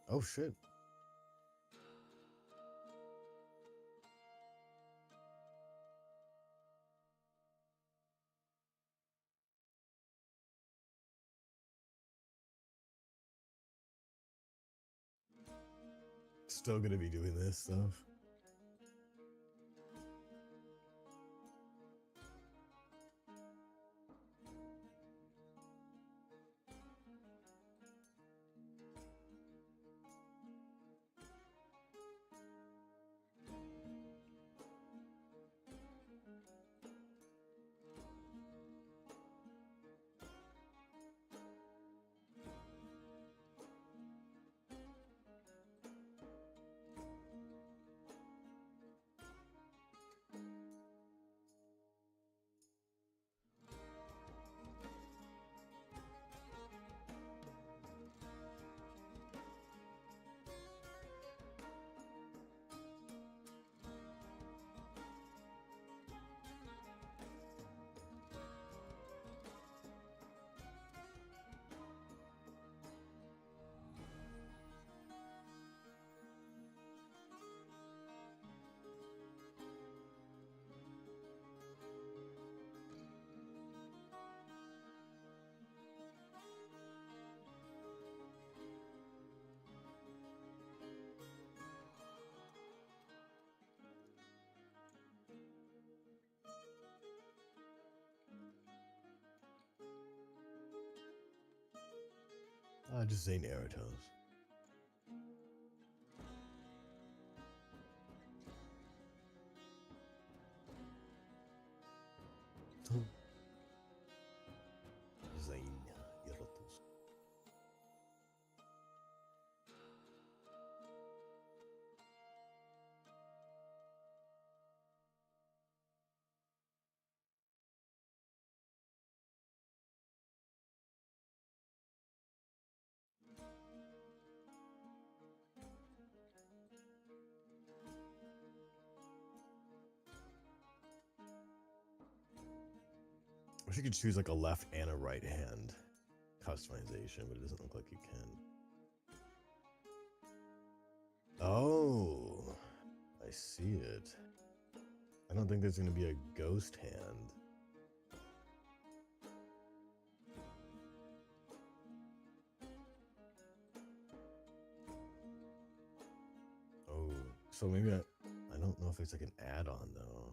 Oh shit. Still gonna be doing this stuff. Just Zayne Aratos. Zayne Aratos. I wish you could choose like a left and a right hand customization, but it doesn't look like you can. Oh, I see it. I don't think there's going to be a ghost hand. Oh, so maybe I don't know if there's like an add-on though.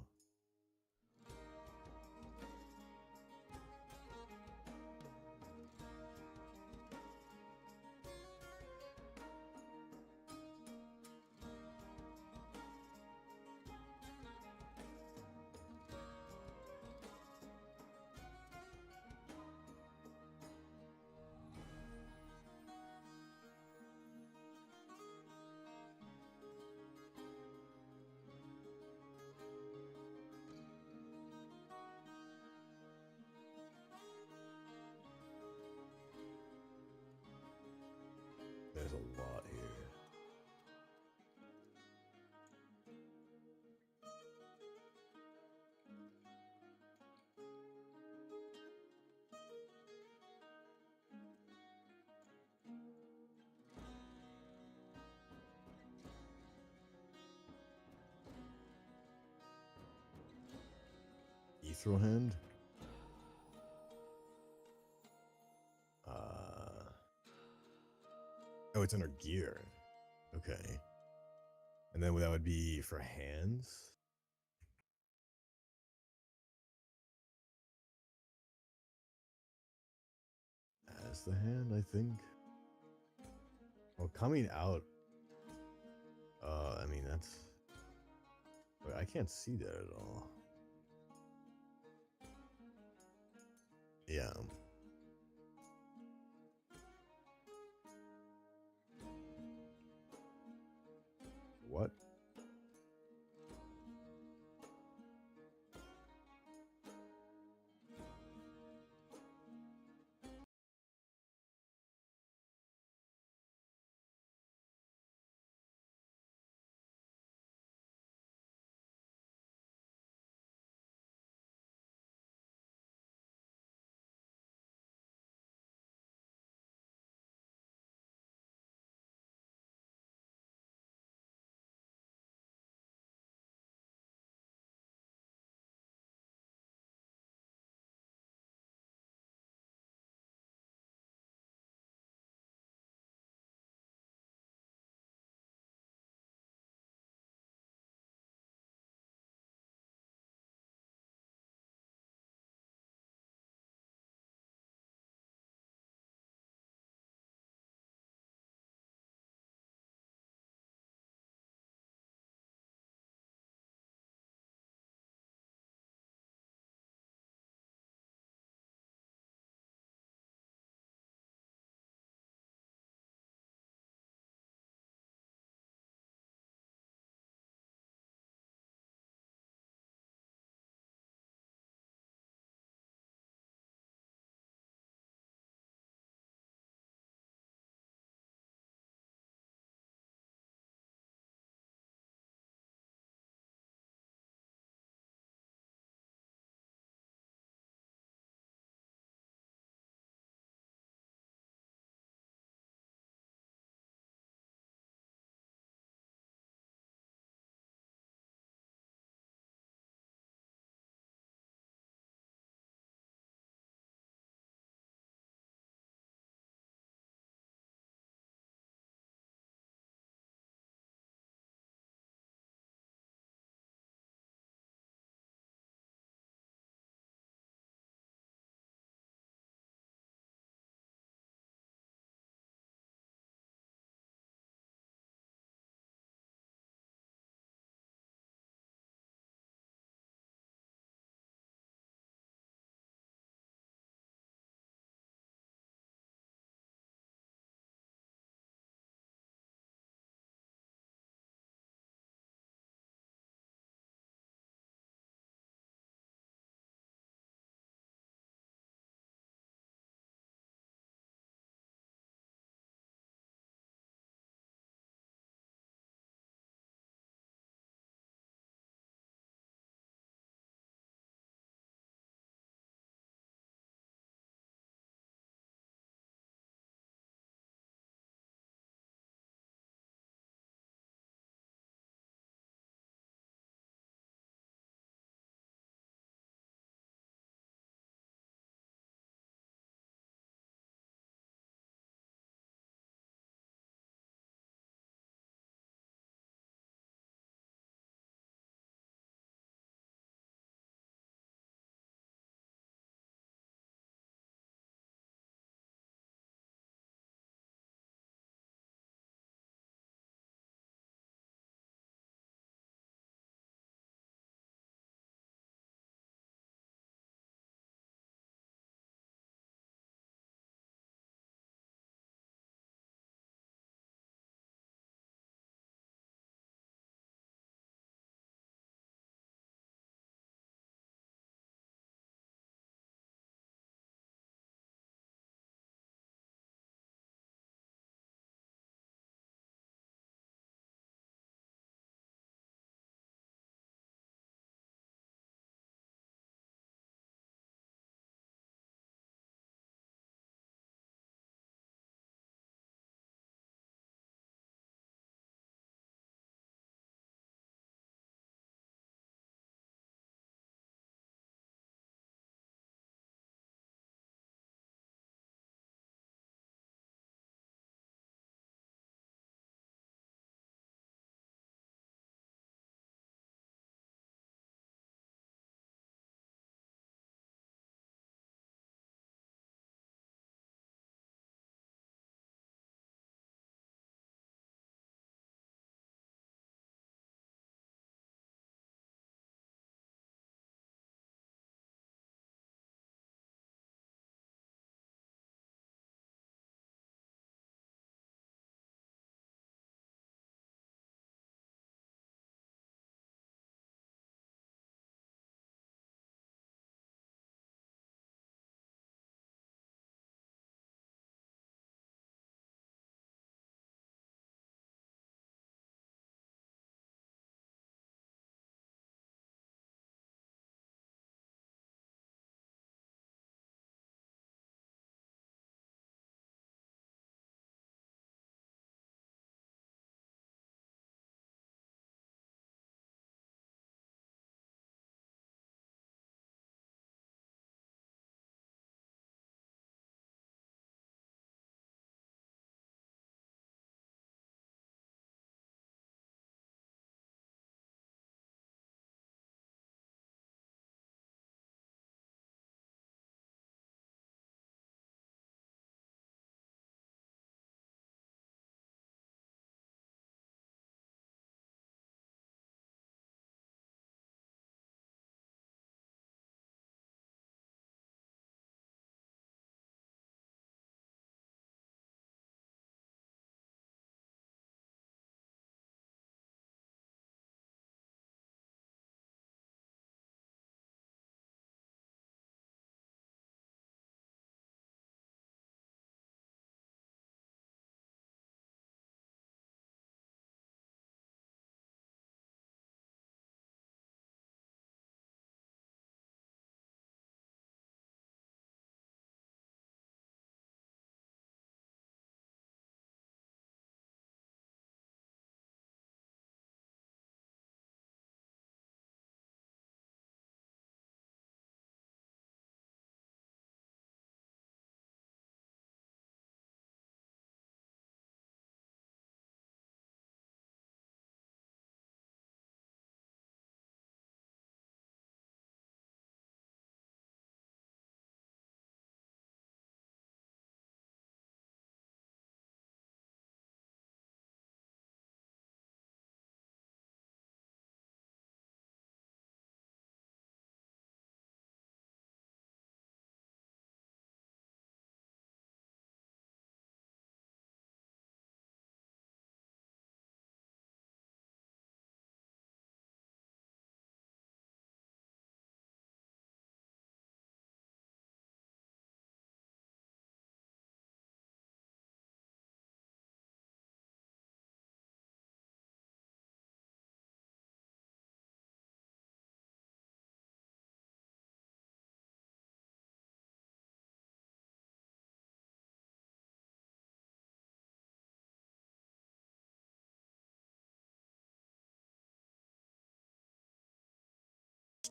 There's a lot here. Ethereal hand? Oh, it's under gear. Okay. And then that would be for hands? As the hand, I think. Well, coming out. I mean, that's. Wait, I can't see that at all. Yeah. What?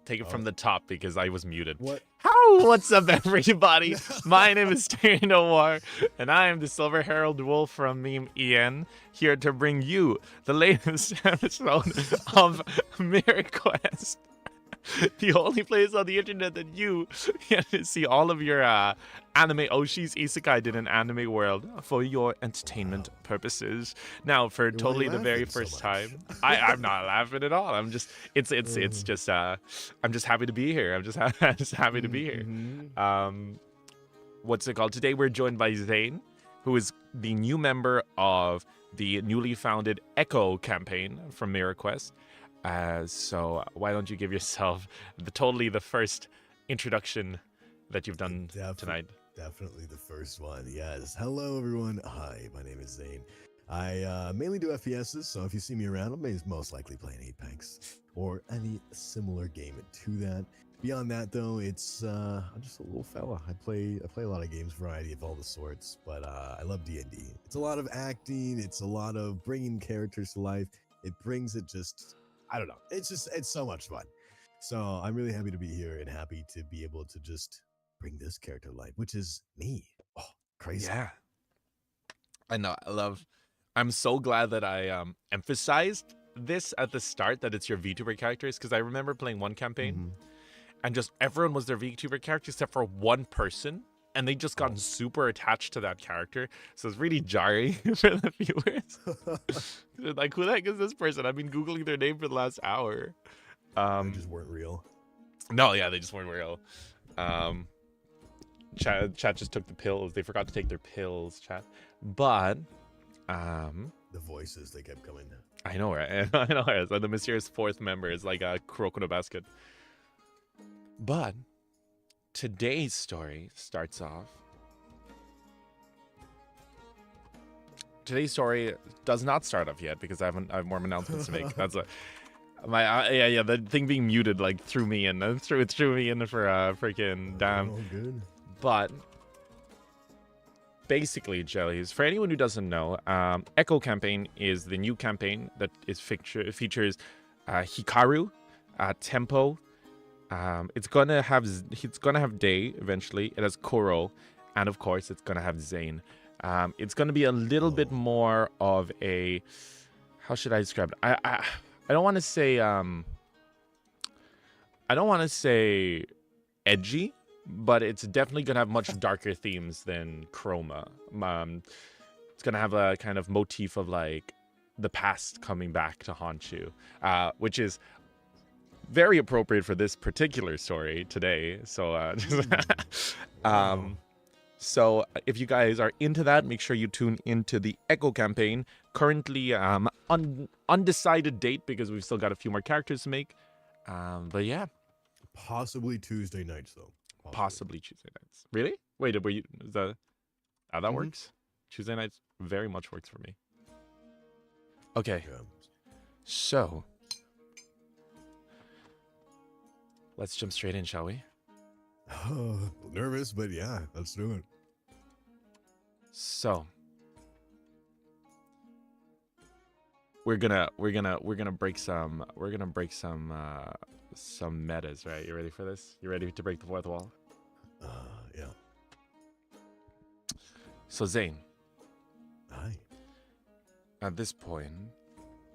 Take it from the top because I was muted. What? What's up, everybody? My name is Noir, and I am the Silver Herald Wolf from MEEM EN, here to bring you the latest episode of Mirror Quest. The only place on the internet that you get to see all of your anime Oshi's Isekai in an anime world for your entertainment purposes. Now, for totally the very first time, I'm not laughing at all. I'm just, it's just, I'm just happy to be here. I'm just happy to be here. What's it called? Today we're joined by Zayne, who is the new member of the newly founded Echo campaign from Mirror Quest. So why don't you give yourself the first introduction that you've done tonight? Definitely the first one. Yes. Hello, everyone. Hi, my name is Zayne. I mainly do FPSs, so if you see me around, I'm most likely playing Apex or any similar game to that. Beyond that, though, it's I'm just a little fella. I play a lot of games, variety of all the sorts, but I love D&D. It's a lot of acting. It's a lot of bringing characters to life. It brings it just. I don't know. It's so much fun. So I'm really happy to be here and happy to be able to just bring this character to life, which is me. Oh, crazy. Yeah. I know. I'm so glad that I emphasized this at the start, that it's your VTuber characters, because I remember playing one campaign and just everyone was their VTuber character except for one person. And they just gotten super attached to that character. So it's really jarring for the viewers. They're like, who the heck is this person? I've been Googling their name for the last hour. They just weren't real. No, yeah, they just weren't real. Chat just took the pills. They forgot to take their pills, chat. But, the voices, they kept coming. I know, right? I know, right? So the mysterious fourth member is like a Kuroko no Basket. But today's story starts off. Today's story does not start off yet because I have more announcements to make. That's the thing being muted like threw me in. Threw me in for freaking damn. Oh, good. But basically, jellies. For anyone who doesn't know, Echo campaign is the new campaign that features Hikaru, Tempo. It's gonna have Day eventually. It has Koro, and of course, it's gonna have Zayne. It's gonna be a little bit more of a, how should I describe it? I don't want to say edgy, but it's definitely gonna have much darker themes than Chroma. It's gonna have a kind of motif of like the past coming back to haunt you, which is very appropriate for this particular story today. So, so if you guys are into that, make sure you tune into the Echo campaign. Currently, undecided date because we've still got a few more characters to make. But yeah, possibly Tuesday nights though. Possibly Tuesday nights. Really? Wait, were you? Is that how that works? Tuesday nights very much works for me. Okay, so. Let's jump straight in, shall we? Nervous, but yeah, let's do it. So we're gonna break some metas, right? You ready for this? You ready to break the fourth wall? Yeah. So Zayne. Hi. At this point,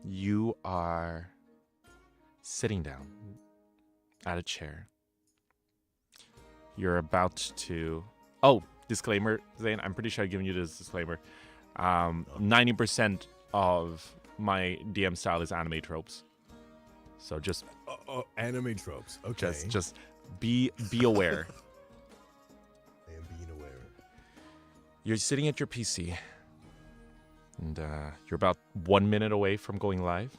you are sitting down at a chair. You're about to... Oh, disclaimer, Zayne. I'm pretty sure I've given you this disclaimer. 90% of my DM style is anime tropes. So just... anime tropes. Okay. Just be aware. I am being aware. You're sitting at your PC. And you're about 1 minute away from going live.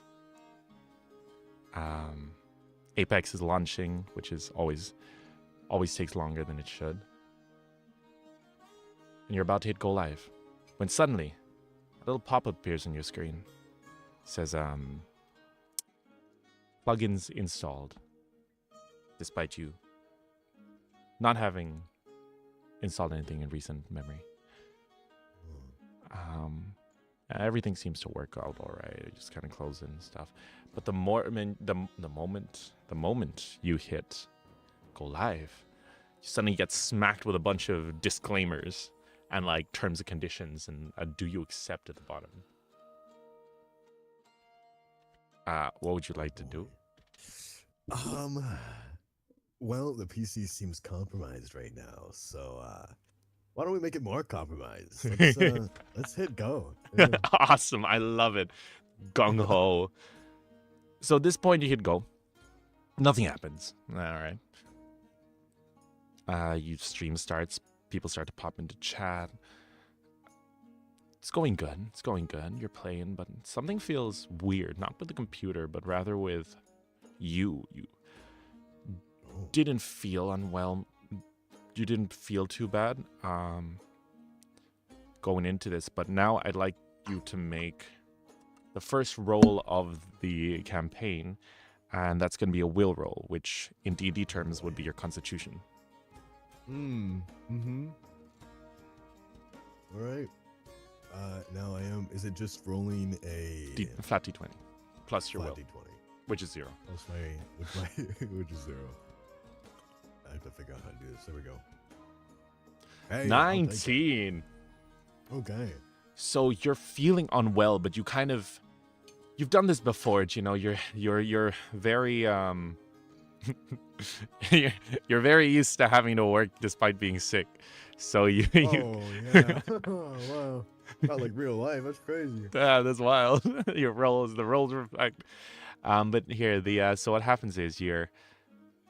Apex is launching, which is always takes longer than it should. And you're about to hit go live, when suddenly a little pop-up appears on your screen. It says plugins installed, despite you not having installed anything in recent memory. Everything seems to work out all right. You just kind of close in and stuff. But the moment you hit go live, you suddenly get smacked with a bunch of disclaimers and like terms and conditions and do you accept at the bottom. What would you like to do? Well, the PC seems compromised right now, so why don't we make it more compromised? Let's hit go. Yeah. Awesome, I love it. Gung ho. So at this point, you hit go. Nothing happens. All right. Your stream starts. People start to pop into chat. It's going good. It's going good. You're playing, but something feels weird. Not with the computer, but rather with you. You didn't feel unwell. You didn't feel too bad going into this, but now I'd like you to make the first roll of the campaign, and that's going to be a will roll, which in D&D terms would be your constitution. All right. Now I am. Is it just rolling a flat D20 plus your flat will, D20? which is 0. Plus which is 0. I have to figure out how to do this. There we go. Hey, 19. Okay. So you're feeling unwell, but you've done this before. You know, you're very you're very used to having to work despite being sick. So you Oh yeah. Wow. Not like real life. That's crazy. yeah, that's wild. The roles reflect. But here so what happens is you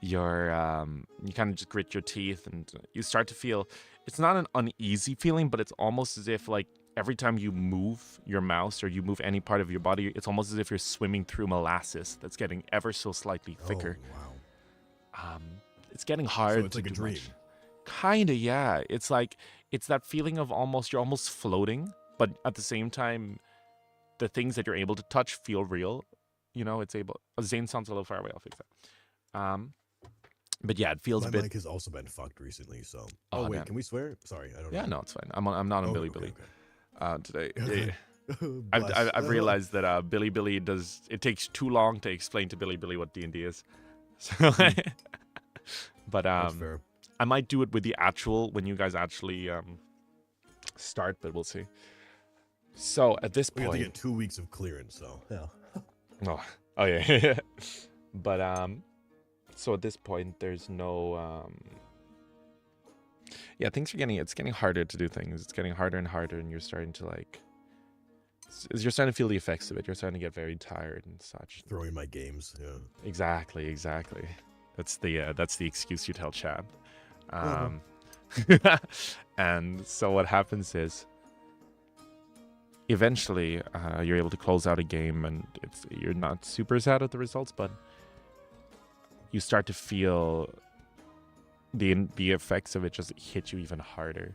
kind of just grit your teeth and you start to feel, it's not an uneasy feeling, but it's almost as if like every time you move your mouse or you move any part of your body, it's almost as if you're swimming through molasses that's getting ever so slightly thicker. Oh, wow. It's getting hard. So it's like a dream. Kinda, yeah. It's like, it's that feeling of you're almost floating, but at the same time, the things that you're able to touch feel real. You know, it's able. Zayne sounds a little far away. I'll fix that. But yeah, it feels My a bit. mic has also been fucked recently, so. Oh, wait, man. can we swear? Sorry, I don't know. Yeah, no, it's fine. I'm not on Billy okay, Billy okay. today. Okay. I've Bless. realized that Billy Billy it takes too long to explain to Billy Billy what D&D is. So, but That's fair. I might do it with the actual when you guys actually start, but we'll see. So at this We have point, to get 2 weeks of clearance, so yeah. oh yeah. But so at this point, there's no yeah, it's getting harder to do things. It's getting harder and harder, and you're starting to you're starting to feel the effects of it. You're starting to get very tired and such. Throwing my games, yeah. Exactly. That's the excuse you tell Chad. And so what happens is, eventually, you're able to close out a game, and you're not super sad at the results, but you start to feel the effects of it just hit you even harder,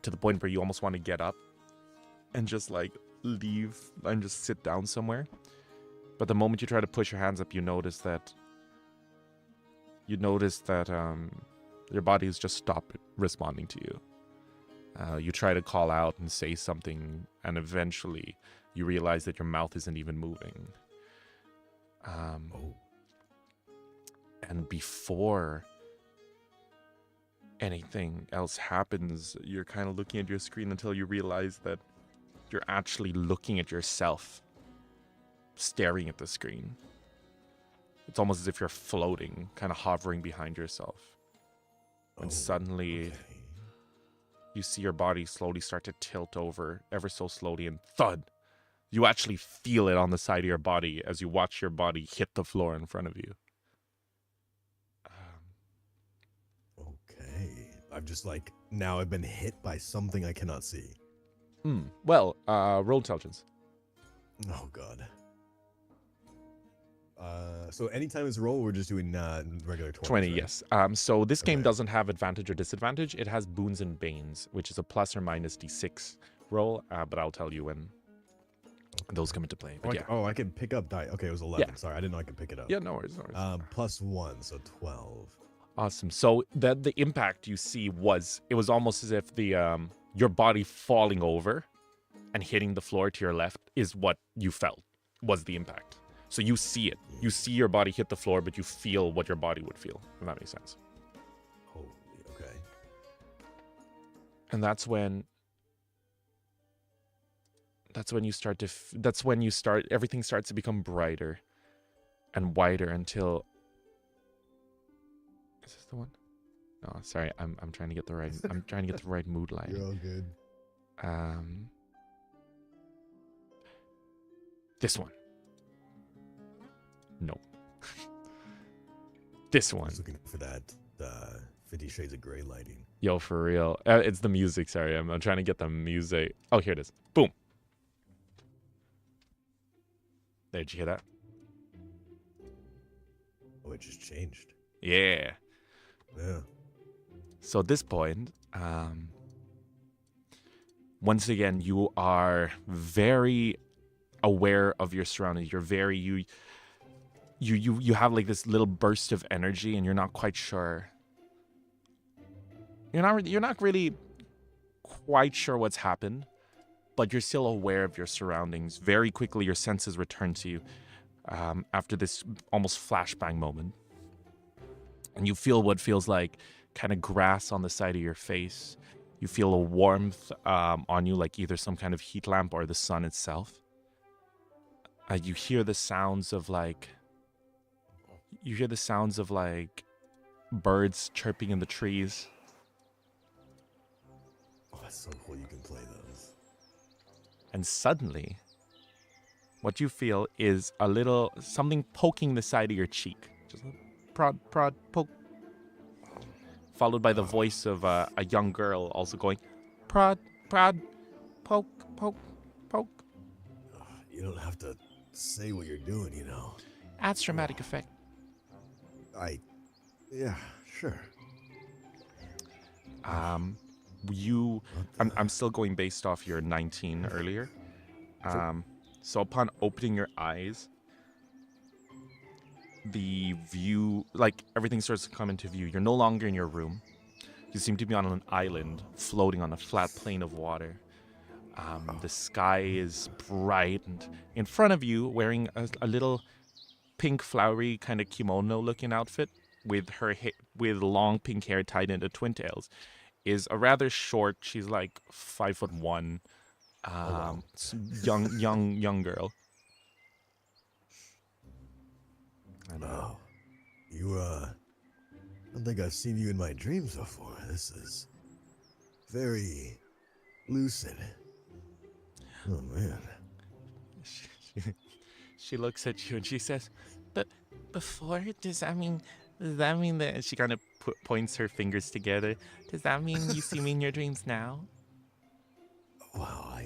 to the point where you almost want to get up and just leave and just sit down somewhere. But the moment you try to push your hands up, you notice that your body has just stopped responding to you. You try to call out and say something, and eventually you realize that your mouth isn't even moving. And before anything else happens, you're kind of looking at your screen until you realize that you're actually looking at yourself, staring at the screen. It's almost as if you're floating, kind of hovering behind yourself. And suddenly, you see your body slowly start to tilt over, ever so slowly, and thud. You actually feel it on the side of your body as you watch your body hit the floor in front of you. Okay. I've just now I've been hit by something I cannot see. Well, roll intelligence. Oh god. So anytime it's roll, we're just doing regular 20. 20, right? yes. So this game Okay. doesn't have advantage or disadvantage. It has boons and banes, which is a plus or minus d6 roll, but I'll tell you when those come into play. But I can pick up die. Okay, it was 11. Yeah. Sorry, I didn't know I could pick it up. Yeah, no worries. Plus 1, so 12. Awesome. So the impact you see was almost as if your body falling over and hitting the floor to your left is what you felt was the impact. So you see it. You see your body hit the floor, but you feel what your body would feel, if that makes sense. Holy, okay. And that's when you start to everything starts to become brighter and whiter until, is this the one? No, sorry, I'm trying to get the right mood lighting. You're all good. This one. No. This I one. was looking for that 50 Shades of Grey lighting. Yo, for real. It's the music, sorry. I'm trying to get the music. Oh, here it is. Boom. There, did you hear that? Oh, it just changed. Yeah. Yeah. So at this point, once again, you are very aware of your surroundings. You're very you have like this little burst of energy, and you're not quite sure. You're not really quite sure what's happened, but you're still aware of your surroundings. Very quickly, your senses return to you after this almost flashbang moment, and you feel what feels like kind of grass on the side of your face. You feel a warmth on you, like either some kind of heat lamp or the sun itself. You hear the sounds of like birds chirping in the trees. Oh, that's so cool. You can play those. And suddenly, what you feel is a little something poking the side of your cheek. Just a prod, prod, poke. Followed by the voice of a young girl also going, prod, prod, poke, poke, poke. You don't have to say what you're doing, you know. Adds dramatic effect. Yeah, sure. I'm still going based off your 19 earlier. So upon opening your eyes, the view, like everything starts to come into view. You're no longer in your room. You seem to be on an island floating on a flat plain of water. The sky is bright, and in front of you, wearing a little pink flowery kind of kimono looking outfit with with long pink hair tied into twin tails, is a rather short, she's like 5'1", young girl. Oh, I don't think I've seen you in my dreams before. This is very lucid. Oh, man. She looks at you and she says, "But before, does that mean that?" She kind of points her fingers together. Does that mean you see me in your dreams now? Well,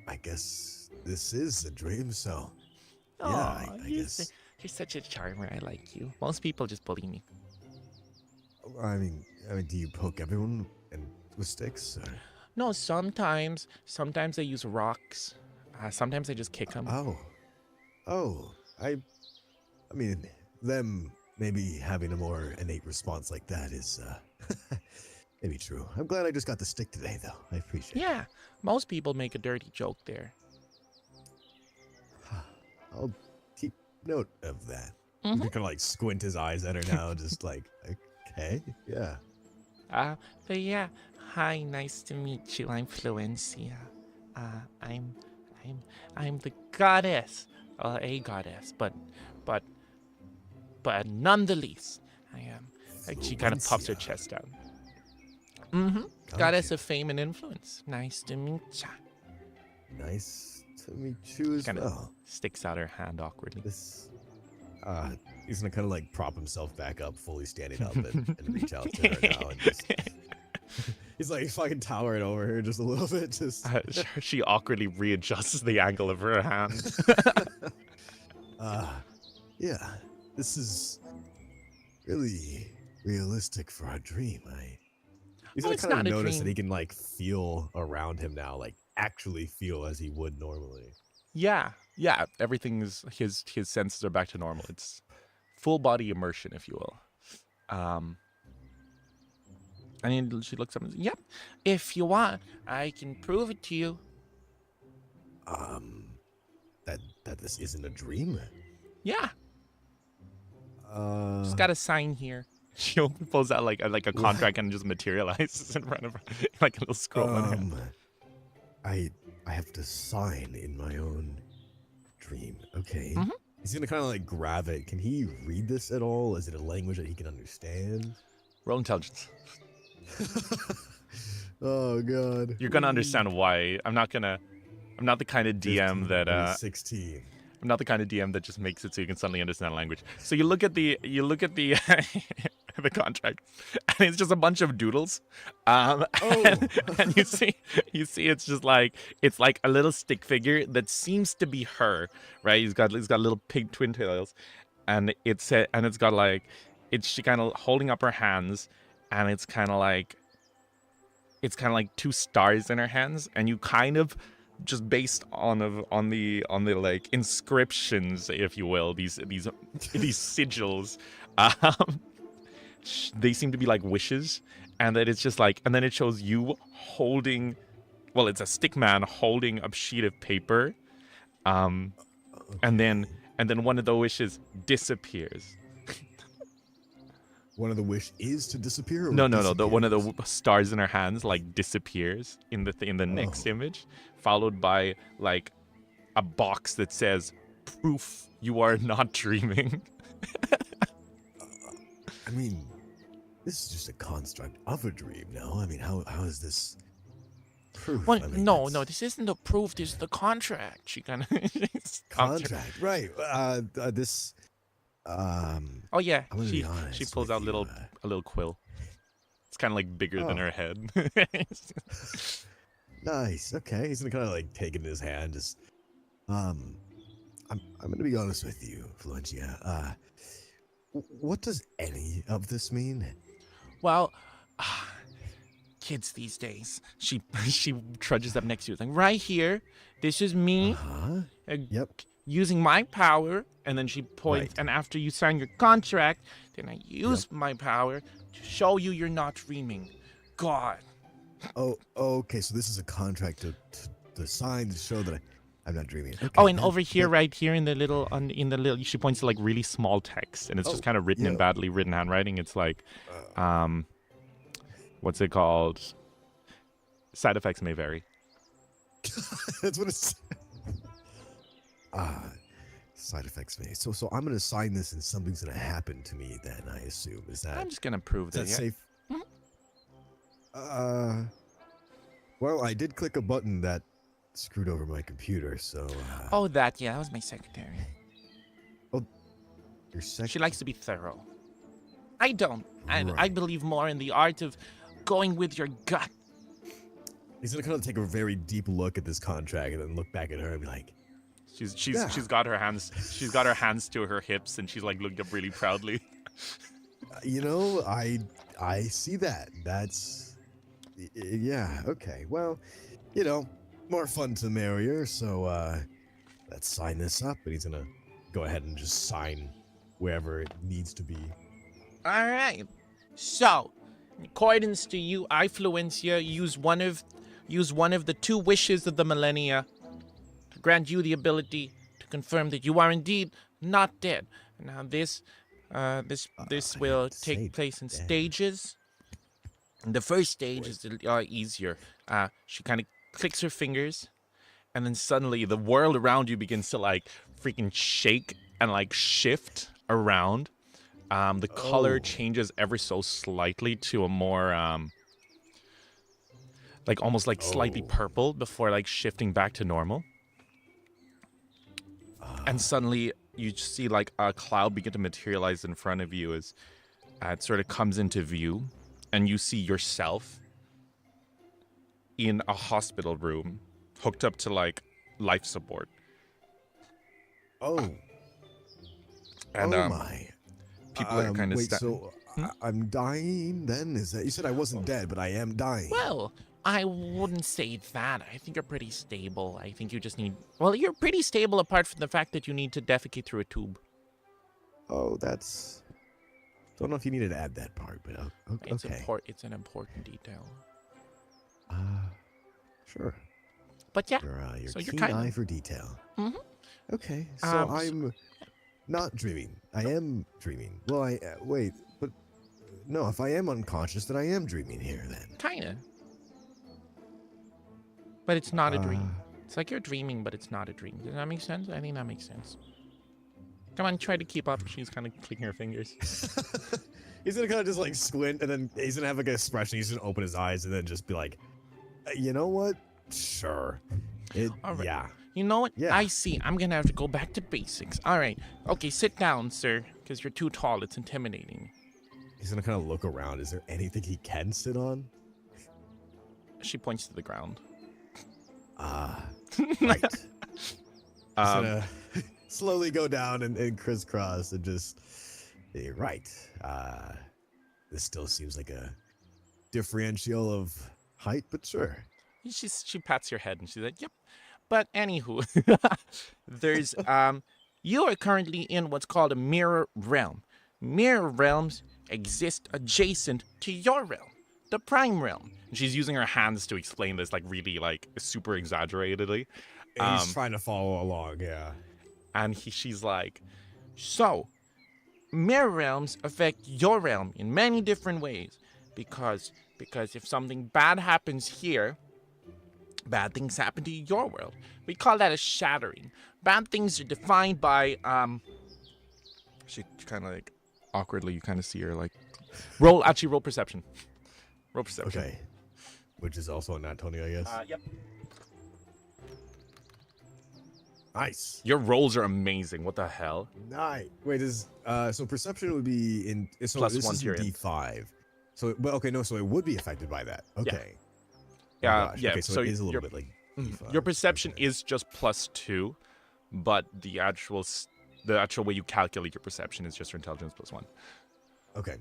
I guess this is a dream, so Oh, yeah, I guess. You're such a charmer. I like you. Most people just bully me. I mean, do you poke everyone with sticks? Or? No, sometimes I use rocks. Sometimes I just kick them. I mean, them maybe having a more innate response like that is maybe true. I'm glad I just got the stick today, though. I appreciate it. Yeah, most people make a dirty joke there. I'll keep note of that. Mm-hmm. He kind of like squint his eyes at her now, just like, okay, yeah. But yeah, hi, nice to meet you. I'm Fluencia. I'm the goddess, a goddess, but none the least, I am. Like she kind of puffs her chest out. Mm-hmm. Goddess of fame and influence. Nice to meet ya. Nice to meet you as Kind of well. sticks out her hand awkwardly. He's gonna kind of like prop himself back up, fully standing up, and reach out to her now, and just he's like fucking towering over her just a little bit. Just she awkwardly readjusts the angle of her hand. Yeah, this is really realistic for a dream. He's gonna kind of notice that he can like feel around him now, like actually feel as he would normally. Yeah. Everything's his senses are back to normal. It's full body immersion, if you will. And she looks up and says, "Yep, if you want, I can prove it to you." that this isn't a dream. Yeah. Just got a sign here. She pulls out like a contract and just materializes in front of her, like a little scroll in hand. I have to sign in my own dream. Okay. Mhm. He's gonna kind of like grab it. Can he read this at all? Is it a language that he can understand? Roll intelligence. Oh god. You're gonna understand why. I'm not the kind of DM 15, that 16. I'm not the kind of DM that just makes it so you can suddenly understand language. So you look at the the contract, and it's just a bunch of doodles, and you see it's just like a little stick figure that seems to be her, right? He's got little pig twin tails, and it's got like she kind of holding up her hands, and it's kind of like two stars in her hands, and you kind of just based on the like inscriptions, if you will, these sigils, they seem to be like wishes, and that it's just like, and then it shows you holding, well, it's a stick man holding a sheet of paper, and then one of the wishes disappears. One of the wish is to disappear. Or No. One of the stars in her hands like disappears in the next image, followed by like a box that says "Proof you are not dreaming." I mean, this is just a construct of a dream. No, I mean, how is this proof? Well, I mean, no, this isn't the proof. This is the contract. She kind of contract, right? This. Oh yeah, I'm gonna she be honest she pulls with out you, a little quill. It's kind of like bigger than her head. Nice. Okay, he's gonna kind of like take it in his hand. Just, I'm gonna be honest with you, Fluentia. What does any of this mean? Well, kids these days. She trudges up next to you, like right here. This is me. Yep. Using my power, and then she points. Right. And after you sign your contract, then I use my power to show you you're not dreaming. God. Oh, okay. So this is a contract to sign to show that I'm not dreaming. Okay, Oh, and over here, right here in the little, she points to like really small text, and it's just kind of written in badly written handwriting. It's like, what's it called? Side effects may vary. That's what it's. Side effects may. So I'm gonna sign this, and something's gonna happen to me. Then I assume is that. I'm just gonna prove that. Is that safe? Well, I did click a button that screwed over my computer, so. That was my secretary. Oh, your secretary. She likes to be thorough. I don't, and I believe more in the art of going with your gut. He's gonna kind of take a very deep look at this contract and then look back at her and be like. She's got her hands to her hips, and she's like looked up really proudly. I see that. That's yeah, okay. Well, more fun to merrier, so let's sign this up, and he's gonna go ahead and just sign wherever it needs to be. All right. So, in accordance to you, I, Fluencia, use one of the two wishes of the millennia to grant you the ability to confirm that you are indeed not dead. Now this will take place in stages. The first stage is easier. She kind of clicks her fingers, and then suddenly the world around you begins to like freaking shake and like shift around. The color changes ever so slightly to a more like almost like slightly purple before like shifting back to normal. And suddenly you see like a cloud begin to materialize in front of you as it sort of comes into view, and you see yourself in a hospital room hooked up to like life support. And my. People are kind of wait, so I'm dying then? Is that you said I wasn't dead, but I am dying? Well, I wouldn't say that. I think you're pretty stable. I think you just need... Well, you're pretty stable apart from the fact that you need to defecate through a tube. Oh, that's... Don't know if you needed to add that part, but okay. It's an important detail. Sure. But yeah, Your so you're keen kind eye of. for detail. Mm-hmm. Okay, so So- I'm not dreaming. I am dreaming. Well, wait, but no, if I am unconscious, then I am dreaming here then. Kinda. But it's not a dream. Uh, It's like you're dreaming, but it's not a dream. Does that make sense? I think that makes sense. Come on, try to keep up. She's kind of clicking her fingers. He's gonna kind of just like squint, and then he's gonna have like an expression. He's gonna open his eyes, and then just be like, you know what? Sure. All right. Yeah. You know what? Yeah. I see. I'm gonna have to go back to basics. All right. Okay, sit down, sir, because you're too tall. It's intimidating. He's gonna kind of look around. Is there anything he can sit on? She points to the ground. Right. He's gonna slowly go down and crisscross and just. You're right. This still seems like a differential of height, but sure. She pats your head and she's like, "Yep." But anywho, there's you are currently in what's called a mirror realm. Mirror realms exist adjacent to your realm, the prime realm. And she's using her hands to explain this, like really, like super exaggeratedly. He's trying to follow along, yeah. And she's like, so mirror realms affect your realm in many different ways, because if something bad happens here, bad things happen to your world. We call that a shattering. Bad things are defined by she kind of like awkwardly, you kind of see her like roll perception. Roll perception. Okay. Which is also a nat 20, I guess. Yep. Nice. Your rolls are amazing. What the hell? Nice. Wait, so perception would be in so Plus this one is to your D5. So but okay, no, so it would be affected by that. Okay. Yeah. Oh gosh. Yeah. Okay, so it is a little your, bit like D5. your perception Okay. is just +2, but the actual way you calculate your perception is just your intelligence +1. Okay.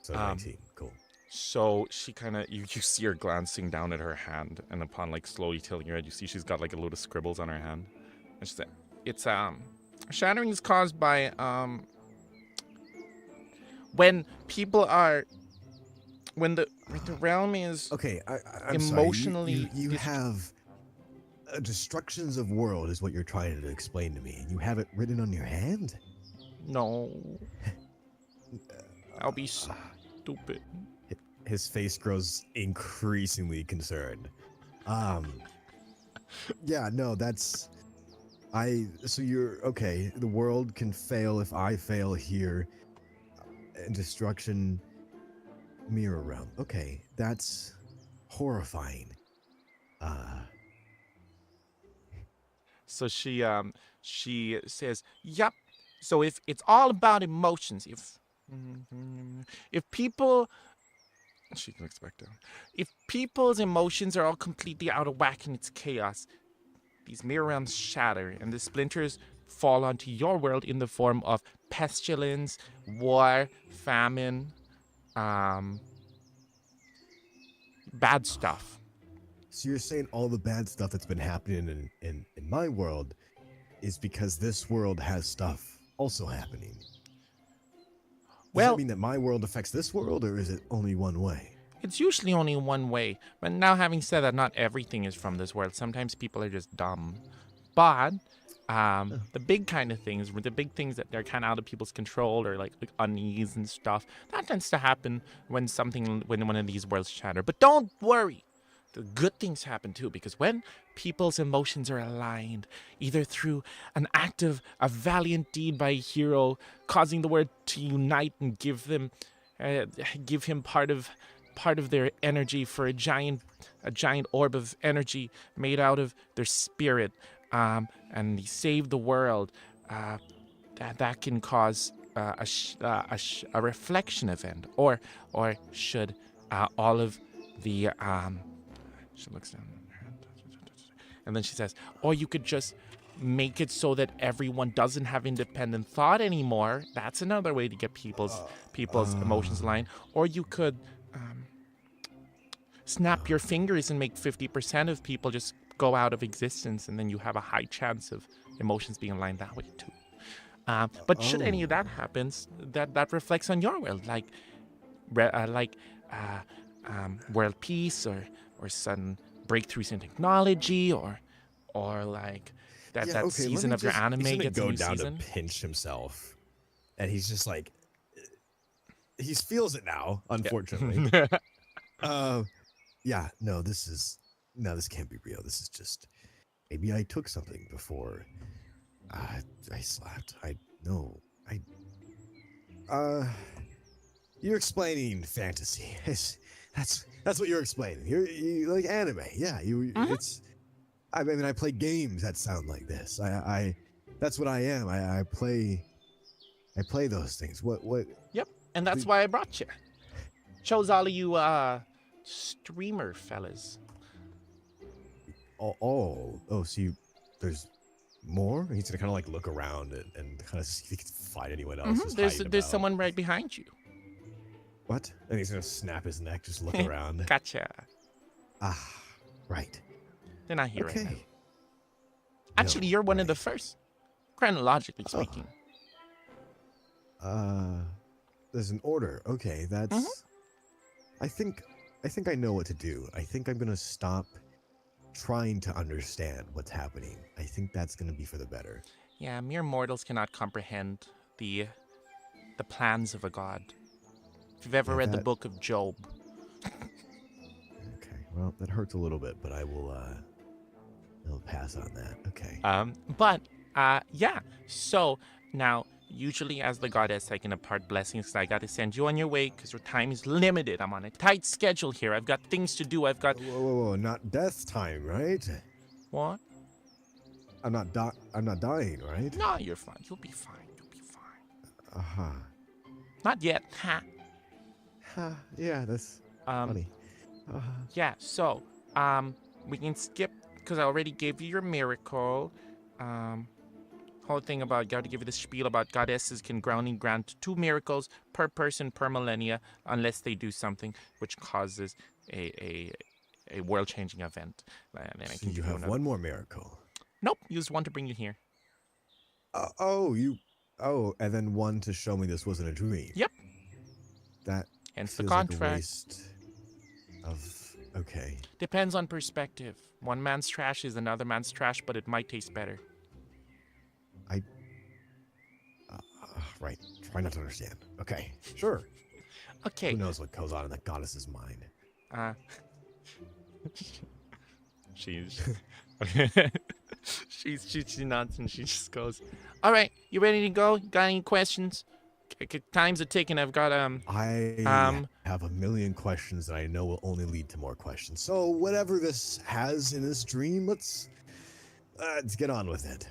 So 19. Cool. So she kind of you see her glancing down at her hand, and upon like slowly tilting her head, you see she's got like a load of scribbles on her hand. And she said, "It's shattering is caused by when people are when the realm is Okay, I'm emotionally sorry. You have destructions of world is what you're trying to explain to me, and you have it written on your hand? no. I'll be stupid." His face grows increasingly concerned. Yeah, no, that's so you're okay, the world can fail if I fail here. And destruction mirror realm. Okay, that's horrifying. So she says, "Yep. So if it's all about emotions, if people," she looks back down. "If people's emotions are all completely out of whack and it's chaos, these mirror realms shatter and the splinters fall onto your world in the form of pestilence, war, famine, bad stuff." So you're saying all the bad stuff that's been happening in my world is because this world has stuff also happening. Does Well, that mean that my world affects this world, or is it only one way? it's usually only one way. But now, having said that, not everything is from this world. Sometimes people are just dumb. But the big kind of things, the big things that they're kind of out of people's control, or like unease and stuff, that tends to happen when one of these worlds shatter. But don't worry. The good things happen too, because when people's emotions are aligned, either through an act of a valiant deed by a hero, causing the world to unite and give him part of their energy for a giant orb of energy made out of their spirit, and they save the world, that can cause a reflection event, or should all of the She looks down at her hand. And then she says, or you could just make it so that everyone doesn't have independent thought anymore. That's another way to get people's emotions aligned. Or you could snap your fingers and make 50% of people just go out of existence, and then you have a high chance of emotions being aligned that way too. But should any of that happens, that reflects on your world, like world peace, or sudden breakthroughs in technology, or or like that Yeah, that okay, let season me of your just. anime He's gonna gets a go new down season. to pinch himself, and he's just like, he feels it now. Unfortunately. Yeah. Yeah. This can't be real. This is just maybe I took something before. I slapped. I no. I. You're explaining fantasy. That's what you're explaining. You like anime. Yeah. Mhm. It's. I mean, I play games that sound like this. That's what I am. I play. I play those things. What? Yep, and that's why I brought you. Shows all of you streamer fellas. Oh. So there's more. He's gonna kind of like look around and kind of see if he can find anyone else who's There's hiding there's about. someone right behind you. What? And he's gonna snap his neck, just look around. Gotcha. Ah, right. They're not here right now. Okay. Actually, No, you're one of the right. first, chronologically Oh. speaking. There's an order. Okay, that's. Mhm. I think I know what to do. I think I'm gonna stop trying to understand what's happening. I think that's gonna be for the better. Yeah, mere mortals cannot comprehend the plans of a god. If you've ever Yeah, read the that- book of Job. Okay. Well, that hurts a little bit, but I'll pass on that. Okay. Yeah. So now, usually as the goddess, I can impart blessings. 'Cause I got to send you on your way because your time is limited. I'm on a tight schedule here. I've got things to do. I've got Whoa! Not death time, right? what? I'm not dying, right? No, you're fine. You'll be fine. You'll be fine. Uh-huh. Not yet. Ha. Yeah, that's funny. Yeah. So we can skip because I already gave you your miracle. Whole thing about got to give you the spiel about goddesses can only grant 2 miracles per person per millennia unless they do something which causes a world-changing event. And then I So can you give have another. one more miracle. Nope, use one to bring you here. And then one to show me this wasn't a dream. Yep. That Hence the feels like a contract. waste of. Okay. Depends on perspective. One man's trash is another man's trash, but it might taste better. Right. Try not to understand. Okay. Sure. Okay. Who knows what goes on in that goddess's mind? She's she nods and she just goes, "All right, you ready to go? Got any questions? Time's a ticking. I've got I have a million questions that I know will only lead to more questions. So whatever this has in this dream, let's get on with it.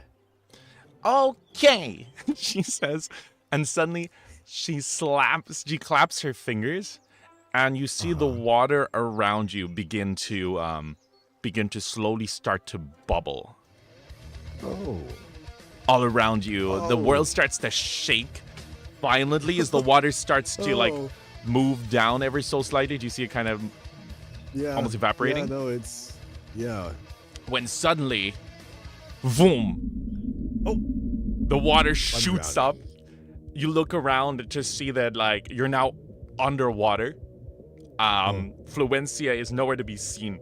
Okay," she says, and suddenly she claps her fingers, and you see the water around you begin to slowly start to bubble. Oh. All around you, the Oh. world starts to shake violently as the water starts to like Oh. move down ever so slightly. Do you see it kind of Yeah. almost evaporating? Yeah, no, it's. Yeah. When suddenly, boom! Oh. The water shoots up. drowning. You look around to see that like you're now underwater. Fluencia is nowhere to be seen.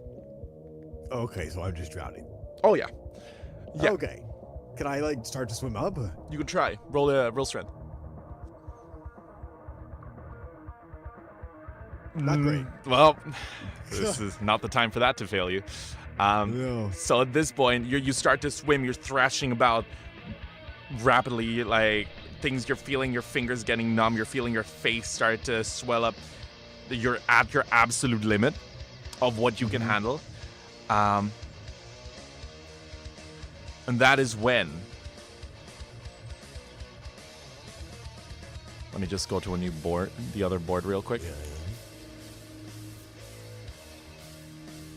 Okay, so I'm just drowning. Oh yeah, Yeah. Okay. Can I like start to swim up? you can try. Roll strength. Not great. Well, this is not the time for that to fail you. No. So at this point, you start to swim. You're thrashing about rapidly, like things. You're feeling your fingers getting numb. You're feeling your face start to swell up. You're at your absolute limit of what you can handle. And that is when. Let me just go to a new board, the other board real quick.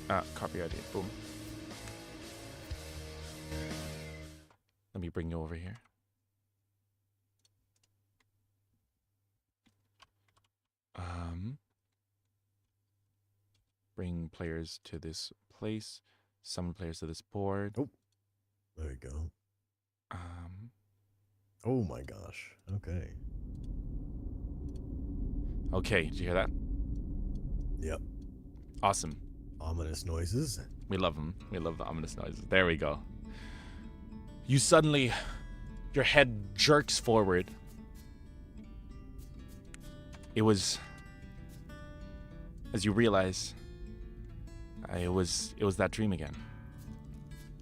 Yeah. Copy ID. Boom. Let me bring you over here. Bring players to this place. Summon players to this board. Oh. There you go. Um, Oh my gosh. Okay. okay, did you hear that? Yep. Awesome. Ominous noises. We love them. We love the ominous noises. There we go. You suddenly, your head jerks forward. It was, as you realize, it was that dream again.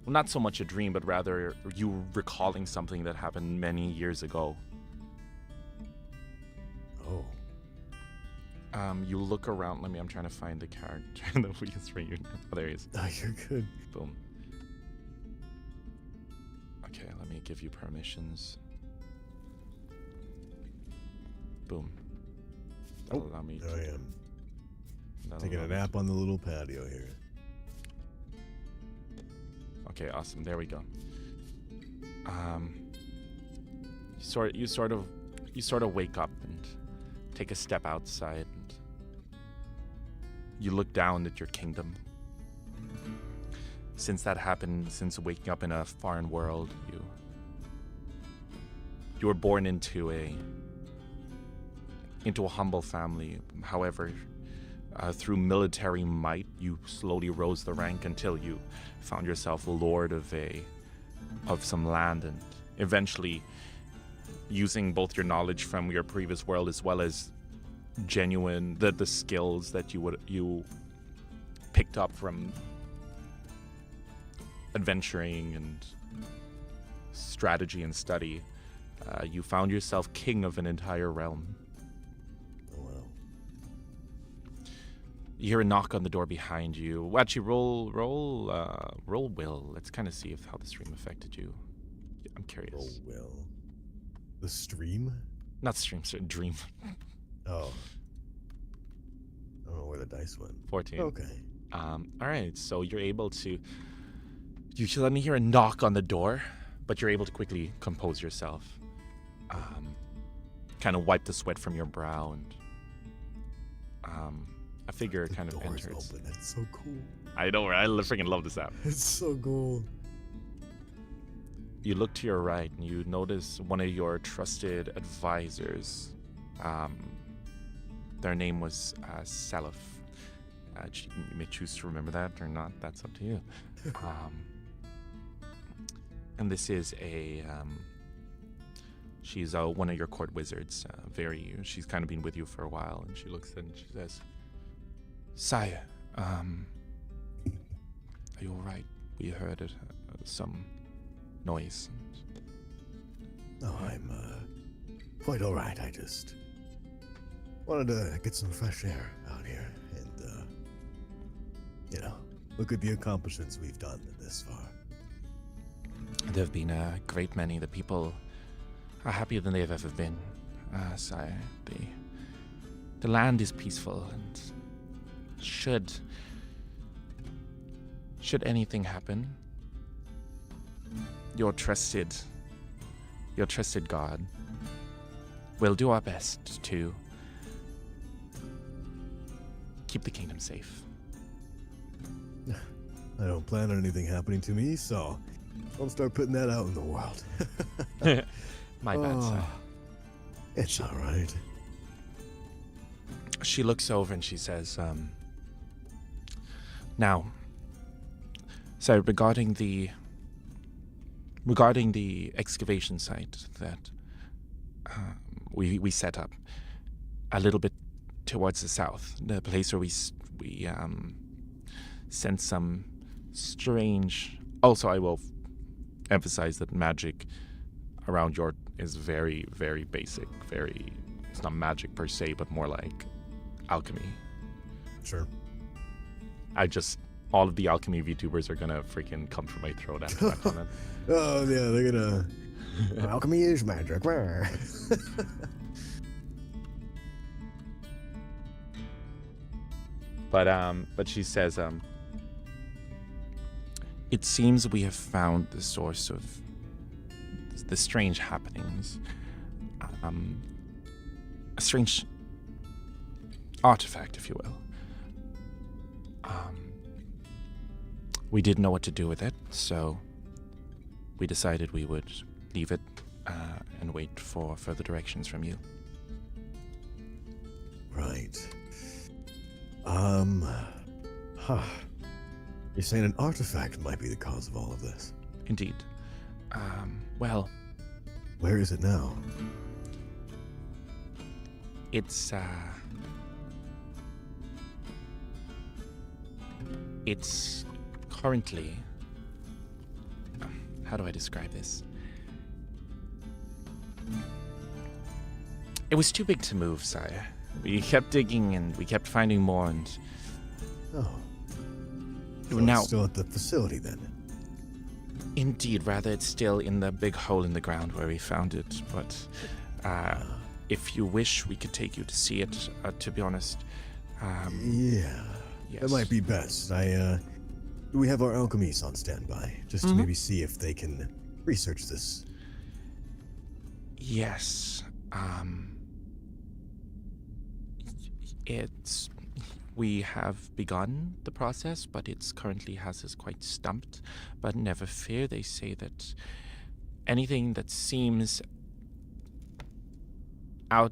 Well, not so much a dream, but rather you recalling something that happened many years ago. Oh. You look around. I'm trying to find the character that we used for you. Oh, there he is. Oh, you're good. Boom. Okay, let me give you permissions. Boom. That'll allow me There I am. that'll Taking allow a me nap on the little patio here. Okay, awesome. There we go. You sort of wake up and take a step outside, and you look down at your kingdom. Since that happened, since waking up in a foreign world, you were born into a humble family. However, through military might, you slowly rose the rank until you found yourself lord of some land, and eventually, using both your knowledge from your previous world as well as the skills that you picked up from adventuring and strategy and study, you found yourself king of an entire realm. Oh, wow. You hear a knock on the door behind you. Actually, roll will. Let's kind of see how the stream affected you. I'm curious. Roll will. The stream? Not stream, sir, dream. Oh. I don't know where the dice went. 14. Okay. All right, so you're able to. You suddenly hear a knock on the door, but you're able to quickly compose yourself. Kind of wipe the sweat from your brow, and a figure The kind of door's enters. open. That's so cool. I know, I freaking love this app. It's so cool. You look to your right, and you notice one of your trusted advisors. Their name was Salif. You may choose to remember that or not. That's up to you. And this is she's one of your court wizards. She's kind of been with you for a while, and she looks and she says, "Sire, are you all right? We heard some noise." Oh, I'm quite all right. I just wanted to get some fresh air out here and, look at the accomplishments we've done this far. There have been a great many. The people are happier than they've ever been, sire. The land is peaceful, and should anything happen, your trusted God will do our best to keep the kingdom safe. I don't plan on anything happening to me, so don't start putting that out in the world. My bad, sire. It's all right. She looks over and she says, now, so regarding the excavation site that we set up a little bit towards the south, the place where we sent some strange. Also, I will emphasize that magic around your is very, very basic. It's not magic per se, but more like alchemy. Sure. All of the alchemy VTubers are gonna freaking come for my throat after that comment. Oh yeah, they're gonna. Alchemy is magic. But she says, it seems we have found the source of the strange happenings. A strange artifact, if you will. We didn't know what to do with it, so we decided we would leave it and wait for further directions from you. Right. You're saying an artifact might be the cause of all of this? Indeed. Well, Where is it now? it's currently, how do I describe this? It was too big to move, sire. We kept digging and we kept finding more, and Oh. So now, it's still at the facility then? indeed, rather, it's still in the big hole in the ground where we found it. But if you wish, we could take you to see it. To be honest, Yeah. yes. That might be best. We have our alchemies on standby, just to maybe see if they can research this. Yes. We have begun the process, but it's currently has us quite stumped. But never fear, they say that anything that seems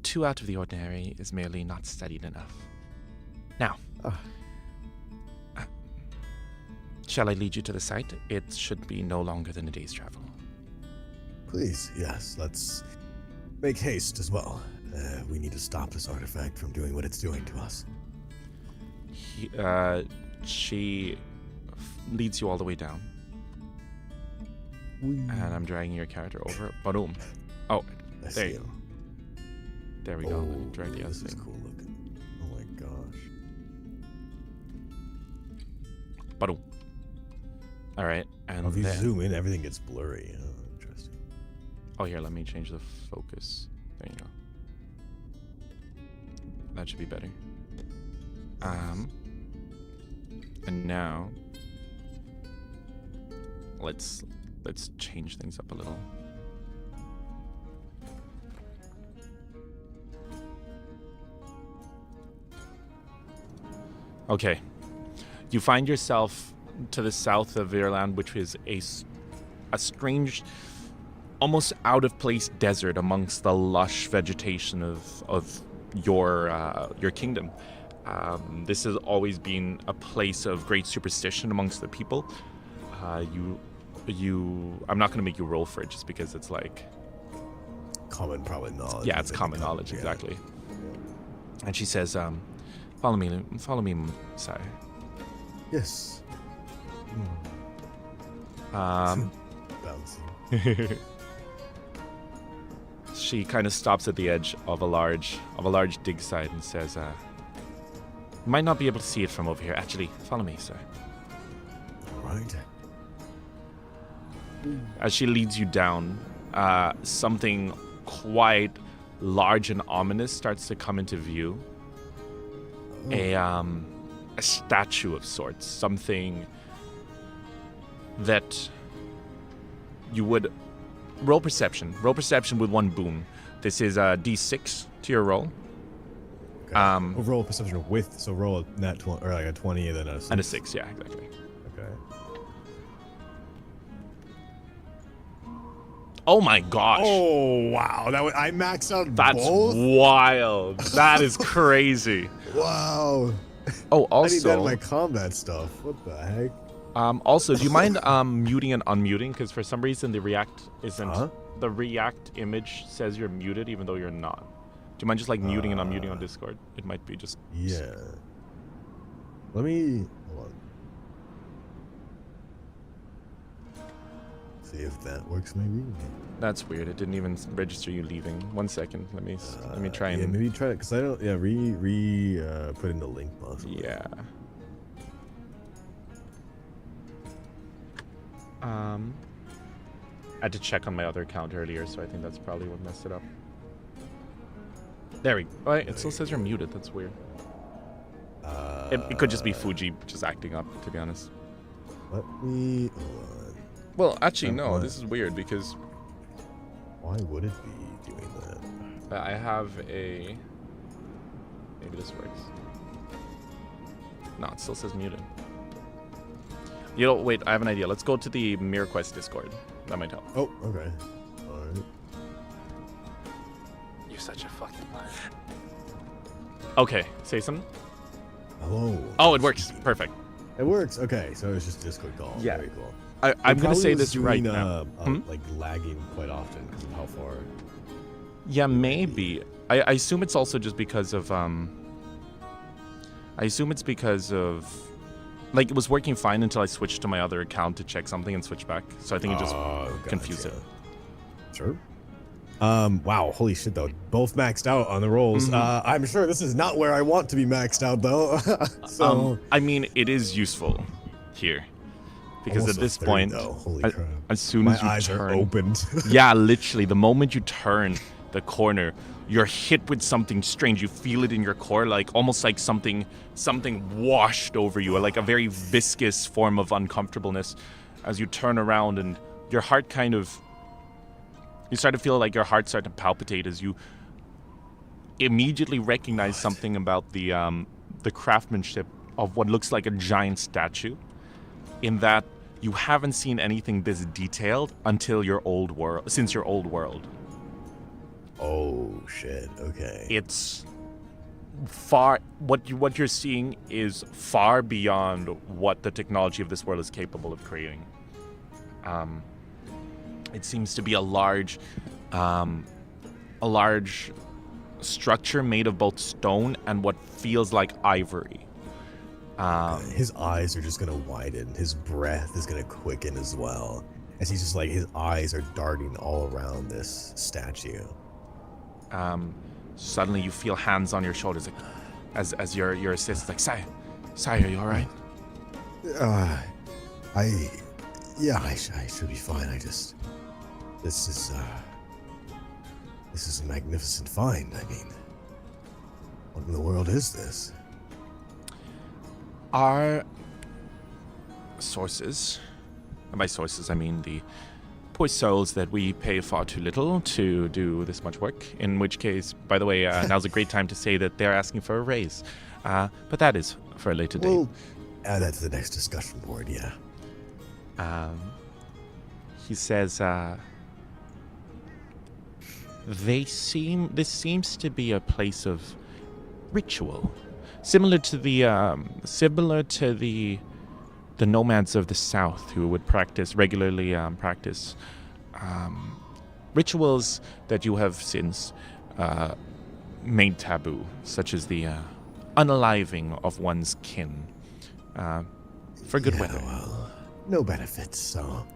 too out of the ordinary is merely not studied enough. Now, shall I lead you to the site? It should be no longer than a day's travel. Please, yes, let's make haste as well. We need to stop this artifact from doing what it's doing to us. She leads you all the way down. And I'm dragging your character over. Boom. Oh, I there see you go. him. There we go. Let me drag the other This is thing. cool looking. Oh my gosh. Boom. All right, and If you then, zoom in, everything gets blurry. Oh, interesting. oh, here, let me change the focus. There you go. That should be better. And now let's change things up a little. Okay. You find yourself to the south of Ireland, which is a strange, almost out of place desert amongst the lush vegetation of your kingdom. This has always been a place of great superstition amongst the people. I'm not going to make you roll for it just because it's like Common, probably knowledge. yeah, it's common knowledge, exactly. And she says, follow me, sire. Yes. Um, Bouncing. She kind of stops at the edge of a large dig site and says, "You might not be able to see it from over here. Actually, follow me, sir." All right. As she leads you down, something quite large and ominous starts to come into view. A statue of sorts, something that you would roll perception. Roll perception with one boon. This is a D6 to your roll. Okay. Roll perception with, so roll a nat 20 or like a 20 and then a 6. And a 6, yeah, exactly. Okay. Oh my gosh. Oh wow! I maxed out That's both. wild. That is crazy. Wow. Oh, I need that in also, my combat stuff. What the heck? also, do you mind muting and unmuting? Because for some reason the React isn't. Huh? The React image says you're muted even though you're not. Do you mind just like muting and unmuting on Discord? It might be just. Yeah. Let me hold on. See if that works, maybe. That's weird. It didn't even register you leaving. 1 second. Let me try and. Yeah, maybe try it because I don't. Yeah, put in the link possibly. Yeah. I had to check on my other account earlier, so I think that's probably what messed it up. There we go. Oh, it still says you're muted. That's weird. It could just be Fuji just acting up, to be honest. Let me. Hold on. Well, actually, no. What? This is weird because Why would it be doing that? I have a. Maybe this works. No, it still says muted. You know, wait. I have an idea. Let's go to the MirrorQuest Discord. That might help. Oh, okay. All right. You're such a fucking liar. Okay, say something. Hello. Oh, it works. Perfect. It works. Okay, so it's just Discord call. Yeah. Very cool. I'm going to say this right doing, now. like lagging quite often because of how far. Yeah, maybe. I assume it's also just because of I assume it's because of like it was working fine until I switched to my other account to check something and switch back. So I think it just confused it. Sure. Wow, holy shit though. Both maxed out on the rolls. I'm sure this is not where I want to be maxed out though. So I mean, it is useful here. Because almost at this 30, point, though. Holy crap. as soon My as you eyes turn, are opened. yeah, literally, the moment you turn the corner, you're hit with something strange. You feel it in your core, like almost like something washed over you, like a very viscous form of uncomfortableness as you turn around, and your heart you start to feel like your heart start to palpitate as you immediately recognize something about the craftsmanship of what looks like a giant statue, in that you haven't seen anything this detailed until since your old world. Oh shit. Okay. It's far what you're seeing is far beyond what the technology of this world is capable of creating. It seems to be a large structure made of both stone and what feels like ivory. His eyes are just gonna widen. His breath is gonna quicken as well, as he's just like his eyes are darting all around this statue. Suddenly you feel hands on your shoulders, like as your assistant's like, Sai, are you all right? I should be fine. This is a magnificent find. I mean, what in the world is this? Our sources, and by sources I mean the poor souls that we pay far too little to do this much work, in which case, by the way, now's a great time to say that they're asking for a raise. But that is for a later date. We'll add that to the next discussion board, yeah. He says, this seems to be a place of ritual. Similar to the nomads of the south who would regularly practice rituals that you have since made taboo, such as the unaliving of one's kin for good weather. Well, no benefits, so.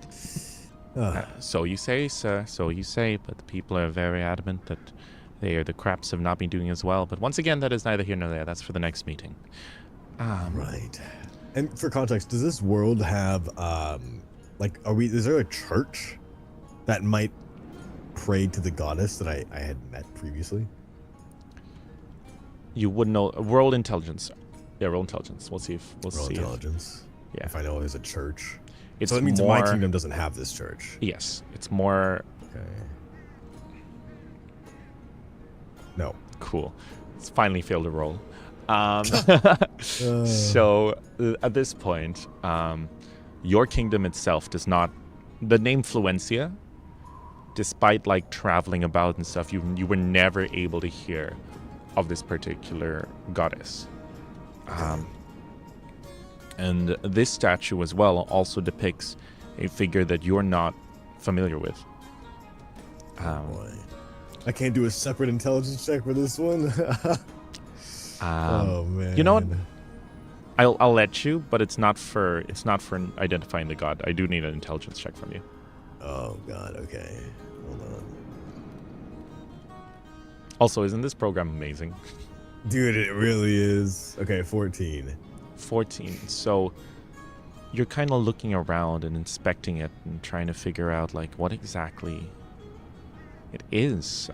So you say, sir. So you say, but the people are very adamant that the craps have not been doing as well. But once again, that is neither here nor there. That's for the next meeting. Right. And for context, does this world have, is there a church that might pray to the goddess that I had met previously? You wouldn't know. World intelligence. Yeah, roll intelligence. We'll see. Roll intelligence? Yeah. If I know there's a church. It's so it means more, my kingdom doesn't have this church. Yes. It's more... Okay. No. Cool. It's finally failed to roll. So at this point, your kingdom itself does not. The name Fluencia, despite like traveling about and stuff, you were never able to hear of this particular goddess. And this statue as well also depicts a figure that you're not familiar with. Boy. I can't do a separate intelligence check for this one. Oh man. You know what? I'll let you, but it's not for identifying the god. I do need an intelligence check from you. Oh god. Okay. Hold on. Also, isn't this program amazing? Dude, it really is. Okay, 14. 14. So you're kind of looking around and inspecting it and trying to figure out like what exactly it is.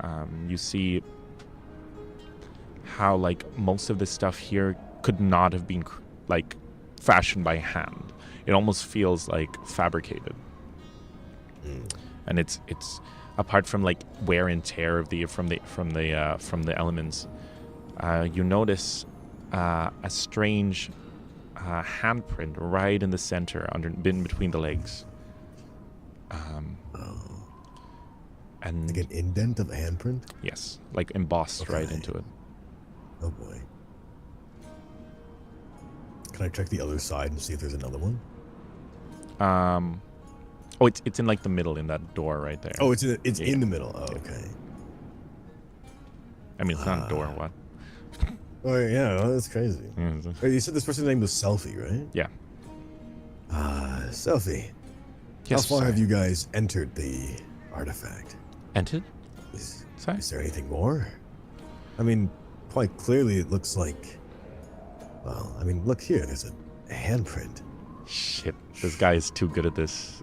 You see how like most of this stuff here could not have been like fashioned by hand. It almost feels like fabricated. And it's apart from like wear and tear of from the elements, you notice a strange handprint right in the center, in between the legs. And like an indent of a handprint? Yes, like embossed right into it. Oh boy. Can I check the other side and see if there's another one? Oh, it's in like the middle in that door right there. Oh, it's Yeah. in the middle. Oh, okay. I mean, it's not a door. What? Oh yeah, well, that's crazy. Yeah. Wait, you said this person's name was Selfie, right? Yeah. Selfie. Yes, How far have sorry. you guys entered the artifact? Entered? Is Sorry. there anything more? I mean, quite clearly it looks like... Well, I mean, look here. There's a handprint. Shit, this guy is too good at this.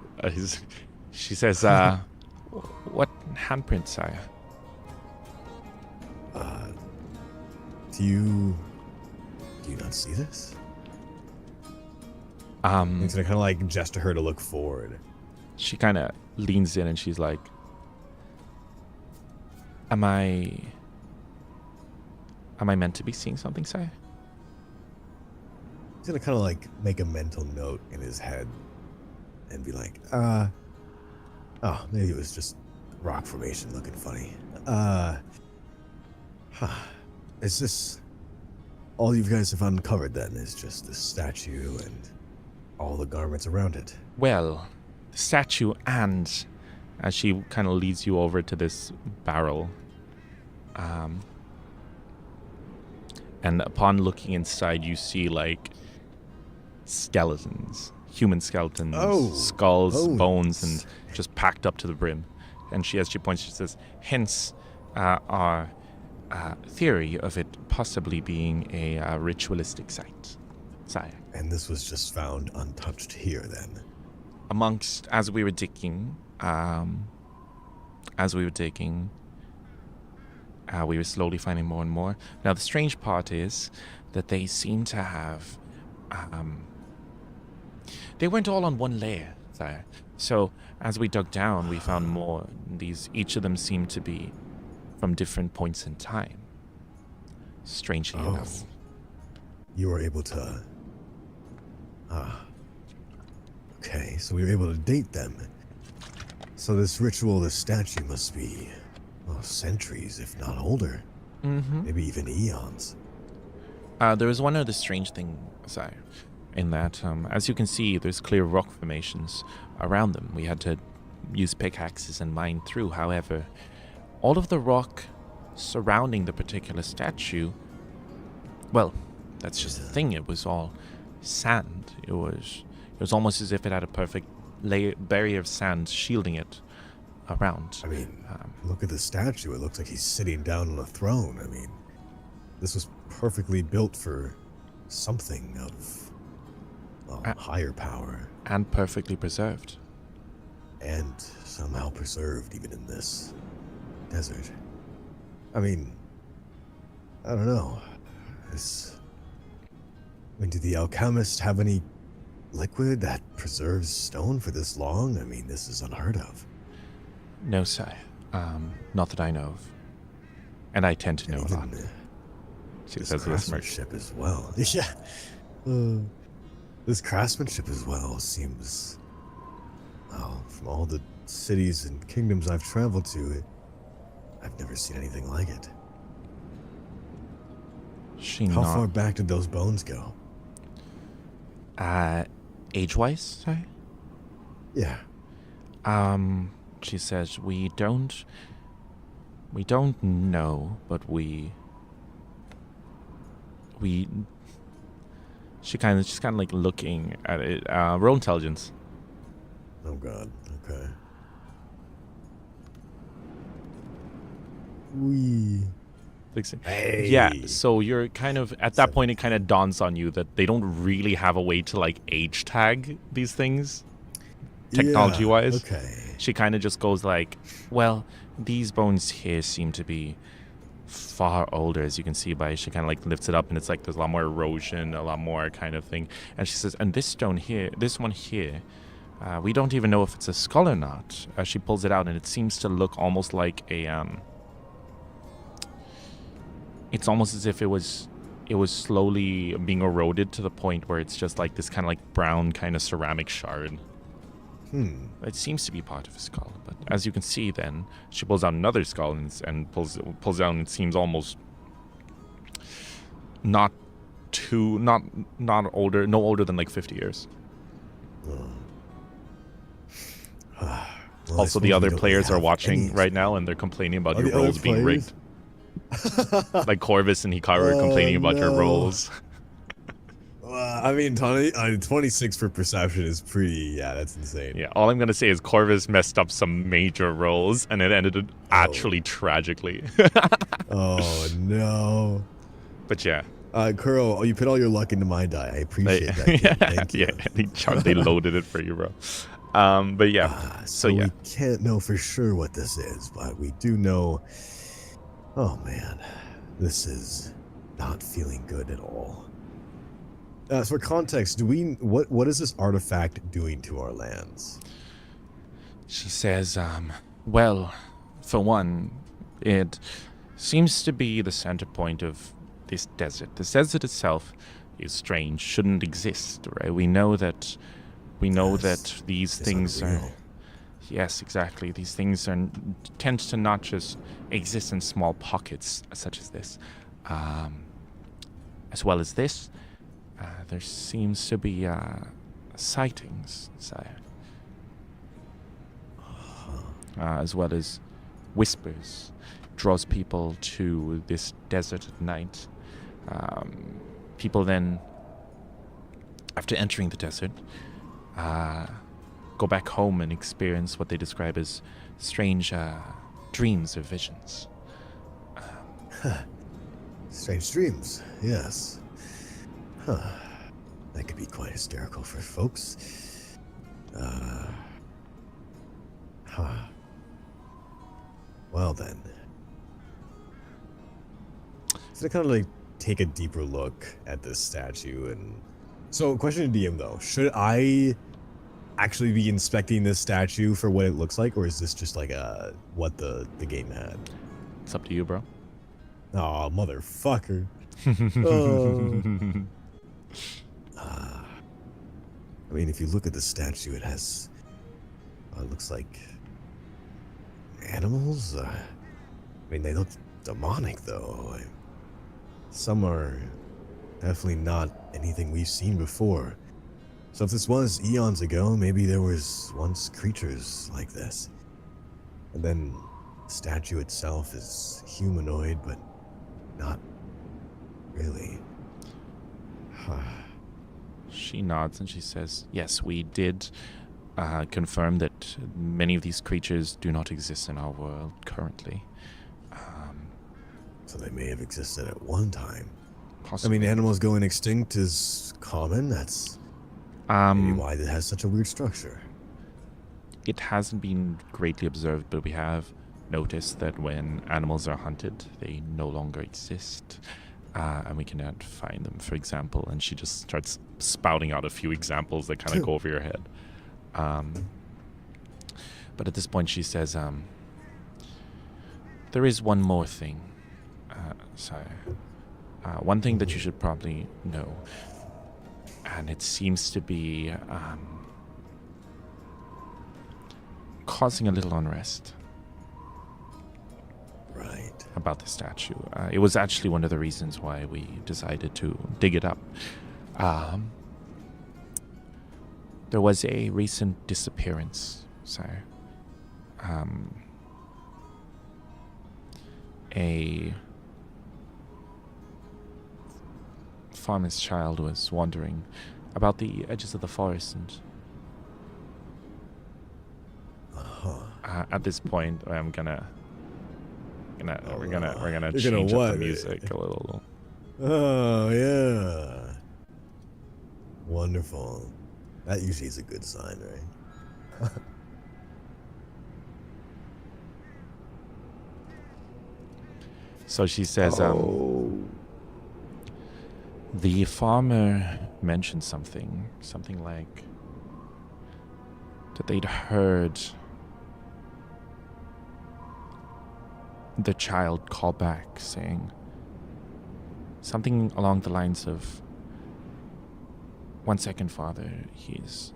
She says, what handprint, sire? Do you not see this? I'm gonna kind of like gesture her to look forward. She kind of leans in and she's like, Am I meant to be seeing something, sire? He's gonna kind of like make a mental note in his head and be like, oh, maybe it was just rock formation looking funny. Is this all you guys have uncovered then? Is just the statue and all the garments around it? Well, the statue, and as she kind of leads you over to this barrel, and upon looking inside, you see like skeletons, human skeletons, skulls, bones, and just packed up to the brim. And as she points, she says, hence our theory of it possibly being a ritualistic site, sire. And this was just found untouched here then? Amongst, as we were digging, we were slowly finding more and more. Now, the strange part is that they seem to have, they weren't all on one layer, sire. So, as we dug down, we found more. Each of them seemed to be from different points in time. Strangely enough. You were able to... Okay, so we were able to date them. So this ritual, this statue must be, well, centuries, if not older. Mm-hmm. Maybe even eons. There was one other strange thing, sire, in that, as you can see, there's clear rock formations around them. We had to use pickaxes and mine through. However, all of the rock surrounding the particular statue, well, that's just the thing. It was all sand. It was almost as if it had a perfect barrier of sand shielding it around. I mean, look at the statue. It looks like he's sitting down on a throne. I mean, this was perfectly built for something of, well, higher power. And perfectly preserved. And somehow preserved even in this desert. I mean, I don't know. Did the alchemist have any liquid that preserves stone for this long? I mean, this is unheard of. No, sire. Not that I know of. And I tend to know a lot. She This says with a smirk. craftsmanship as well. Yeah. This craftsmanship as well seems... Well, from all the cities and kingdoms I've traveled to, I've never seen anything like it. How far back did those bones go? Age-wise, sorry? Yeah. She says, we don't know, but she's kind of like looking at it. Roll intelligence. Oh god, okay. Hey. Yeah, so you're kind of, at that point it kind of dawns on you that they don't really have a way to like age tag these things, technology-wise. Yeah, okay. She kind of just goes like, well, these bones here seem to be far older, as you can see by, she kind of like lifts it up and it's like there's a lot more erosion, a lot more kind of thing. And she says, and this stone here, this one here, we don't even know if it's a skull or not. She pulls it out and it seems to look almost like a, it's almost as if it was slowly being eroded to the point where it's just like this kind of like brown kind of ceramic shard. It seems to be part of a skull, but as you can see, then she pulls out another skull and pulls out, and it seems almost not older, no older than like 50 years. Well, I Also, the suppose we other don't players are have watching any right now, and they're complaining about Are your the other rolls being rigged. players? Like Corvus and Hikaru are Oh, complaining about your no. rolls. I mean, 26 for perception is pretty. Yeah, that's insane. Yeah, all I'm gonna say is Corvus messed up some major rolls, and it ended actually tragically. Oh no. But yeah, Kuro, you put all your luck into my die. I appreciate that. Dude. Thank you. yeah, they loaded it for you, bro. But yeah, so yeah. we can't know for sure what this is, but we do know. Oh man, this is not feeling good at all. So for context, what is this artifact doing to our lands? She says, well, for one, it seems to be the center point of this desert. The desert itself is strange, shouldn't exist, right? We know that these things are. Yes, exactly. These things tend to not just exist in small pockets such as this. As well as this, there seems to be sightings, sire. As well as whispers. Draws people to this desert at night. People then, after entering the desert, go back home and experience what they describe as strange dreams or visions. Strange dreams, yes. Huh. That could be quite hysterical for folks. Well then. So to kind of like take a deeper look at this statue and... So, question to DM though. Should I actually be inspecting this statue for what it looks like, or is this just like what the game had? It's up to you, bro. Oh, motherfucker. I mean, if you look at the statue, it has... it looks like... animals? I mean, they look demonic, though. Some are definitely not anything we've seen before. So if this was eons ago, maybe there was once creatures like this. And then the statue itself is humanoid, but not really. She nods and she says, yes, we did confirm that many of these creatures do not exist in our world currently. So they may have existed at one time. Possibly. I mean, animals going extinct is common. That's maybe why it has such a weird structure. It hasn't been greatly observed, but we have noticed that when animals are hunted, they no longer exist. And we cannot find them, for example. And she just starts spouting out a few examples that kind of go over your head. But at this point, she says, there is one more thing. One thing that you should probably know. And it seems to be causing a little unrest. Right. About the statue. It was actually one of the reasons why we decided to dig it up. There was a recent disappearance, sire. A farmer's child was wandering about the edges of the forest, and at this point, we're gonna change up the music a little. Oh yeah, wonderful. That usually is a good sign, right? So she says, the farmer mentioned something like that they'd heard the child call back saying something along the lines of, 1 second, father, he's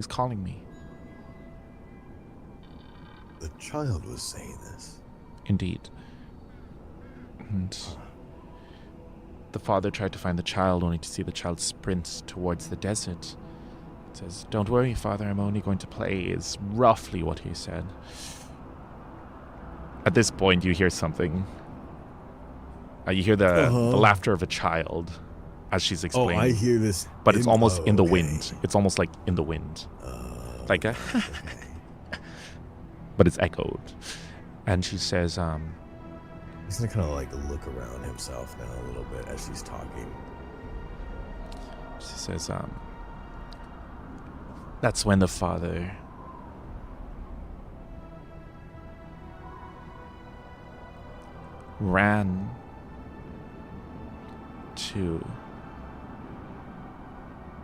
calling me. The child was saying this. Indeed. And the father tried to find the child, only to see the child sprint towards the desert. Says, "Don't worry, Father, I'm only going to play," is roughly what he said. At this point, you hear something. You hear the laughter of a child as she's explaining. Oh, I hear this. But it's almost in the wind. It's almost like in the wind. Like a... but it's echoed. And she says, He's gonna kind of like look around himself now a little bit as she's talking. She says, that's when the father ran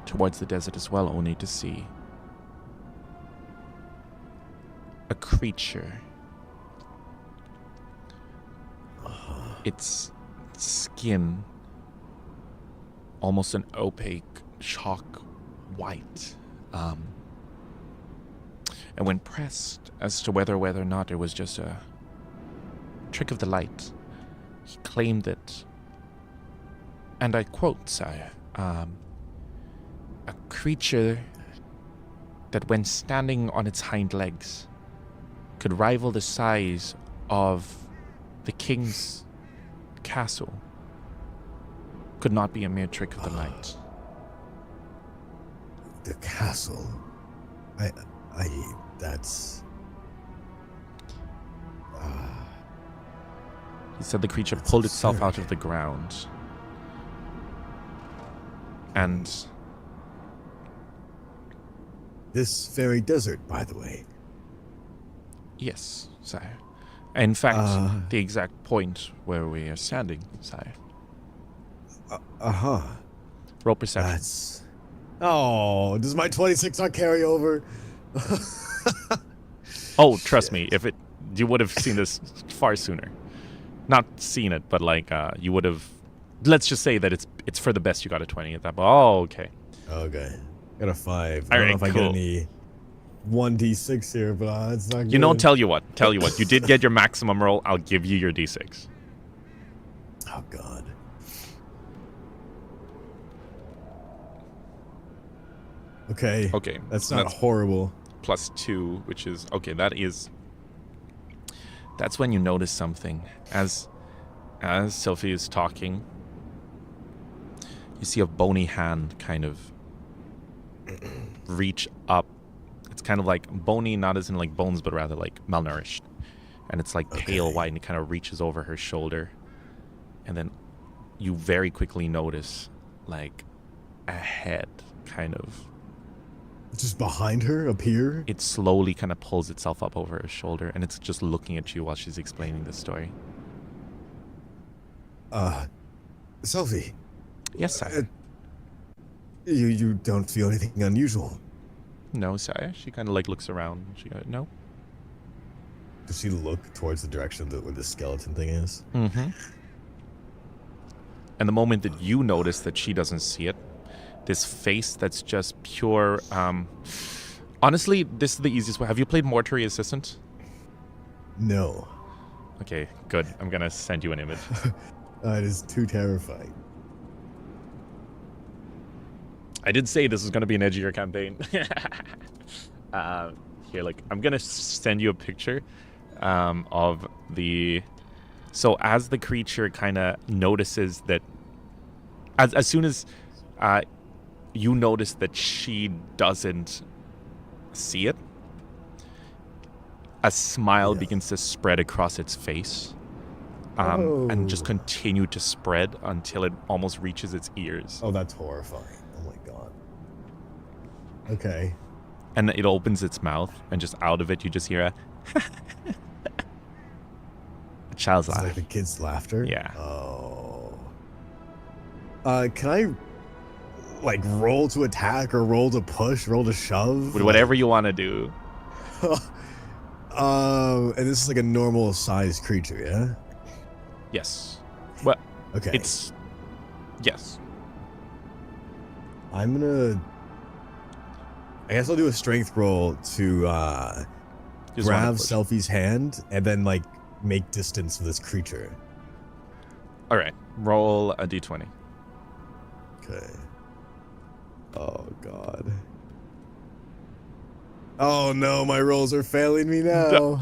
towards the desert as well, only to see a creature. Its skin almost an opaque chalk white. And when pressed as to whether or not it was just a trick of the light, he claimed that, and I quote, sire, a creature that when standing on its hind legs could rival the size of the king's castle could not be a mere trick of the light. The castle? That's... He said the creature pulled itself out of the ground. And... This very desert, by the way. Yes, sire. In fact, the exact point where we are standing, sire. Roll perception. That's... Oh, does my 26 not carry over? Oh, trust me, if it... You would have seen this far sooner. Not seen it, but like, you would have... Let's just say that it's for the best you got a 20 at that. Oh, okay. Okay. Got a 5. I don't know if I get any 1d6 here, but it's not good. You know, tell you what. You did get your maximum roll. I'll give you your d6. Oh, God. Okay. Okay. That's not horrible. +2, which is... Okay, that is... That's when you notice something. As Sophie is talking, you see a bony hand kind of reach up. It's kind of like bony, not as in like bones, but rather like malnourished. And it's like pale white, and it kind of reaches over her shoulder. And then you very quickly notice like a head kind of... Just behind her, up here? It slowly kind of pulls itself up over her shoulder, and it's just looking at you while she's explaining the story. Sophie. Yes, sire. You don't feel anything unusual? No, sire. She kind of like looks around. She goes, no. Does she look towards the direction where the skeleton thing is? Mm-hmm. And the moment that you notice that she doesn't see it, this face that's just pure... honestly, this is the easiest way. Have you played Mortuary Assistant? No. Okay, good. I'm going to send you an image. It is too terrifying. I did say this was going to be an edgier campaign. Here, like, I'm going to send you a picture of the... So as the creature kind of notices that... As soon as... you notice that she doesn't see it, a smile begins to spread across its face, and just continue to spread until it almost reaches its ears. Oh, that's horrifying. Oh my God. Okay. And it opens its mouth, and just out of it you just hear a child's laugh. Like the kid's laughter? Yeah. Oh. Can I... like roll to attack or roll to push, roll to shove? Whatever you want to do. And this is like a normal sized creature, yeah? Yes. Well, okay. It's... Yes. I'm gonna... I guess I'll do a strength roll to grab Selfie's hand and then like make distance with this creature. Alright. Roll a d20. Okay. Oh, God. Oh no, my rolls are failing me now.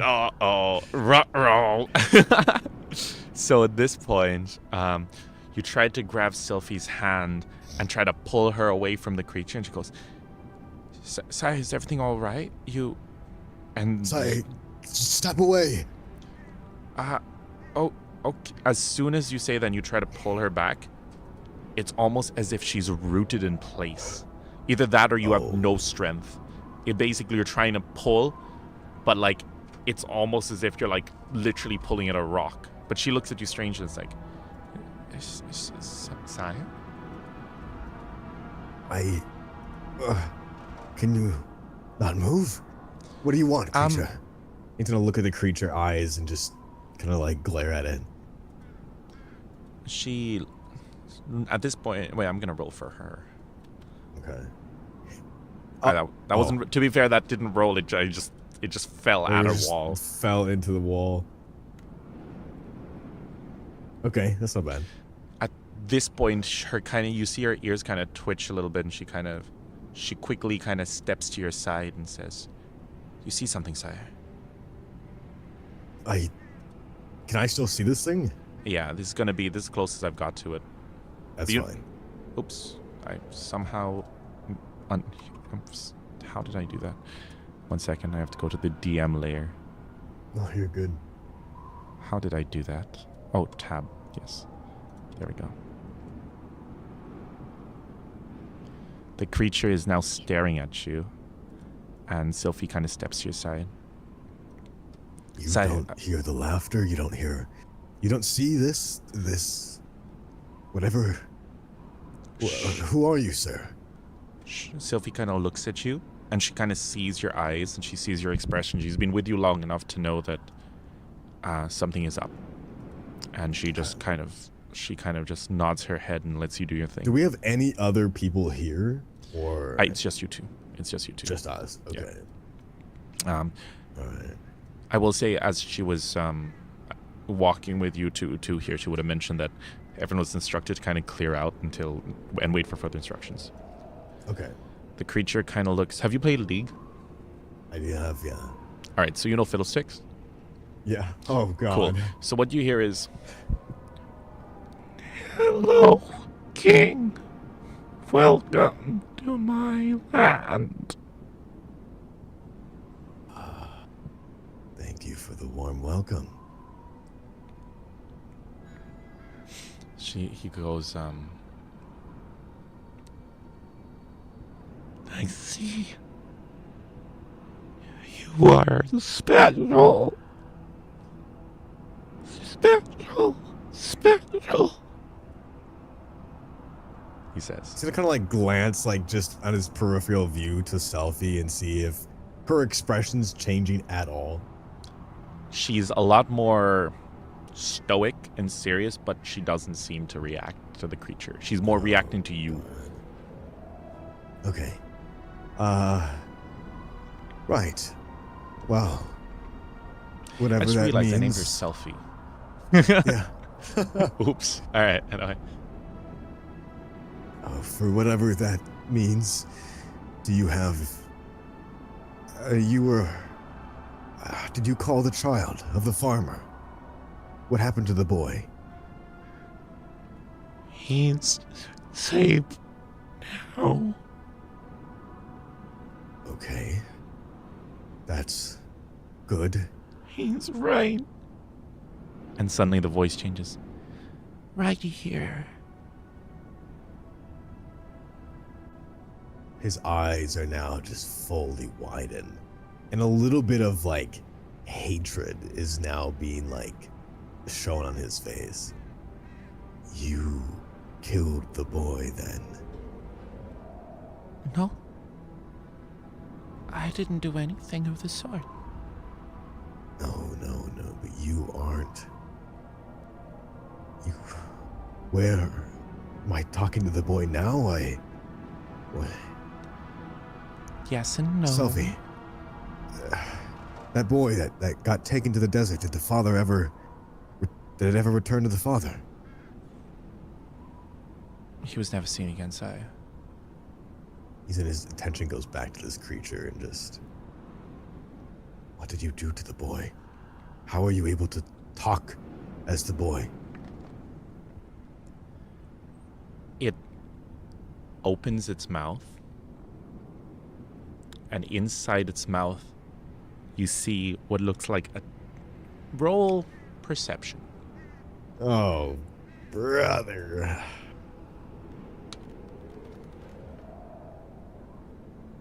Roll. So at this point, you tried to grab Sylphie's hand and try to pull her away from the creature, and she goes, "Sai, is everything all right? You?" And Say, step away. oh, okay. As soon as you say that, and you try to pull her back. It's almost as if she's rooted in place. Either that or you have no strength. It basically you're trying to pull, but like it's almost as if you're like literally pulling at a rock. But she looks at you strangely and is like, Sai? Can you not move? What do you want, creature? He's gonna look at the creature eyes and just kind of like glare at it. She, at this point, wait, I'm gonna roll for her. Okay. That wasn't. To be fair, that didn't roll. It just fell at her wall. Fell into the wall. Okay, that's not bad. At this point, you see her ears kind of twitch a little bit, and she quickly kind of steps to your side and says, "You see something, sire?" Can I still see this thing? Yeah, this is close as I've got to it. That's fine. Oops, I somehow. How did I do that? 1 second, I have to go to the DM layer. Oh, you're good. How did I do that? Oh, tab. Yes. There we go. The creature is now staring at you, and Sylphie kind of steps to your side. You don't hear the laughter. You don't see this. Whatever. Who are you, sir? Sylphie kind of looks at you, and she kind of sees your eyes, and she sees your expression. She's been with you long enough to know that something is up, and she kind of just nods her head and lets you do your thing. Do we have any other people here, or it's just you two? It's just you two. Just us. Okay. Yeah. All right. I will say, as she was walking with you to here, she would have mentioned that everyone was instructed to kind of clear out and wait for further instructions. Okay. The creature kind of looks. Have you played League? I have, yeah. All right, so you know Fiddlesticks? Yeah. Oh God. Cool. So what you hear is, "Hello, King. Welcome to my land." Thank you for the warm welcome. He goes, "I see you are special. Special. He says. He's gonna kind of like glance like just on his peripheral view to Selfie and see if her expression's changing at all. She's a lot more stoic and serious, but she doesn't seem to react to the creature. She's more reacting to you. Okay. Right. Well, whatever I just that realized means. I named her Selfie. Yeah. Oops. All right. Anyway. For whatever that means, do you have... did you call the child of the farmer? What happened to the boy? He's safe now. Okay. That's good. He's right. And suddenly the voice changes. Right here. His eyes are now just fully widened. And a little bit of like hatred is now being like shown on his face. You killed the boy then? No. I didn't do anything of the sort. No, but you aren't. You... Where... Am I talking to the boy now? What? Yes and no. Selfie. That boy that got taken to the desert, did it ever return to the father? He was never seen again, sire. His attention goes back to this creature and just What did you do to the boy? How are you able to talk as the boy? It opens its mouth, and inside its mouth, you see what looks like a roll perception. Oh, brother.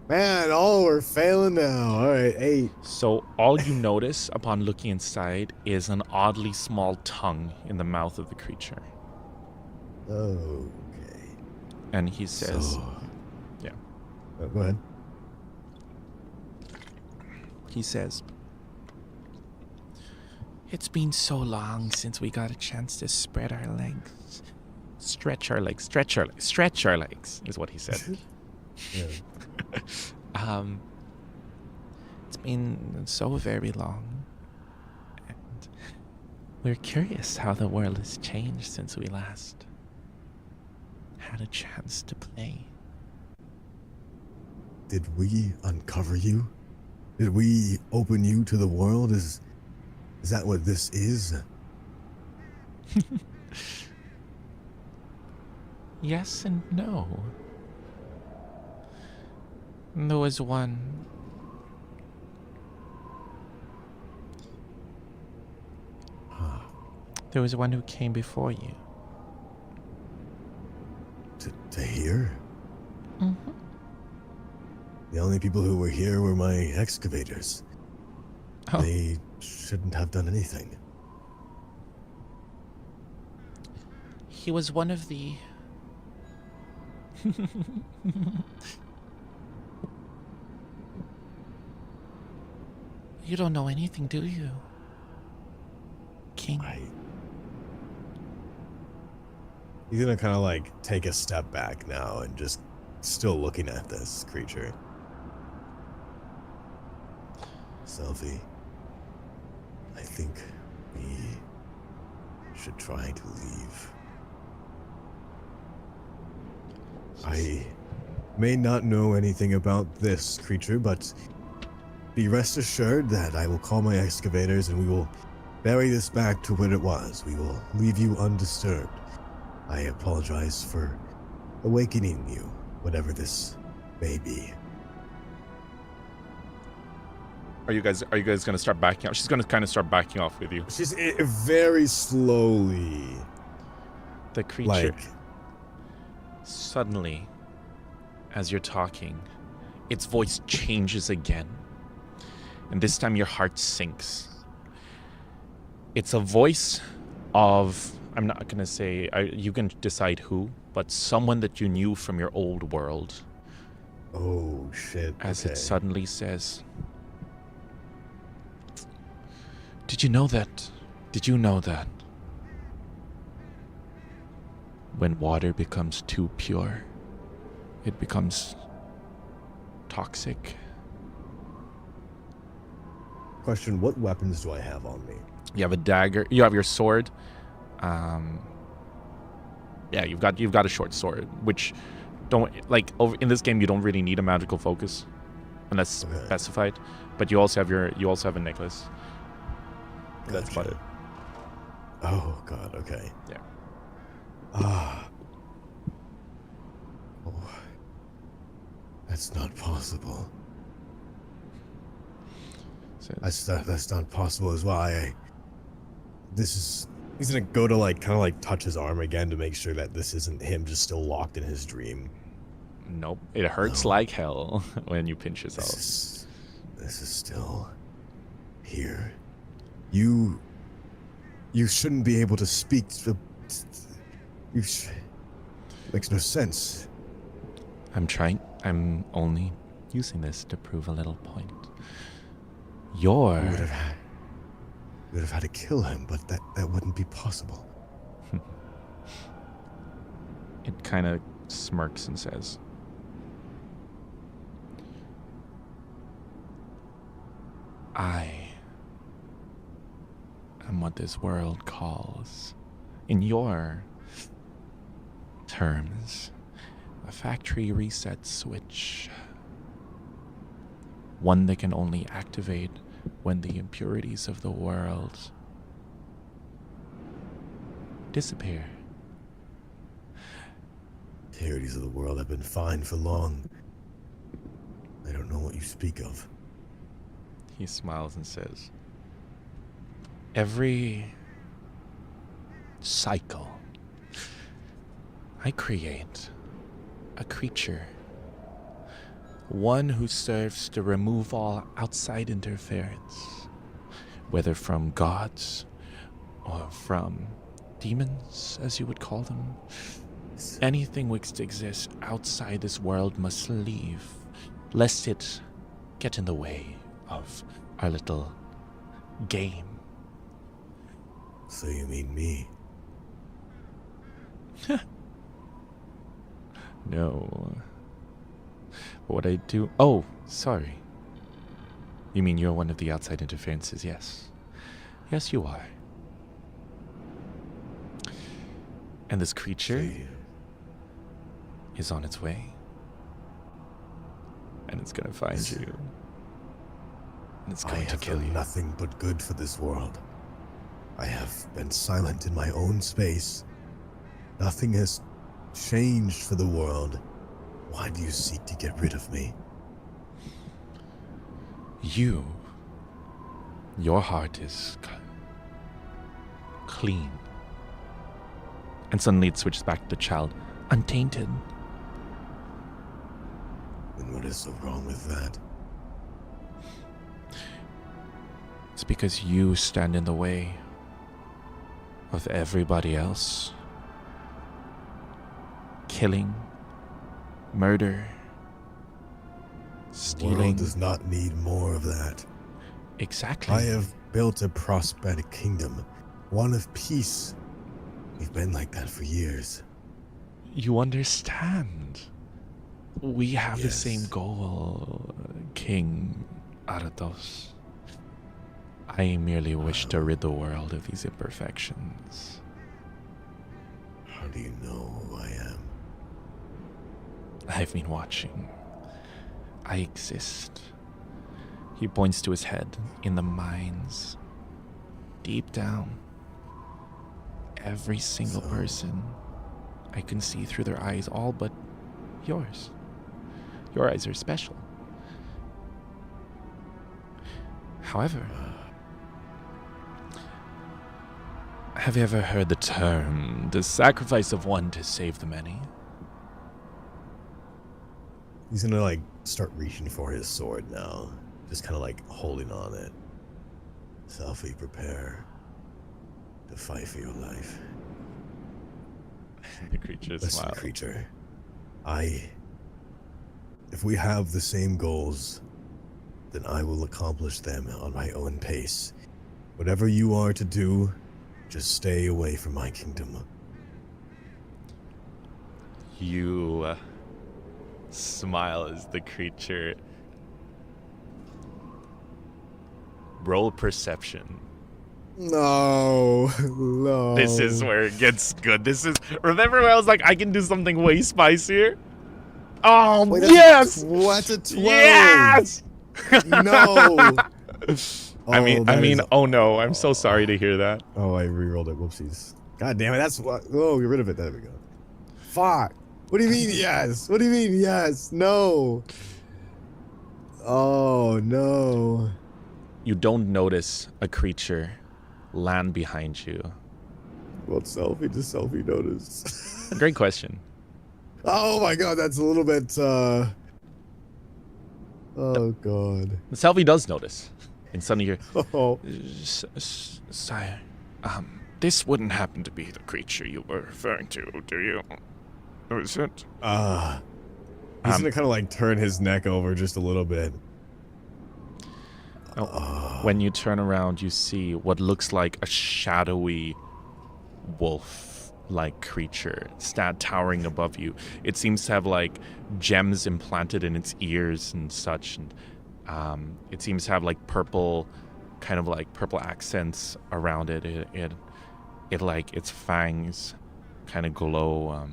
Man, all we're failing now. All right, 8. So all you notice upon looking inside is an oddly small tongue in the mouth of the creature. Okay. And he says, yeah. Go ahead. He says, "It's been so long since we got a chance to spread our legs. Stretch our legs, stretch our legs, stretch our legs," is what he said. Yeah. It's been so very long. And we're curious how the world has changed since we last had a chance to play. Did we uncover you? Did we open you to the world? Is that what this is? Yes and no. There was one. There was one who came before you. To here? Mm-hmm. The only people who were here were my excavators. Oh. They shouldn't have done anything. He was one of the... You don't know anything, do you? King. He's gonna kind of like take a step back now and just still looking at this creature. Selfie, I think we should try to leave. I may not know anything about this creature, but be rest assured that I will call my excavators and we will bury this back to where it was. We will leave you undisturbed. I apologize for awakening you, whatever this may be. Are you guys gonna start backing up? She's gonna kind of start backing off with you. She's very slowly. The creature Like, suddenly, as you're talking, its voice changes again. And this time your heart sinks. It's a voice of, I'm not gonna say, you can decide who, but someone that you knew from your old world. oh shit. As okay. it suddenly says, Did you know that? Did you know that? When water becomes too pure, it becomes toxic. Question, what weapons do I have on me? You have a dagger. You have your sword. Yeah, you've got a short sword, which over in this game you don't really need a magical focus, unless specified. But you also have a necklace. Gotcha. That's about it. Oh god. Okay. Yeah. Oh, that's not possible. So, That's not possible as well. He's gonna go to kind of touch his arm again to make sure that this isn't him just still locked in his dream. nope. It hurts like hell when you pinch yourself. This is still here. You shouldn't be able to speak. Makes no sense. I'm only using this to prove a little point. We would have had to kill him, but that wouldn't be possible. It kind of smirks and says, I am what this world calls, in your terms, a factory reset switch. One that can only activate when the impurities of the world disappear. Impurities of the world have been fine for long. I don't know what you speak of. He smiles and says, every cycle, I create a creature. One who serves to remove all outside interference, whether from gods or from demons, as you would call them. Anything which exists outside this world must leave, lest it get in the way of our little game. So you mean me? No. What I do... Oh, sorry. You mean you're one of the outside interferences? Yes. Yes, you are. And this creature is on its way. And it's gonna find you. And it's going to kill you. I have done nothing but good for this world. I have been silent in my own space. Nothing has changed for the world. Why do you seek to get rid of me? Your heart is clean. And suddenly it switches back to the child, untainted. And what is so wrong with that? It's because you stand in the way of everybody else. Killing, murder, stealing. The world does not need more of that. Exactly. I have built a prosperous kingdom, one of peace. We've been like that for years. You understand. We have the Yes. same goal, King Aratos. I merely wish to rid the world of these imperfections. How do you know who I am? I've been watching. I exist. He points to his head in the mines. Deep down, every single person, I can see through their eyes, all but yours. Your eyes are special. However, have you ever heard the term, the sacrifice of one to save the many? He's gonna like start reaching for his sword now. Just kind of like holding on it. Selfie, prepare to fight for your life. The creature Listen, smiles. creature. If we have the same goals, then I will accomplish them on my own pace. Whatever you are to do, just stay away from my kingdom. You smile as the creature. Roll perception. No. This is where it gets good. Remember when I was like, I can do something way spicier? Oh, Wait, yes! What's a 12? Yes! No. I mean, oh no, I'm so sorry to hear that. Oh, I re-rolled it. Whoopsies. God damn it. That's what. Oh, get rid of it. There we go. Fuck. What do you mean, yes? What do you mean, yes? No. Oh, no. You don't notice a creature land behind you. What selfie does selfie notice? Great question. Oh my god, that's a little bit, oh god. The selfie does notice. And suddenly you're, Oh. Sire, this wouldn't happen to be the creature you were referring to, do you? Or is it? He's gonna kind of like turn his neck over just a little bit. When you turn around, you see what looks like a shadowy wolf-like creature towering above you. It seems to have like gems implanted in its ears and such, and it seems to have like purple, kind of like purple accents around it. It like its fangs kind of glow.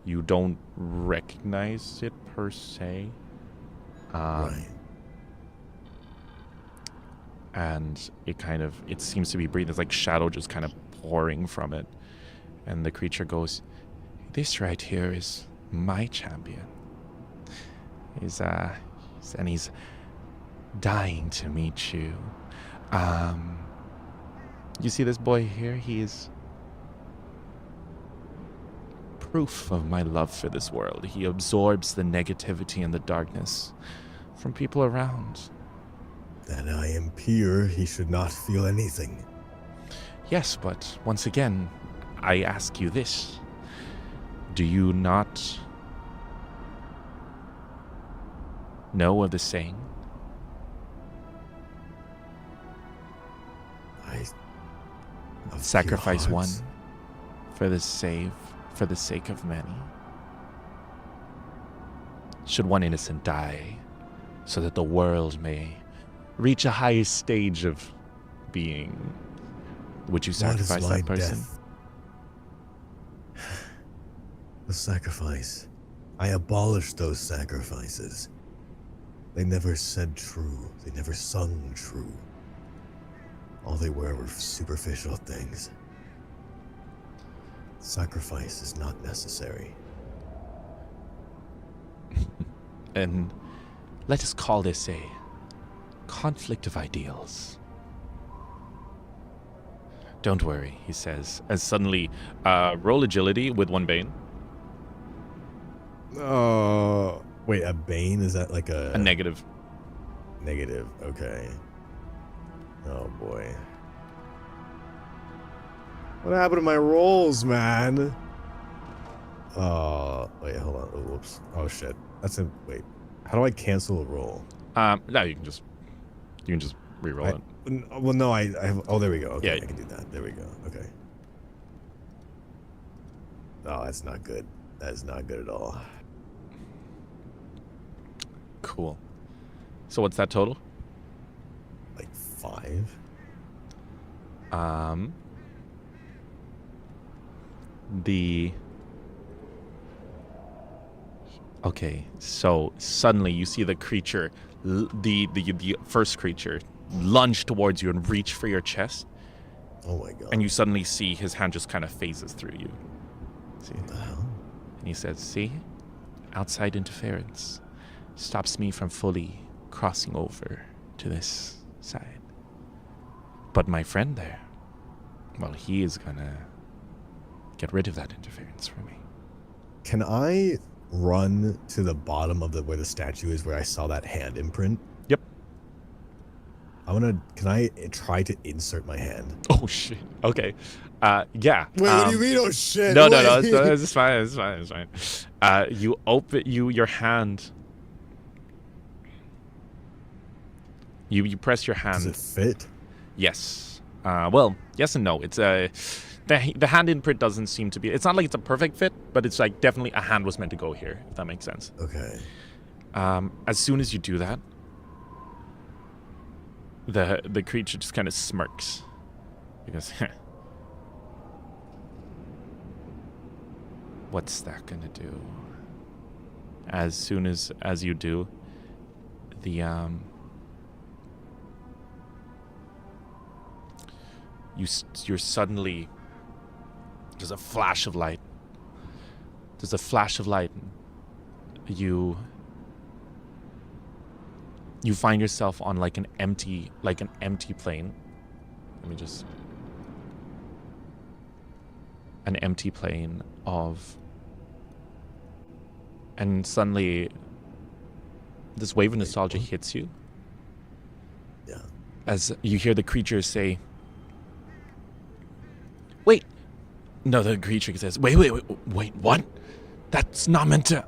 You don't recognize it per se. Right. And it seems to be breathing. There's like shadow just kind of pouring from it. And the creature goes, "This right here is my champion. He's dying to meet you. You see this boy here? He is proof of my love for this world. He absorbs the negativity and the darkness from people around. That I am pure, he should not feel anything. Yes, but once again, I ask you this. Do you not know of the saying? Sacrifice one for the sake of many. Should one innocent die, so that the world may reach a higher stage of being, would you sacrifice that person? Death? The sacrifice. I abolished those sacrifices. They never said true. They never sung true. All they were superficial things. Sacrifice is not necessary. And let us call this a conflict of ideals. Don't worry, he says, as suddenly roll agility with one bane. Wait, a bane? Is that like a negative? Negative, okay. Oh boy. What happened to my rolls, man? Wait, hold on. Oh, whoops. Oh shit. Wait. How do I cancel a roll? No, you can just re-roll it. Well, no, I have. Oh, there we go. Okay, yeah, I can do that. There we go. Okay. Oh, that's not good. That is not good at all. Cool. So what's that total? Like 5. Okay, so suddenly you see the creature, the first creature, lunge towards you and reach for your chest. Oh my god. And you suddenly see his hand just kind of phases through you. See? What the hell? And he says, "See? Outside interference stops me from fully crossing over to this side. But my friend there, well, he is gonna get rid of that interference for me." Can I run to the bottom of where the statue is, where I saw that hand imprint? Yep. Can I try to insert my hand? Oh shit. Okay. Yeah. Wait, what do you mean? Oh shit. No, it's fine. It's fine. You open your hand. You press your hand. Does it fit? Yes. Well, yes and no. It's the hand imprint doesn't seem to be. It's not like it's a perfect fit, but it's like definitely a hand was meant to go here. If that makes sense. Okay. As soon as you do that, the creature just kind of smirks, because what's that gonna do? As soon as you do, you're suddenly, there's a flash of light. You find yourself on like an empty plane. An empty plane and suddenly this wave of nostalgia hits you. Yeah. As you hear the creature say, "Wait." No, the creature says, wait, what? That's not meant to.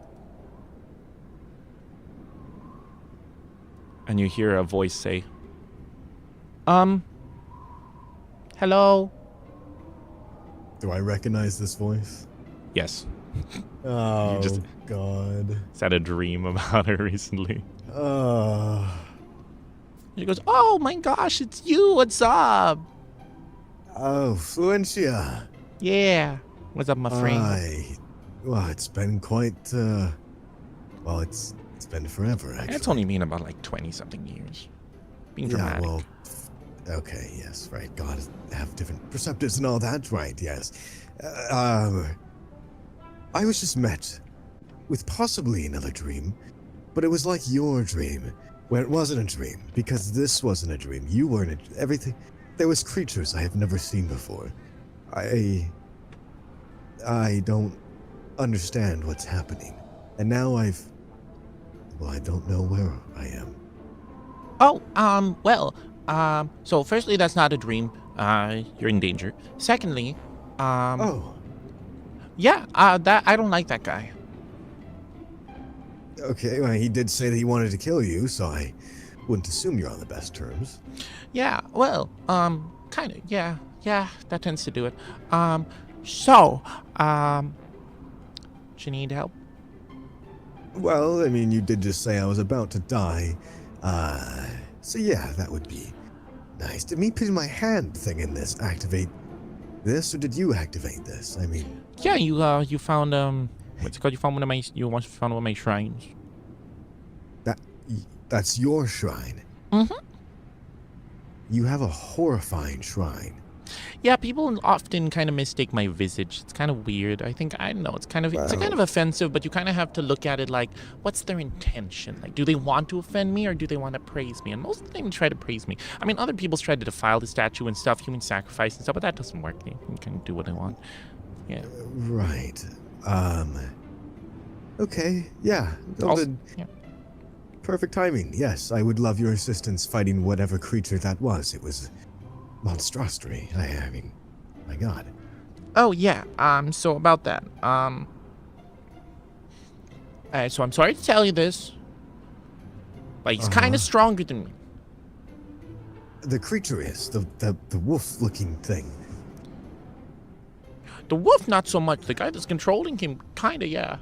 And you hear a voice say, hello? Do I recognize this voice? Yes. Oh, God. Just had a dream about her recently. She goes, "Oh my gosh, it's you, what's up?" Oh, Fluentia. Yeah. What's up, my friend? Well, it's been quite, it's It's been forever, actually. It's only been about like 20-something years. Being Yeah, dramatic. well, okay, yes, right. God have different perceptives and all that, right? Yes. I was just met with possibly another dream, but it was like your dream, where it wasn't a dream, because this wasn't a dream. You weren't everything. There was creatures I have never seen before. I don't understand what's happening, and now I don't know where I am. Oh, well, so firstly, that's not a dream. You're in danger. Secondly, Oh, yeah, that I don't like that guy. okay. Well, he did say that he wanted to kill you, so I wouldn't assume you're on the best terms. Yeah, well, kind of, yeah, that tends to do it. So, do you need help? Well, I mean, you did just say I was about to die. So yeah, that would be nice. Did me putting my hand thing in this activate this, or did you activate this? I mean... Yeah, you found, what's it called? You found once found one of my shrines. That's your shrine. Mm-hmm. You have a horrifying shrine. Yeah, people often kind of mistake my visage. It's kind of weird. I don't know. It's kind of offensive, but you kind of have to look at it like, what's their intention? Like, do they want to offend me or do they want to praise me? And most of the time, they try to praise me. I mean, other people's tried to defile the statue and stuff, human sacrifice and stuff, but that doesn't work. They can do what they want. Yeah. Right. Okay. Yeah. Yeah. Perfect timing. Yes, I would love your assistance fighting whatever creature that was. It was monstrosity. I mean, my God. Oh yeah. So about that. So I'm sorry to tell you this, but he's kind of stronger than me. The creature is the wolf-looking thing. The wolf, not so much. The guy that's controlling him, kind of, yeah.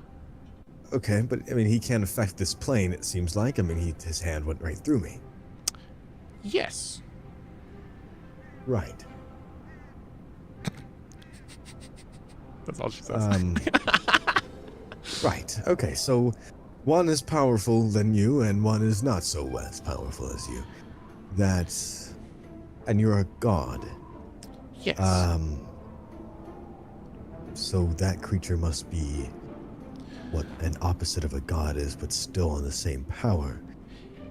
Okay, but I mean, he can't affect this plane. It seems like. I mean, his hand went right through me. Yes. Right. That's all she says. Right. Okay, so one is powerful than you, and one is not so as powerful as you. That's... And you're a god. Yes. So that creature must be what an opposite of a god is, but still on the same power.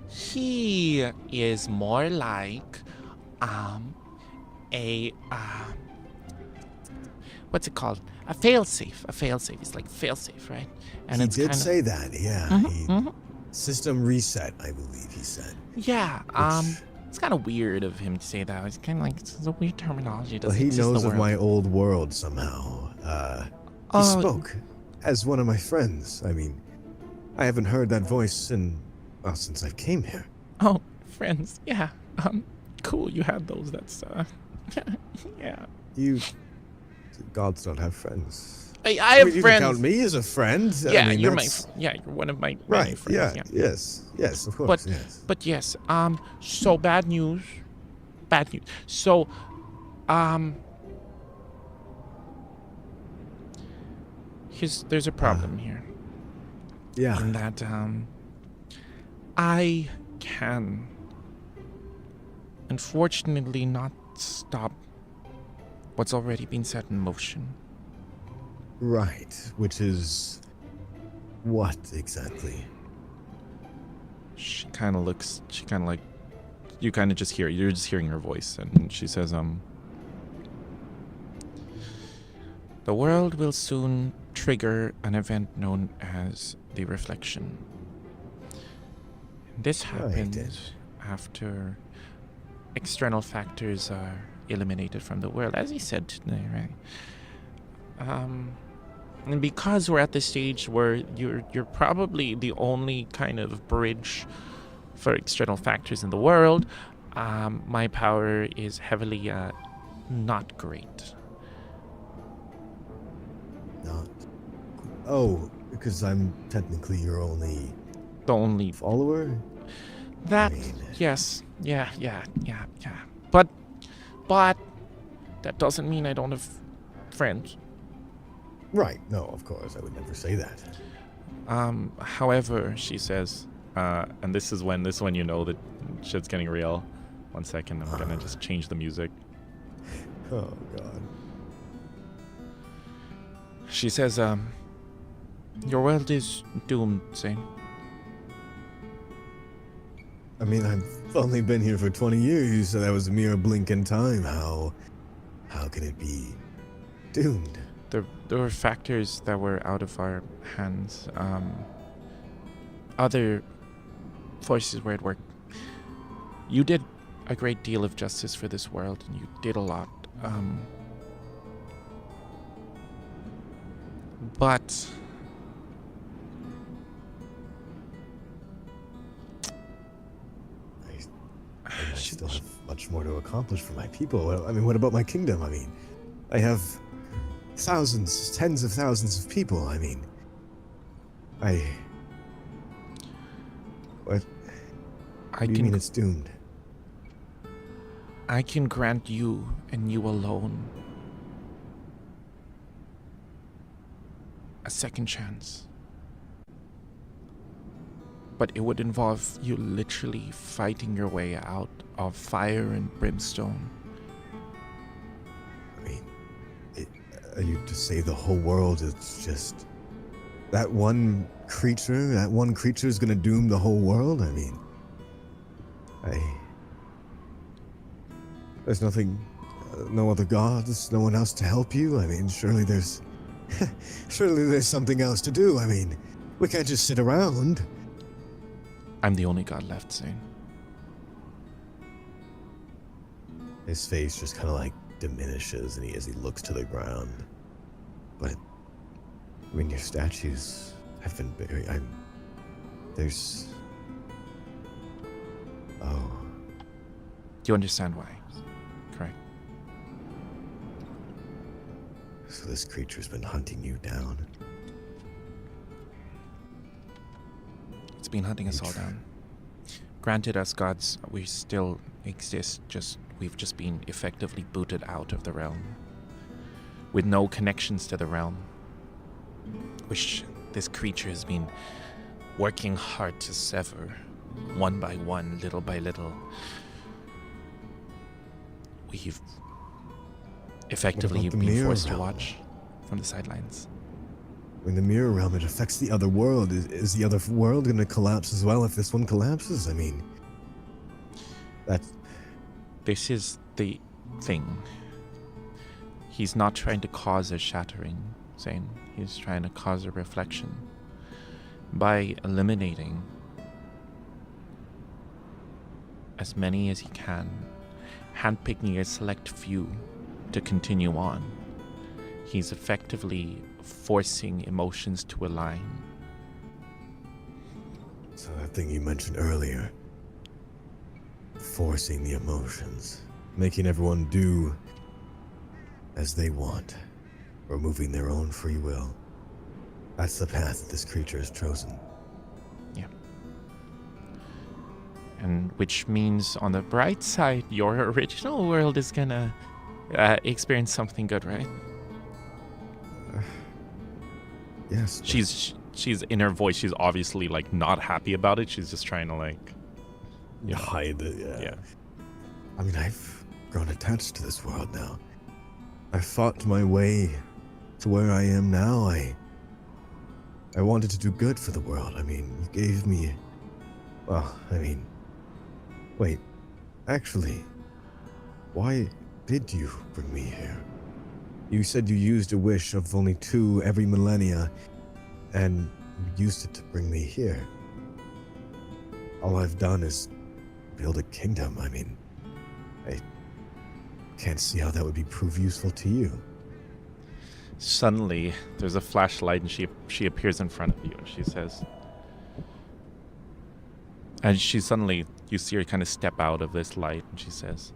He is more like, what's it called? A failsafe. A failsafe. It's like failsafe, right? And He it's did kinda, say that, yeah. Mhm. System reset, I believe he said. Yeah. Which- It's kind of weird of him to say that. It's kind of like it's a weird terminology. It Well, doesn't he exist in knows the of world. my old world somehow. He spoke as one of my friends. I mean, I haven't heard that voice since I came here. Oh, friends. Yeah. Cool. You had those. That's yeah. Gods don't have friends. I have mean, you friends. can count me as a friend. Yeah, I mean, you're that's- you're one of my Right, many friends. yeah, yes, of course, yes. But yes, so bad news. Bad news. So, there's a problem here. Yeah, In that, I can, unfortunately, not stop what's already been set in motion. right, which is what exactly? She kind of looks. She kind of like. You kind of just hear. You're just hearing her voice, and she says, The world will soon trigger an event known as the reflection. This happens after external factors are eliminated from the world, as he said today, right? And because we're at this stage where you're probably the only kind of bridge for external factors in the world, my power is heavily not great. Not. Oh, because I'm technically your only The only follower? that I mean- yes, yeah. But that doesn't mean I don't have friends. Right, no, of course, I would never say that. However, she says, and this is when you know that shit's getting real. 1 second, I'm gonna just change the music. Oh God. She says, your world is doomed, Zayne. I mean, I've only been here for 20 years. You said that was a mere blink in time. How can it be doomed? There were factors that were out of our hands. Other forces were at work. You did a great deal of justice for this world, and you did a lot. But I still have much more to accomplish for my people. Well, I mean, what about my kingdom? I mean, I have thousands, tens of thousands of people. I mean, what? I do you mean it's doomed? I can grant you and you alone a second chance. But it would involve you literally fighting your way out of fire and brimstone. I mean, are you to say the whole world is just that one creature? That one creature is gonna doom the whole world? I mean, there's nothing, no other gods, no one else to help you? I mean, surely there's something else to do. I mean, we can't just sit around. I'm the only god left, Zayne. His face just kind of like diminishes as he looks to the ground. But, I mean, your statues have been buried. There's... Oh. You understand why, correct? So this creature's been hunting you down. It's been hunting us all down. Granted, as gods, we still exist, we've just been effectively booted out of the realm. With no connections to the realm. Which this creature has been working hard to sever, one by one, little by little. We've effectively been forced to watch from the sidelines. In the mirror realm, it affects the other world. Is the other world going to collapse as well if this one collapses? I mean, This is the thing. He's not trying to cause a shattering, Zayne. He's trying to cause a reflection. By eliminating as many as he can, handpicking a select few to continue on, he's effectively forcing emotions to align. So that thing you mentioned earlier, forcing the emotions, making everyone do as they want, removing their own free will. That's the path that this creature has chosen. Yeah. And which means, on the bright side, your original world is gonna experience something good, right? Yes. She's in her voice. She's obviously like not happy about it. She's just trying to like, you know, hide it. Yeah. I mean, I've grown attached to this world now. I fought my way to where I am now. I wanted to do good for the world. I mean, you gave me... Well, I mean... Wait. Actually, why did you bring me here? You said you used a wish of only 2 every millennia, and you used it to bring me here. All I've done is build a kingdom. I mean, I can't see how that would prove useful to you. Suddenly, there's a flashlight, and she appears in front of you, and she says, and you see her kind of step out of this light, and she says,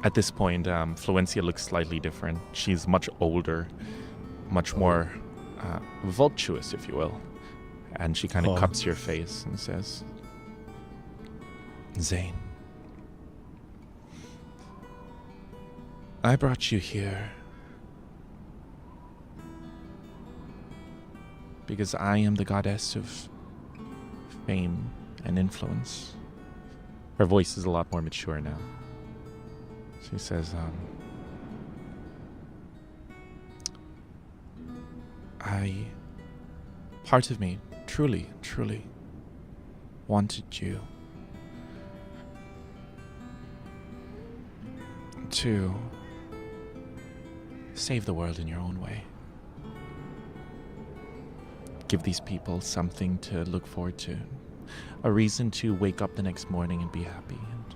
at this point, Fluencia looks slightly different. She's much older, much more voluptuous, if you will. And she kind of cups your face and says, Zayne, I brought you here Because I am the goddess of fame and influence. Her voice is a lot more mature now. She says, part of me truly wanted you to save the world in your own way. Give these people something to look forward to, a reason to wake up the next morning and be happy. And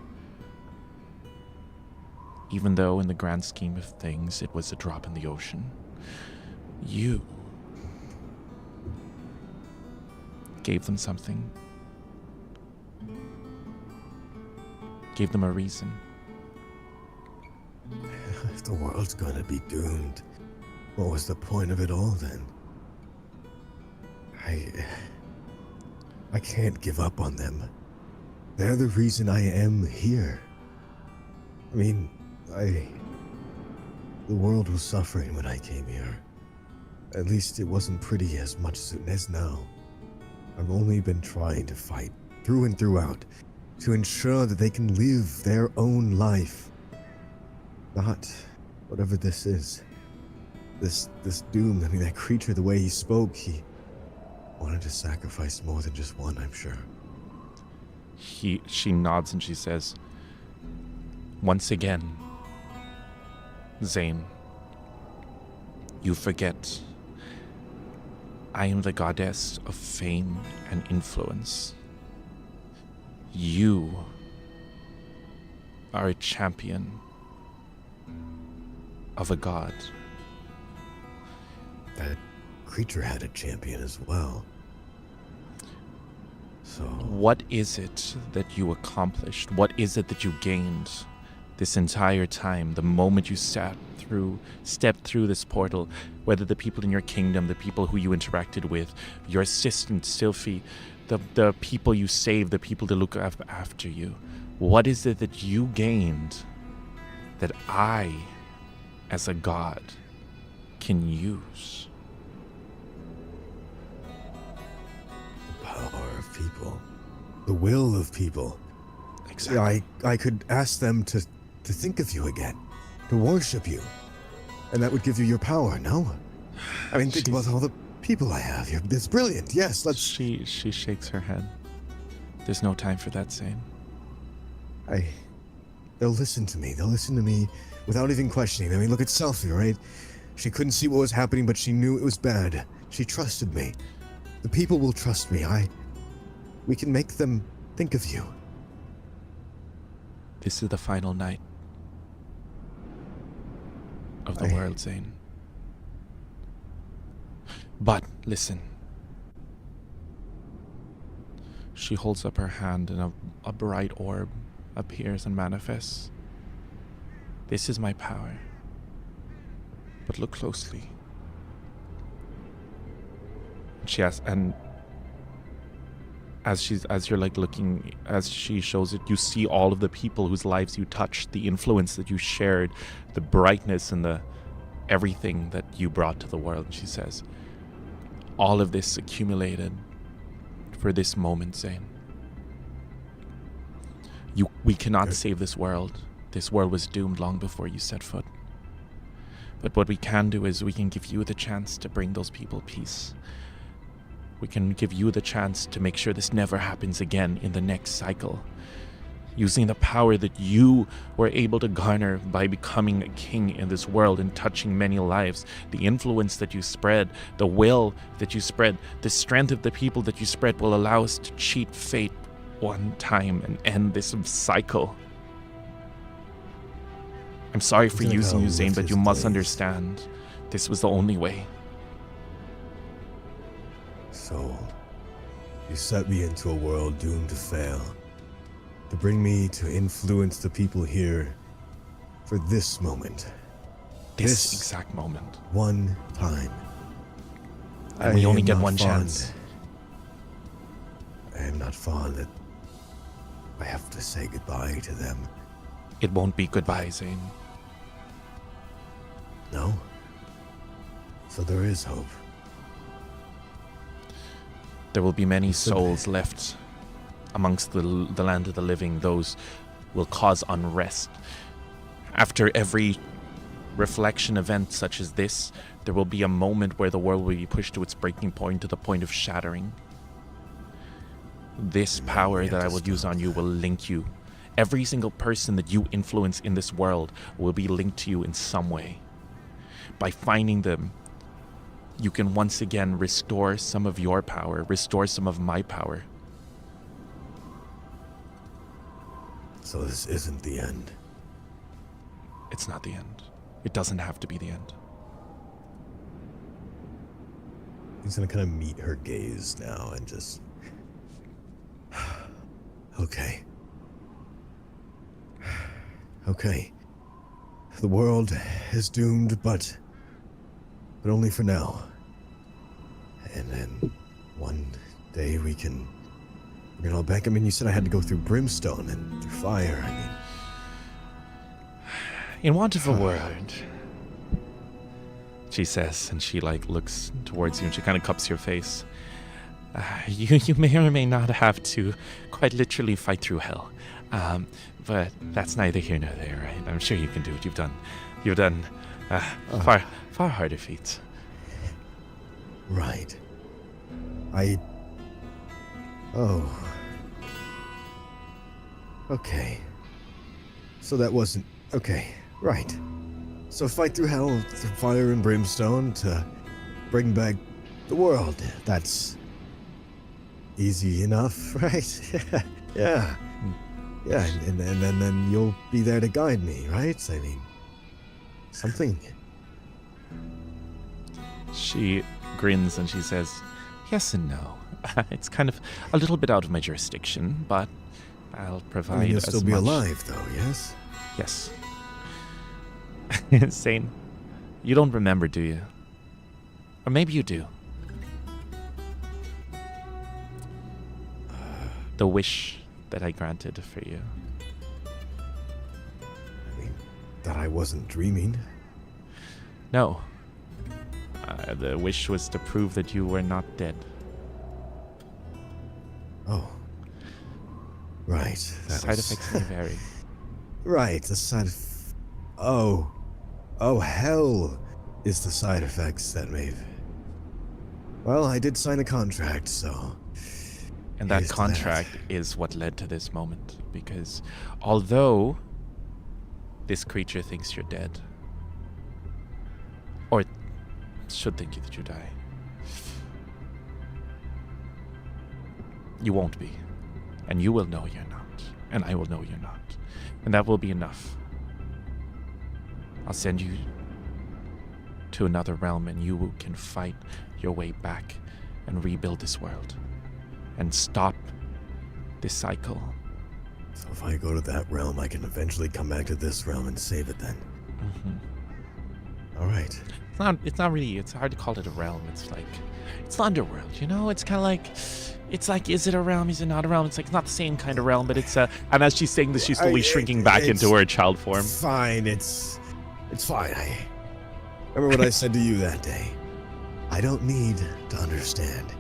even though in the grand scheme of things it was a drop in the ocean, you gave them something, gave them a reason. If the world's gonna be doomed, what was the point of it all then? I can't give up on them. They're the reason I am here. I mean, the world was suffering when I came here. At least it wasn't pretty as much as now. I've only been trying to fight through and throughout to ensure that they can live their own life. Not whatever this is. This doom, I mean, that creature, the way he spoke, he wanted to sacrifice more than just one, I'm sure. She nods and she says, once again, Zayne, you forget. I am the goddess of fame and influence. You are a champion of a god. That creature had a champion as well. So what is it that you accomplished? What is it that you gained this entire time, the moment you stepped through this portal, whether the people in your kingdom, the people who you interacted with, your assistant, Sylphie, the people you saved, the people that look after you? What is it that you gained that I, as a god, can use? the power of people. The will of people. Exactly. I could ask them to think of you again, to worship you. And that would give you your power, no? I mean, think about all the people I have here. It's brilliant. Yes, let's... She shakes her head. There's no time for that, Zayne. They'll listen to me. They'll listen to me without even questioning. I mean, look at Selfie, right? She couldn't see what was happening, but she knew it was bad. She trusted me. The people will trust me. We can make them think of you. This is the final night of the world, Zayne. But listen. She holds up her hand and a bright orb appears and manifests. This is my power. But look closely. She asks, and as you're like looking, as she shows it, you see all of the people whose lives you touched, the influence that you shared, the brightness and the everything that you brought to the world. And she says, all of this accumulated for this moment, Zayne. We cannot save this world. This world was doomed long before you set foot. But what we can do is we can give you the chance to bring those people peace. We can give you the chance to make sure this never happens again in the next cycle. Using the power that you were able to garner by becoming a king in this world and touching many lives, the influence that you spread, the will that you spread, the strength of the people that you spread will allow us to cheat fate one time and end this cycle. I'm sorry for using you, Zayne, but you must understand, this was the only way. So, you set me into a world doomed to fail, to bring me to influence the people here for this moment. This exact moment. One time. And we only get one chance. I am not fond that I have to say goodbye to them. It won't be goodbye, Zayne. No? So there is hope. There will be many Listen. souls left amongst the land of the living. Those will cause unrest. After every reflection event such as this, there will be a moment where the world will be pushed to its breaking point, to the point of shattering. This power that I will use on you will link you. Every single person that you influence in this world will be linked to you in some way. By finding them, you can once again restore some of your power, restore some of my power. So this isn't the end. It's not the end. It doesn't have to be the end. He's gonna kind of meet her gaze now and just... Okay. Okay. The world is doomed, but only for now. And then one day we can all back. I mean, you said I had to go through brimstone and through fire. I mean, In want of a word, she says, and she looks towards you and she kind of cups your face. You may or may not have to quite literally fight through hell, but that's neither here nor there, right? I'm sure you can do it. You've done far harder feats. Right. Oh. Okay. So that wasn't... Okay, right. So fight through hell, through fire and brimstone to bring back the world. That's easy enough, right? Yeah. Yeah, and then you'll be there to guide me, right? I mean, something. She grins and she says, yes and no. It's kind of a little bit out of my jurisdiction, but I'll provide I mean, you'll as still be much. alive, though, yes? Yes. Zayne, you don't remember, do you? Or maybe you do. The wish that I granted for you. I mean, that I wasn't dreaming. No. The wish was to prove that you were not dead. Oh. Right. Side effects may vary. Right, the side of... Oh. Oh, hell is the side effects that may... Well, I did sign a contract, so... And that here's to contract is what led to this moment. Because although this creature thinks you're dead, or should think that you die, you won't be. And you will know you're not. And I will know you're not. And that will be enough. I'll send you to another realm and you can fight your way back and rebuild this world. And stop this cycle. So if I go to that realm, I can eventually come back to this realm and save it then. Mm-hmm. All right. It's not really, it's hard to call it a realm. It's like, it's the underworld, you know? It's kind of like, it's like, is it a realm? Is it not a realm? It's like, not the same kind of realm, but it's and as she's saying this, she's slowly shrinking back into her child form. Fine, it's fine. I remember what I said to you that day. I don't need to understand.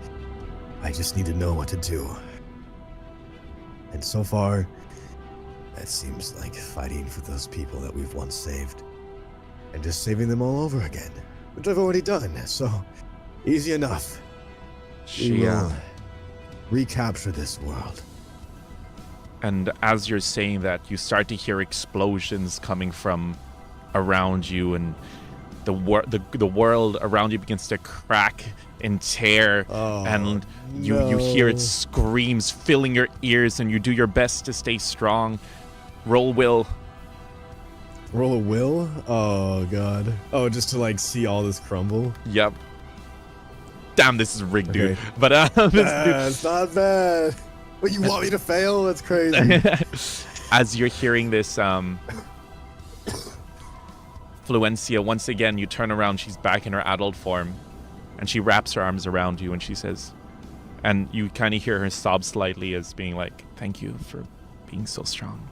I just need to know what to do. And so far, that seems like fighting for those people that we've once saved. And just saving them all over again. Which I've already done, so easy enough. We will recapture this world. And as you're saying that, you start to hear explosions coming from around you, and the world around you begins to crack and tear, and you hear its screams filling your ears, and you do your best to stay strong. Roll will. Roll a will? Oh god. Oh, just to like see all this crumble? Yep. Damn, this is rigged, dude. Okay. But It's not bad. But you want me to fail? That's crazy. As you're hearing this, Fluencia, once again, you turn around, she's back in her adult form, and she wraps her arms around you and she says, and you kind of hear her sob slightly as being like, thank you for being so strong.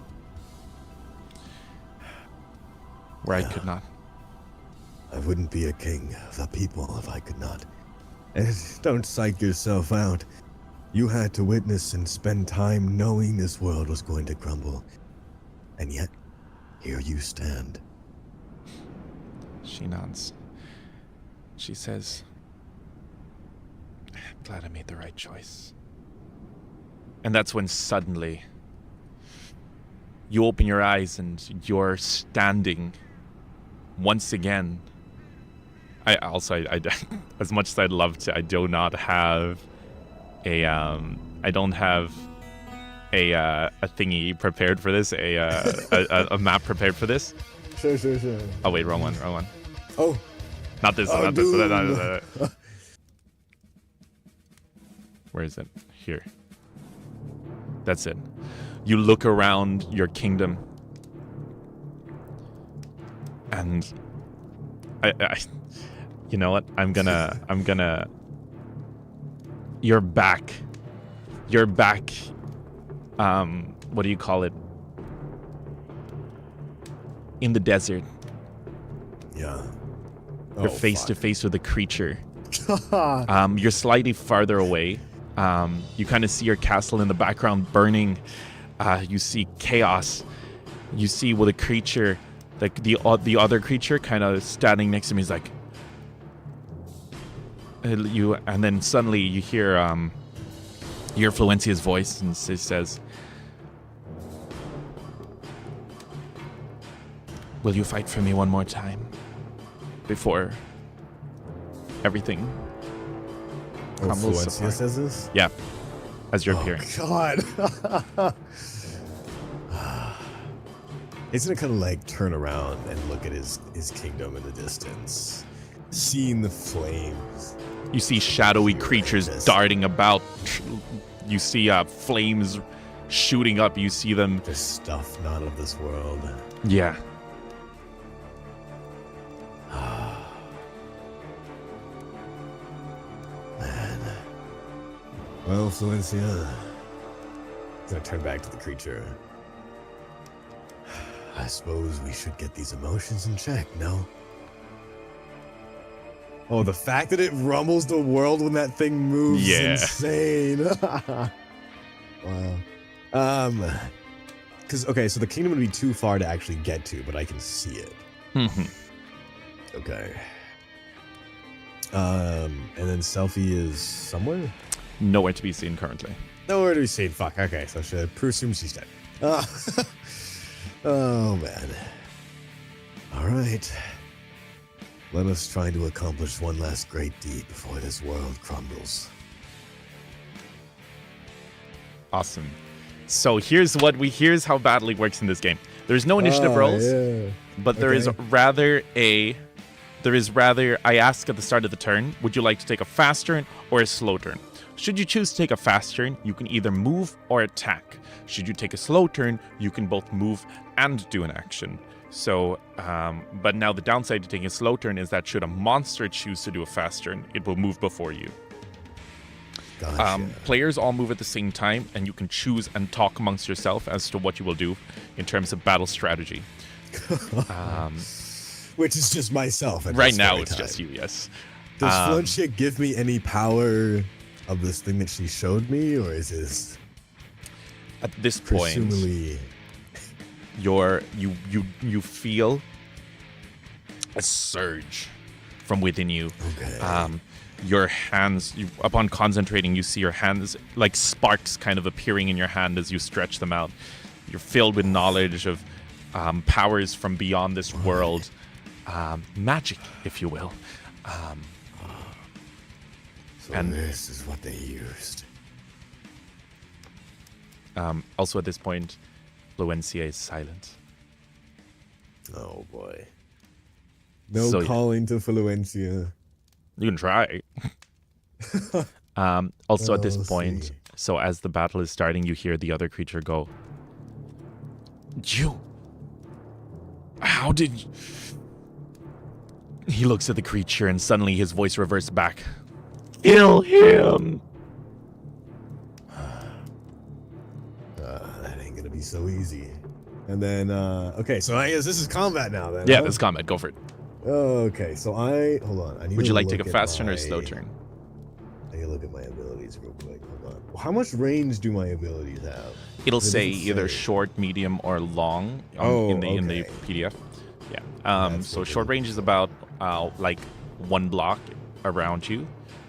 Where I could not. I wouldn't be a king of the people if I could not. And don't psych yourself out. You had to witness and spend time knowing this world was going to crumble. And yet, here you stand. She nods. She says, I'm glad I made the right choice. And that's when suddenly you open your eyes and you're standing once again. I as much as I'd love to, I do not have a thingy prepared for this, a map prepared for this. Sure. Oh wait, wrong one. Oh. Not this. Oh, Not this. Where is it? Here. That's it. You look around your kingdom, and I you know what? I'm gonna. You're back. What do you call it? In the desert. Yeah. You're face to face with a creature. You're slightly farther away. You kind of see your castle in the background burning. You see chaos. You see with a creature, like the other creature, kind of standing next to me. He's like, and then suddenly you hear Fluencia's voice, and it says, "Will you fight for me one more time before everything crumbles Fluencia apart?" says this? Yeah, as you're appearing. God. He's gonna kind of like turn around and look at his kingdom in the distance, seeing the flames. You see shadowy creatures darting about. You see flames shooting up. You see them. This stuff not of this world. Yeah. Man. Well, Fluencia, gonna turn back to the creature. I suppose we should get these emotions in check, no? Oh, the fact that it rumbles the world when that thing moves is insane. Wow. Okay, so the kingdom would be too far to actually get to, but I can see it. Okay. And then Selfie is somewhere? Nowhere to be seen currently. Nowhere to be seen. Fuck. Okay, so I should presume she's dead. Oh, man. All right. Let us try to accomplish one last great deed before this world crumbles. Awesome. So here's how battle works in this game. There's no initiative rolls, but there is rather I ask at the start of the turn, would you like to take a fast turn or a slow turn? Should you choose to take a fast turn, you can either move or attack. Should you take a slow turn, you can both move and do an action. So, but now the downside to taking a slow turn is that should a monster choose to do a fast turn, it will move before you. Gotcha. Players all move at the same time, and you can choose and talk amongst yourself as to what you will do in terms of battle strategy. Which is just myself. Right now, it's just you, yes. Does Fluencia give me any power of this thing that she showed me, or is this at this point presumably you feel a surge from within you? Okay. Your hands, upon concentrating, you see your hands like sparks kind of appearing in your hand as you stretch them out. You're filled with knowledge of powers from beyond this world, magic, if you will. And this is what they used. Also, at this point, Fluencia is silent. Oh boy. No calling to Fluencia. You can try. Also, at this We'll point, see. so as the battle is starting, you hear the other creature go, "You! How did you?" He looks at the creature and suddenly his voice reverts back. "Kill him!" That ain't gonna be so easy. And then, okay, so I guess this is combat now then. Yeah, huh? this is combat. Go for it. Okay, so hold on. I need Would to you like to look take a at fast turn or a slow turn? I need to look at my abilities real quick. Hold on. How much range do my abilities have? It'll It say doesn't either say. short, medium, or long in the Okay. PDF. Yeah. That's So what short it range is about like 1 block around you.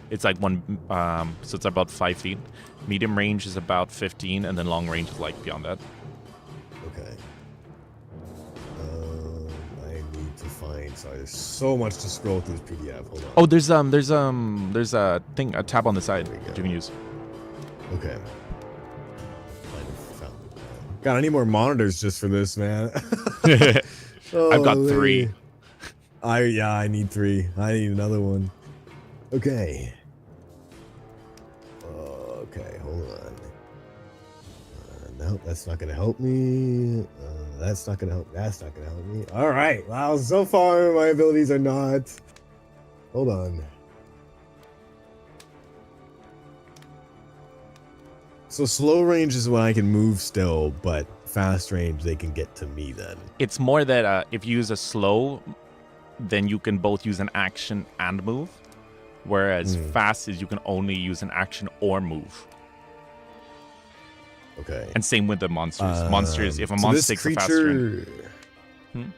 It's like so it's about 5 feet. Medium range is about 15, and then long range is like beyond that. Okay. I need to find. Sorry, there's so much to scroll through this PDF. Hold on. Oh, there's a tab on the side There we that go. you can use. Okay. Found it. God, I need more monitors just for this, man. I've got Holy. 3. I need 3. I need another one. Okay. Okay, hold on. Nope, that's not gonna help me. That's not gonna help. That's not gonna help me. All right. Wow. So far, my abilities are not. Hold on. So slow range is when I can move still, but fast range they can get to me then. It's more that if you use a slow, then you can both use an action and move. Whereas fast is you can only use an action or move. Okay. And same with the monsters. Monsters, if a monster takes a fast turn.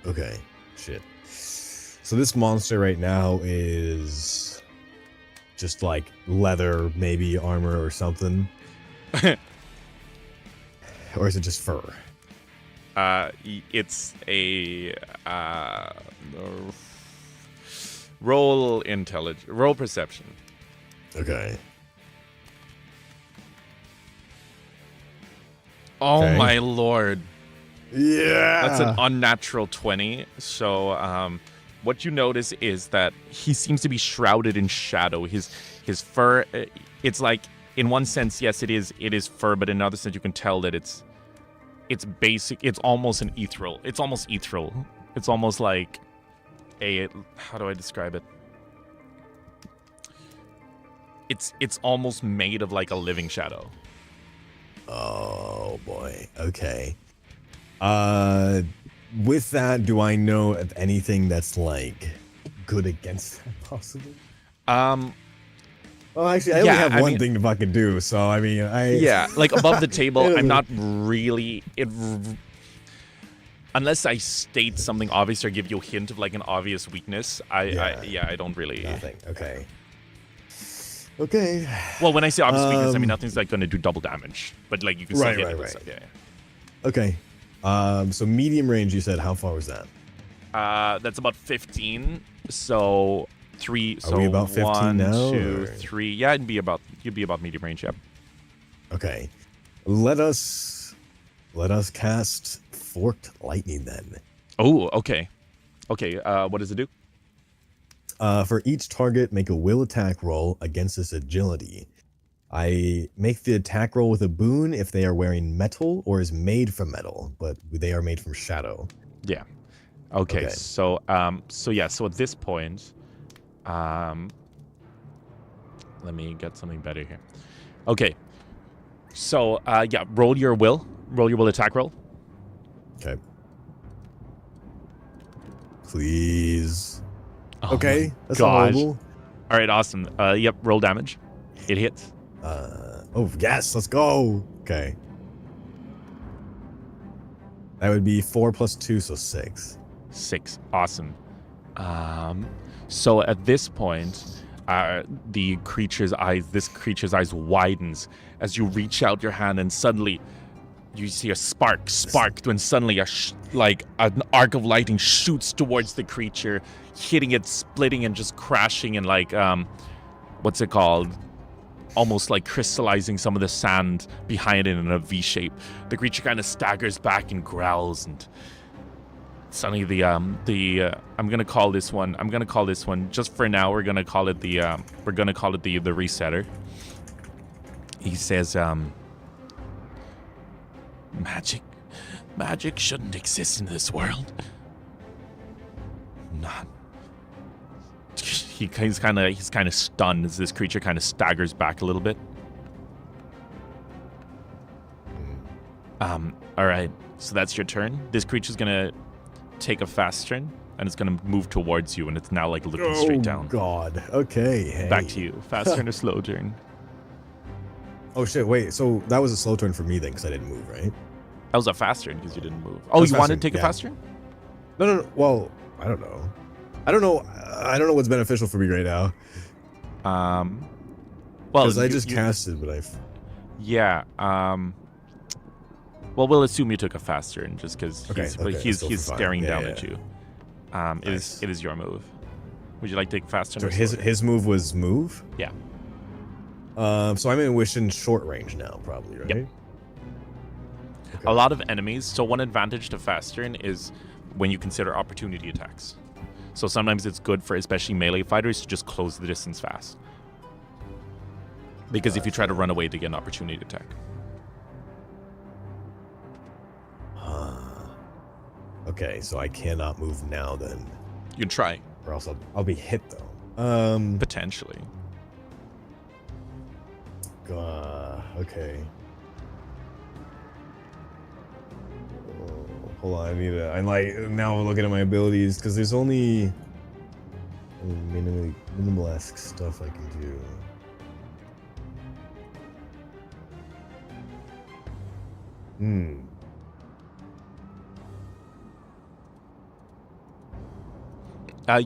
Okay. Shit. So this monster right now is just like leather, maybe armor or something. Or is it just fur? It's a roll perception. Okay. Oh Okay. my lord. Yeah. That's an unnatural 20. So what you notice is that he seems to be shrouded in shadow. His fur, it's like, in one sense, yes, it is fur, but in another sense you can tell that it's basic. It's almost an ethereal. It's almost ethereal. It's almost like how do I describe it? It's almost made of like a living shadow. Oh boy. Okay. With that, do I know of anything that's like good against that possibly? Well, actually, I only have one thing to fucking do, so I mean, like above the table, I'm not really unless I state something obvious or give you a hint of like an obvious weakness. I don't really. Nothing. Okay. Okay. Well, when I say obvious weakness, I mean nothing's like going to do double damage, but like you can still hit it with stuff. Yeah. Okay. So medium range, you said. How far was that? That's about 15. So 3. Are So we about 15 1, now, 2, or? 3. Yeah, you'd be about medium range. Yep. Okay. Let us cast forked lightning then. Oh, okay. Okay. What does it do? For each target, make a will attack roll against its agility. I make the attack roll with a boon if they are wearing metal or is made from metal, but they are made from shadow. Yeah. Okay. So so at this point, let me get something better here. Okay. So yeah, roll your will attack roll. Okay. Please. Oh Okay. my That's gosh. not horrible. All right, awesome. Yep, roll damage. It hits. Oh yes, let's go. Okay. That would be 4 plus 2, so 6. 6. Awesome. So at this point, this creature's eyes widens as you reach out your hand, and suddenly you see a sparked when suddenly like an arc of lightning shoots towards the creature, hitting it, splitting, and just crashing and like what's it called? Almost like crystallizing some of the sand behind it in a V shape. The creature kind of staggers back and growls, and suddenly I'm gonna call this one just for now. We're gonna call it the resetter. He says, magic shouldn't exist in this world. Not. He's kind of stunned as this creature kind of staggers back a little bit. All right, so that's your turn. This creature's gonna take a fast turn. and it's gonna move towards you, and it's now like looking straight down. Oh God. Okay. Hey. Back to you. Fast turn or slow turn? Oh shit. Wait. So that was a slow turn for me then, because I didn't move, right? That was a fast turn because you didn't move. Oh, was you fast wanted turn, to take a yeah. fast turn? No. Well, I don't know. I don't know what's beneficial for me right now. Well, Because I just casted, but yeah. Well, we'll assume you took a fast turn just because he's still staring fine. down Yeah, at yeah. you. Nice. It is your move. Would you like to take a fast turn? So or slow turn? his move was move. Yeah. So I'm in within short range now, probably, right? Yep. Okay. A lot of enemies. So one advantage to fast turn is when you consider opportunity attacks. So sometimes it's good for especially melee fighters to just close the distance fast. Because if you try to run away, they get an opportunity attack. Okay, so I cannot move now then, You can try, or else I'll be hit though. potentially. Okay. Oh, hold on, I'm like now looking at my abilities because there's only minimal-esque stuff I can do.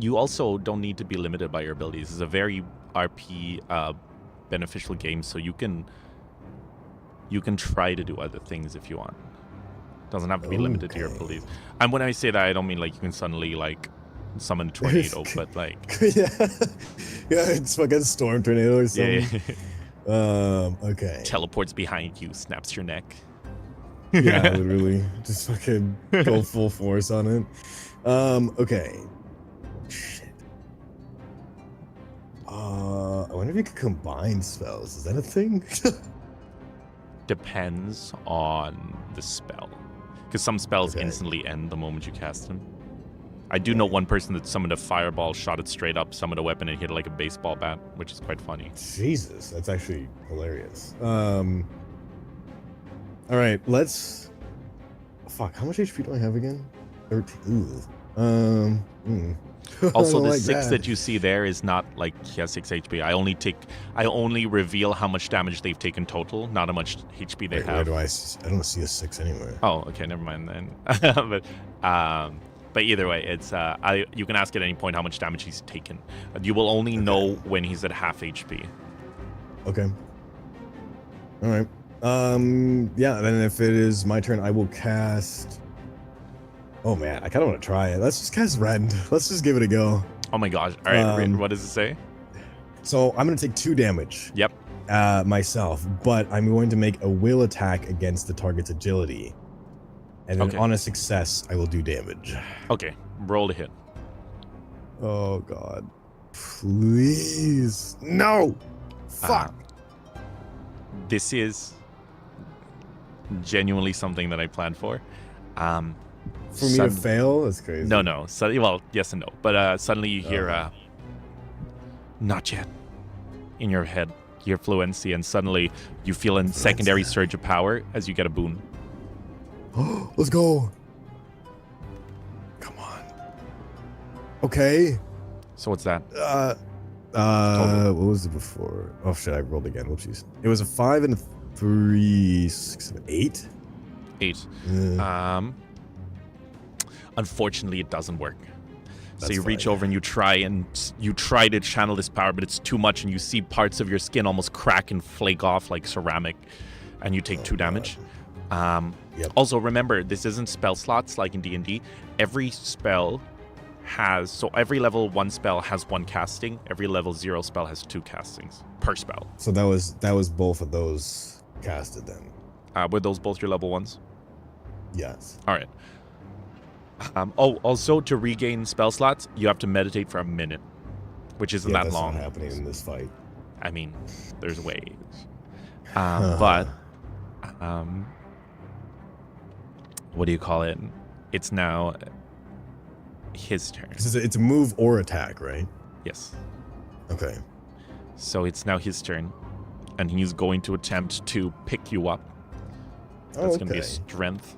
You also don't need to be limited by your abilities. It's a very RP beneficial game, so you can try to do other things if you want. Doesn't have to be limited to your abilities. And when I say that, I don't mean like you can suddenly like summon a tornado, but like yeah, it's fucking storm tornado or something. yeah. Okay. Teleports behind you, snaps your neck. Yeah, literally, just fucking go full force on it. Okay. Shit. I wonder if you could combine spells. Is that a thing? Depends on the spell, because some spells Okay. instantly end the moment you cast them. I do know one person that summoned a fireball, shot it straight up, summoned a weapon, and hit it like a baseball bat, which is quite funny. Jesus, that's actually hilarious. All right, let's. Fuck, how much HP do I have again? 13. Ooh. Also, the like 6 that you see there is not like he has 6 HP. I only reveal how much damage they've taken total, not how much HP they Wait, where have. do I don't see a 6 anywhere. Oh, okay, never mind then. But either way, it's you can ask at any point how much damage he's taken. You will only know when he's at half HP. Okay. All right. Yeah, then if it is my turn, I will cast. Oh man, I kind of want to try it. Let's just cast Rend. Let's just give it a go. Oh my gosh. All right, what does it say? So I'm going to take 2 damage. Yep. Myself, but I'm going to make a will attack against the target's agility. And then on a success, I will do damage. Okay, roll to hit. Oh god. Please. No! Fuck! This is genuinely something that I planned for. For me to fail? That's crazy. No. So, well, yes and no. But suddenly you hear, not yet, in your head, your fluency, and suddenly you feel a secondary surge of power as you get a boon. Let's go. Come on. Okay. So what's that? What was it before? Oh shit, I rolled again. Whoopsies. It was a 5 and a 3, 6, and 8. 8. Unfortunately, it doesn't work. So you reach over and you try to channel this power, but it's too much, and you see parts of your skin almost crack and flake off like ceramic, and you take 2 damage. Also, remember, this isn't spell slots like in D&D. Every spell has, so every level 1 spell has 1 casting. Every level 0 spell has 2 castings per spell. So that was both of those casted then. Were those both your level 1s? Yes. All right. Also, to regain spell slots, you have to meditate for a minute, which isn't that that's long. Not happening in this fight. I mean, there's ways. But what do you call it? It's now his turn. It's a move or attack, right? Yes. Okay. So it's now his turn, and he's going to attempt to pick you up. That's going to be a strength.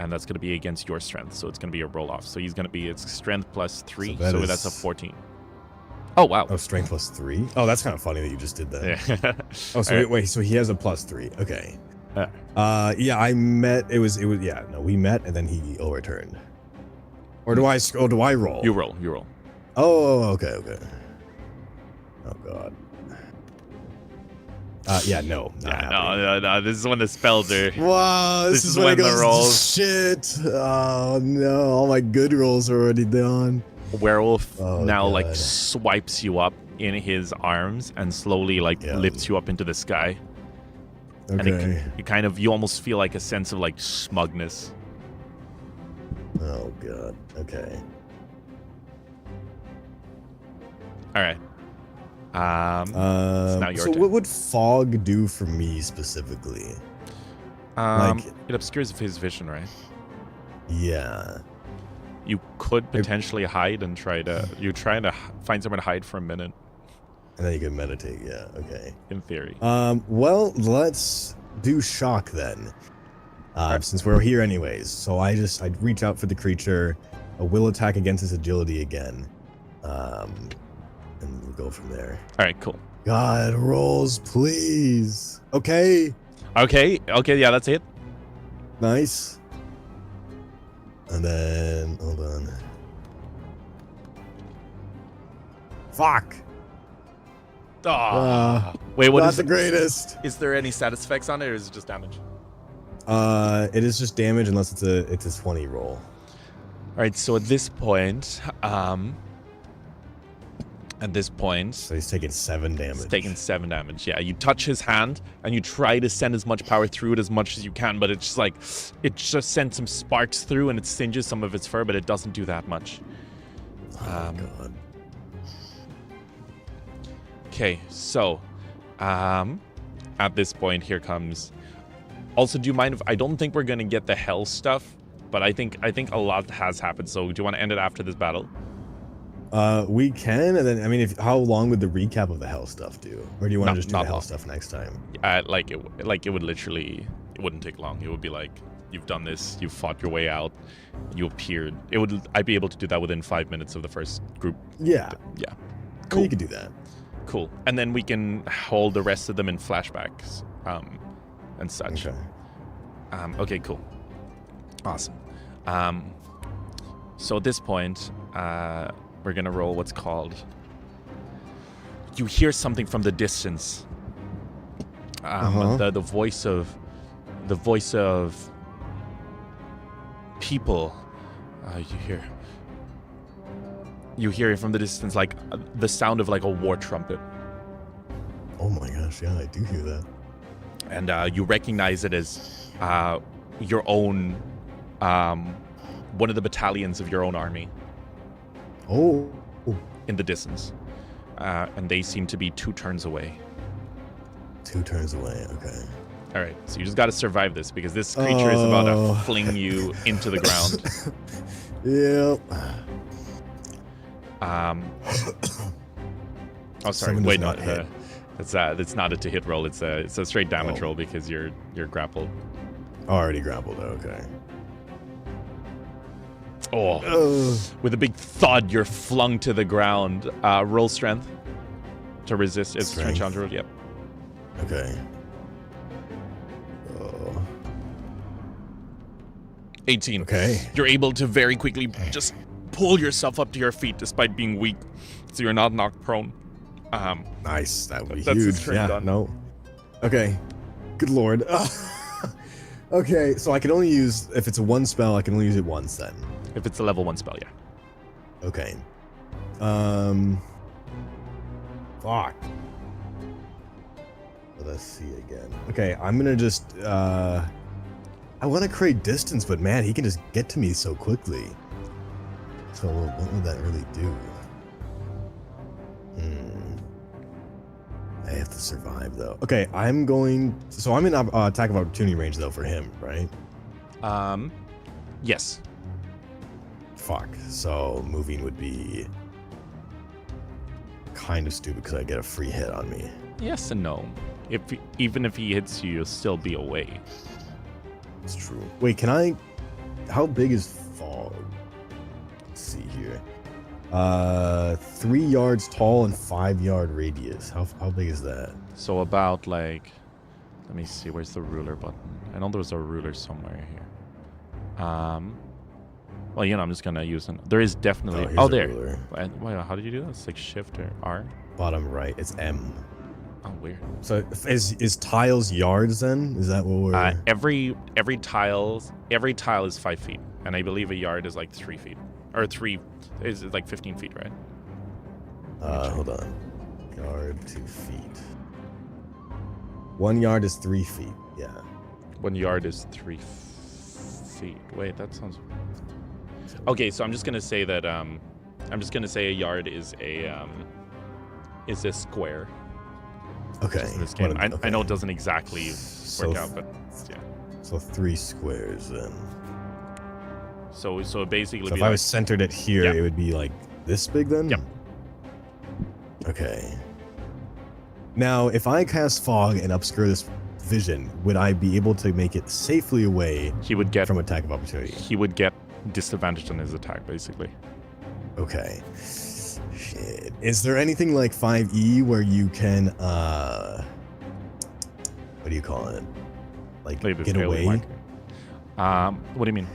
and that's going to be against your strength, so it's going to be a roll off. So he's going to be its strength plus 3, So so that's a 14. Oh wow. Oh, strength plus 3. Oh, that's kind of funny that you just did that. Yeah. Oh, so wait, so he has a plus 3. Okay. Yeah, I met. It was. Yeah, no, we met, and then he overturned. Or do I? Oh, do I roll? You roll. Oh, okay. Oh God. Yeah, no. No. This is when the spells are. Wow, this is when it goes rolls. Shit. Oh no, all my good rolls are already done. Werewolf now God. like swipes you up in his arms and slowly like lifts you up into the sky. Okay. And you almost feel like a sense of like smugness. Oh God. Okay. All right. It's now your turn. What would fog do for me specifically? It obscures his vision, right? Yeah. You could potentially hide and you're trying to find somewhere to hide for a minute. And then you can meditate. Yeah. Okay. In theory. Well, let's do shock then. Since we're here anyways. So I'd reach out for the creature. I will attack against its agility again. And we'll go from there. All right, cool. God, rolls, please. Okay. Yeah, that's it. Nice. And then, hold on. Fuck. Wait, what not is the greatest? Is there any status effects on it, or is it just damage? It is just damage unless it's a 20 roll. All right, so at this point, so he's taking 7 damage. He's taking 7 damage. Yeah, you touch his hand and you try to send as much power through it as much as you can, but it's just like it just sends some sparks through and it singes some of its fur, but it doesn't do that much. Oh God. Okay, so at this point, here comes. Also, do you mind if I don't think we're gonna get the hell stuff, but I think a lot has happened. So, do you want to end it after this battle? We can, and then I mean, how long would the recap of the hell stuff do, or do you want to just do the hell stuff next time? It would literally, it wouldn't take long. It would be like you've done this, you've fought your way out, you appeared. I'd be able to do that within 5 minutes of the first group. Yeah. Cool. Well, you could do that. Cool, and then we can hold the rest of them in flashbacks, and such. Okay. Okay, cool. Awesome. So at this point, we're gonna roll what's called. You hear something from the distance. The voice of people. You hear it from the distance, like the sound of like a war trumpet. Oh my gosh, yeah, I do hear that. And you recognize it as your own, one of the battalions of your own army. Oh. In the distance. And they seem to be 2 turns away. 2 turns away, okay. All right, so you just got to survive this because this creature is about to fling you into the ground. Yep. Oh, sorry. Wait, no. That's not a to hit roll. It's a straight damage roll because you're grappled. Already grappled. Okay. Oh. With a big thud, you're flung to the ground. Roll strength to resist. It's strength challenge roll. Yep. Okay. 18. Okay. You're able to very quickly just pull yourself up to your feet despite being weak, so you're not knocked prone. Nice. That would be that's huge. Yeah. Done. No. Okay. Good lord. Okay, so I can only use if it's a 1 spell. I can only use it once then. If it's a level 1 spell, yeah. Okay. Fuck. Let's see again. Okay, I'm gonna just I want to create distance, but man, he can just get to me so quickly. So what would that really do? I have to survive though. Okay, I'm going. So I'm in attack of opportunity range though for him, right? Yes. Fuck. So moving would be kind of stupid because I get a free hit on me. Yes and no. Even if he hits you, you'll still be away. It's true. Wait, can I? how big is fog? Let's see here. 3 yards tall and 5-yard radius. How big is that? So about like, let me see, where's the ruler button? I know there's a ruler somewhere here. Well, you know, I'm just gonna use an. There is definitely. here's Oh, a there. ruler. Wait, how did you do that? It's like Shift or R. Bottom right. It's M. Oh, weird. So is tiles yards then? Is that what we're? Every tile is 5 feet, and I believe a yard is like 3 feet, or is like 15 feet, right? Hold on. Yard 2 feet. 1 yard is 3 feet. Yeah. 1 yard is 3 feet. Wait, that sounds. Okay, so I'm just gonna say that I'm just gonna say a yard is a square. Okay. Just in this game. I Okay. know it doesn't exactly work out, but yeah. So 3 squares then. So basically, So be if I like, was centered it here, Yeah. it would be like this big then? Yep. Okay. Now, if I cast fog and obscure this vision, would I be able to make it safely away he would get from attack of opportunity? he would get disadvantage on his attack, basically. Okay. Shit. Is there anything like 5e where you can what do you call it? Like Maybe get failure away? marker. What do you mean?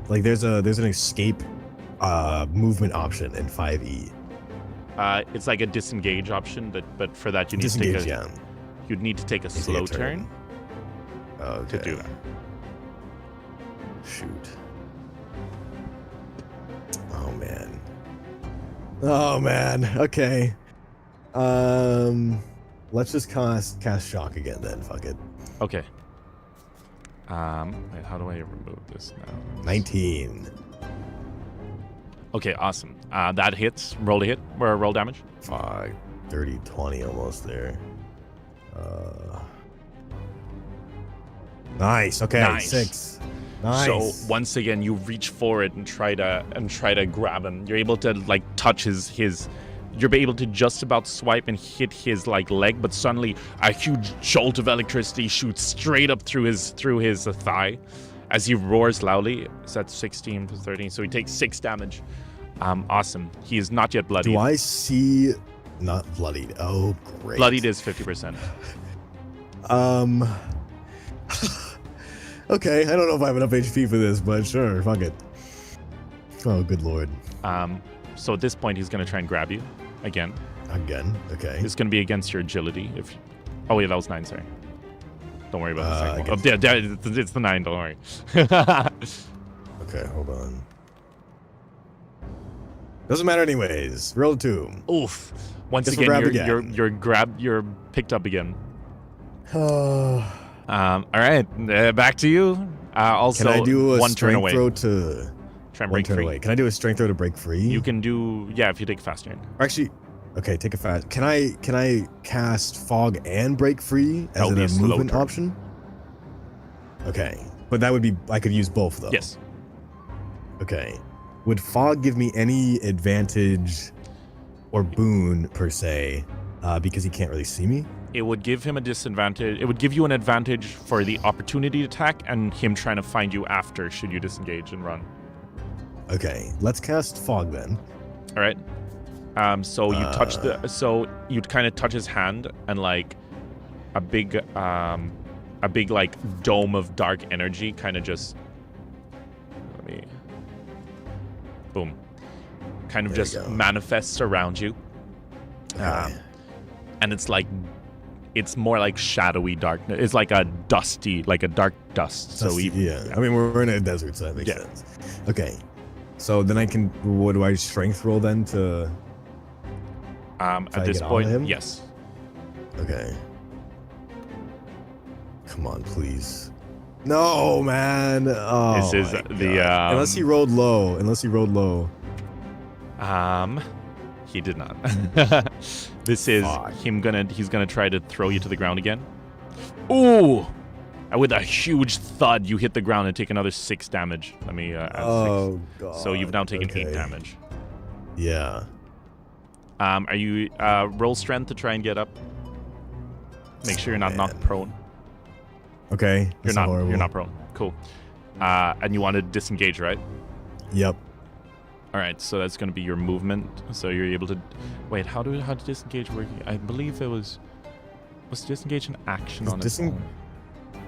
Like there's an escape movement option in 5e. It's like a disengage option, but for that you need Disengage, to take yeah. you'd need to take a You take slow turn Okay. to do that. Shoot. Oh man. Okay. Let's just cast shock again then. Fuck it. Okay. Wait, how do I remove this now? 19. Okay, awesome. That hits. Roll a hit or roll damage. Fuck. 30, 20 almost there. Nice. Okay. Nice. 6. Nice. So once again, you reach forward and try to grab him. You're able to like touch his. You're able to just about swipe and hit his like leg, but suddenly a huge jolt of electricity shoots straight up through his thigh, as he roars loudly. So that's 16 plus 13, so he takes 6 damage. Awesome. He is not yet bloodied. Do I see? Not bloodied. Oh, great. Bloodied is 50%. Okay, I don't know if I have enough HP for this, but sure, fuck it. Oh, good lord. So at this point, he's gonna try and grab you again. Again, okay. It's gonna be against your agility. Oh yeah, that was 9. Sorry. Don't worry about the second one. Oh, against- yeah, it's the 9. Don't worry. Okay, hold on. Doesn't matter anyways. Roll 2. Oof. Once Guess we're again, grabbed you're picked up again. Oh. All right, back to you. Also, Can I do a one turn strength away. throw to Try and one break turn free. away? Can I do a strength throw to break free? You can do, yeah, if you take a fast turn. Or actually, okay, take a fast. Can I cast fog and break free That as would be a a slow movement turn. option? Okay, but that would be I could use both though. Yes. Okay. Would fog give me any advantage or boon per se, because he can't really see me? It would give him a disadvantage. It would give you an advantage for the opportunity attack and him trying to find you after should you disengage and run. Okay, let's cast fog then. All right. So you touch so you'd kind of touch his hand and like a big like dome of dark energy kind of just boom, kind of There you just go. manifests around you. Okay. And it's more like shadowy darkness. It's like a dark dust. So yeah, I mean we're in a desert, so that makes sense. Okay, so then I can. What do I strength roll then to? at this get on point, him? yes. Okay. Come on, please. No, man. Oh, This is my the, God. Unless he rolled low. He did not. This is Fuck. he's gonna try to throw you to the ground again. Ooh! And with a huge thud, you hit the ground and take another 6 damage. Let me add 6. Oh god. So you've now taken 8 Okay. damage. Yeah. Are you roll strength to try and get up? Make sure you're not knocked Man. prone. Okay. You're that's not horrible. prone. cool. And you want to disengage, right? Yep. All right, so that's going to be your movement. So you're able to... Wait, how to disengage work? I believe it was... Was disengage an action on its own?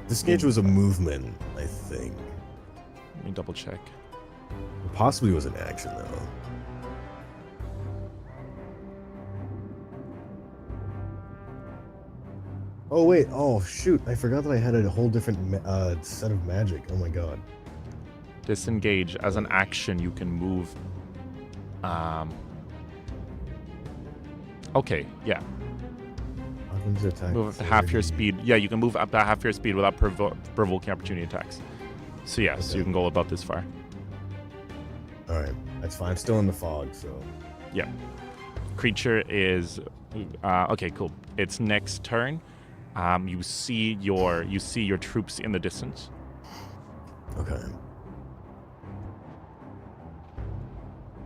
Disengage was a movement, I think. Let me double check. It possibly was an action, though. Oh, wait. Oh, shoot. I forgot that I had a whole different set of magic. Oh, my God. Disengage. As an action, you can move... Okay, yeah. Attack Move up to half your speed. Yeah, you can move up to half your speed without provoking opportunity attacks. So yeah, so you can go about this far. All right, that's fine. I'm still in the fog, so. Yeah. Creature is okay. Cool. It's next turn. You see your troops in the distance. Okay.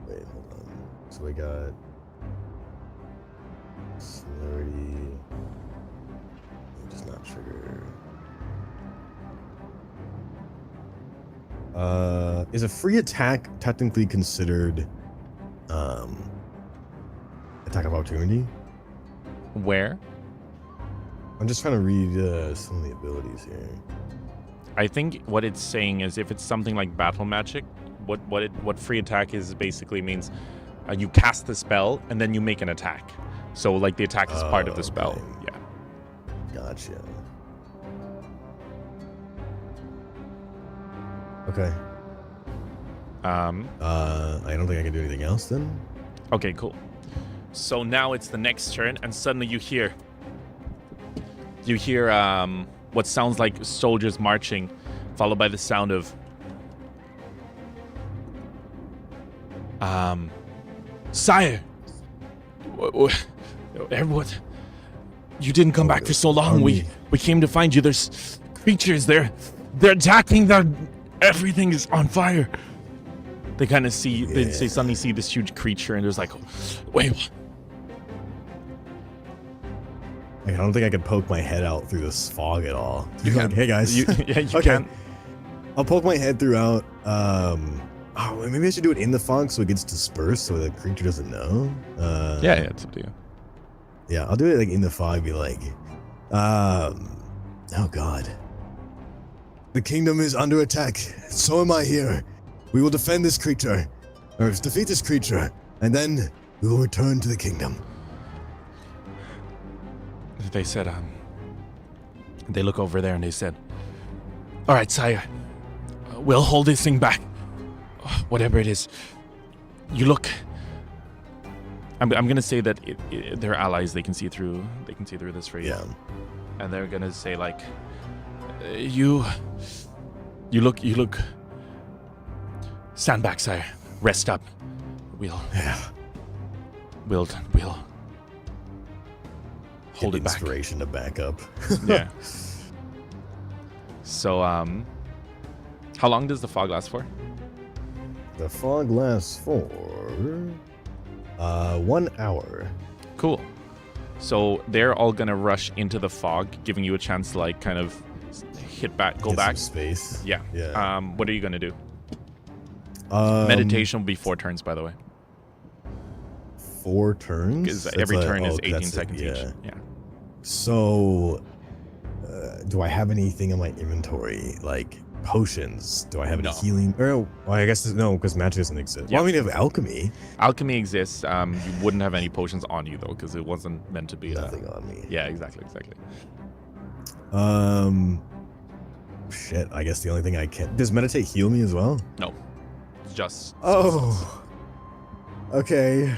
Wait, hold on. So we got celerity. Does not trigger. Is a free attack technically considered attack of opportunity? Where? I'm just trying to read some of the abilities here. I think what it's saying is if it's something like battle magic, what free attack is basically means you cast the spell and then you make an attack. So like the attack is part of the spell. Okay. Yeah. Gotcha. Okay. I don't think I can do anything else then. Okay, cool. So now it's the next turn, and suddenly you hear what sounds like soldiers marching, followed by the sound of Sire, everyone, you didn't come back for so long. We came to find you. There's creatures. They're attacking. Everything is on fire. They kind of see. Yeah. They suddenly see this huge creature, and there's like, wait. What? I don't think I could poke my head out through this fog at all. You Like, can. hey guys. You Okay. can. I'll poke my head throughout. Maybe I should do it in the fog so it gets dispersed so the creature doesn't know. Yeah, it's up to you. Yeah, I'll do it like in the fog. Be like, oh God, the kingdom is under attack. So am I here. We will defend this creature, or defeat this creature, and then we will return to the kingdom. They said, they look over there and they said, all right, sire, we'll hold this thing back. Whatever it is. You look... I'm gonna say that they're allies. They can see through this for you. Yeah. And they're gonna say like, you look... Stand back, sire. Rest up. We'll hold it back. Inspiration to back up. Yeah. So, how long does the fog last for? The fog lasts for 1 hour. Cool. So they're all gonna rush into the fog, giving you a chance to like kind of hit back, go Get back. some space. Yeah. Yeah. What are you gonna do? Meditation Meditation will be 4 turns, by the way. 4 turns. Because every turn is 18 that's it, seconds yeah. each. Yeah. So, do I have anything in my inventory like potions? Do I have any No. healing? Well, I guess no, because magic doesn't exist. Yeah. Well, I mean, I have alchemy. Alchemy exists. You wouldn't have any potions on you though, because it wasn't meant to be. Nothing on me. Yeah, exactly. Shit. I guess the only thing I can does meditate heal me as well. No, it's just. Oh. Okay.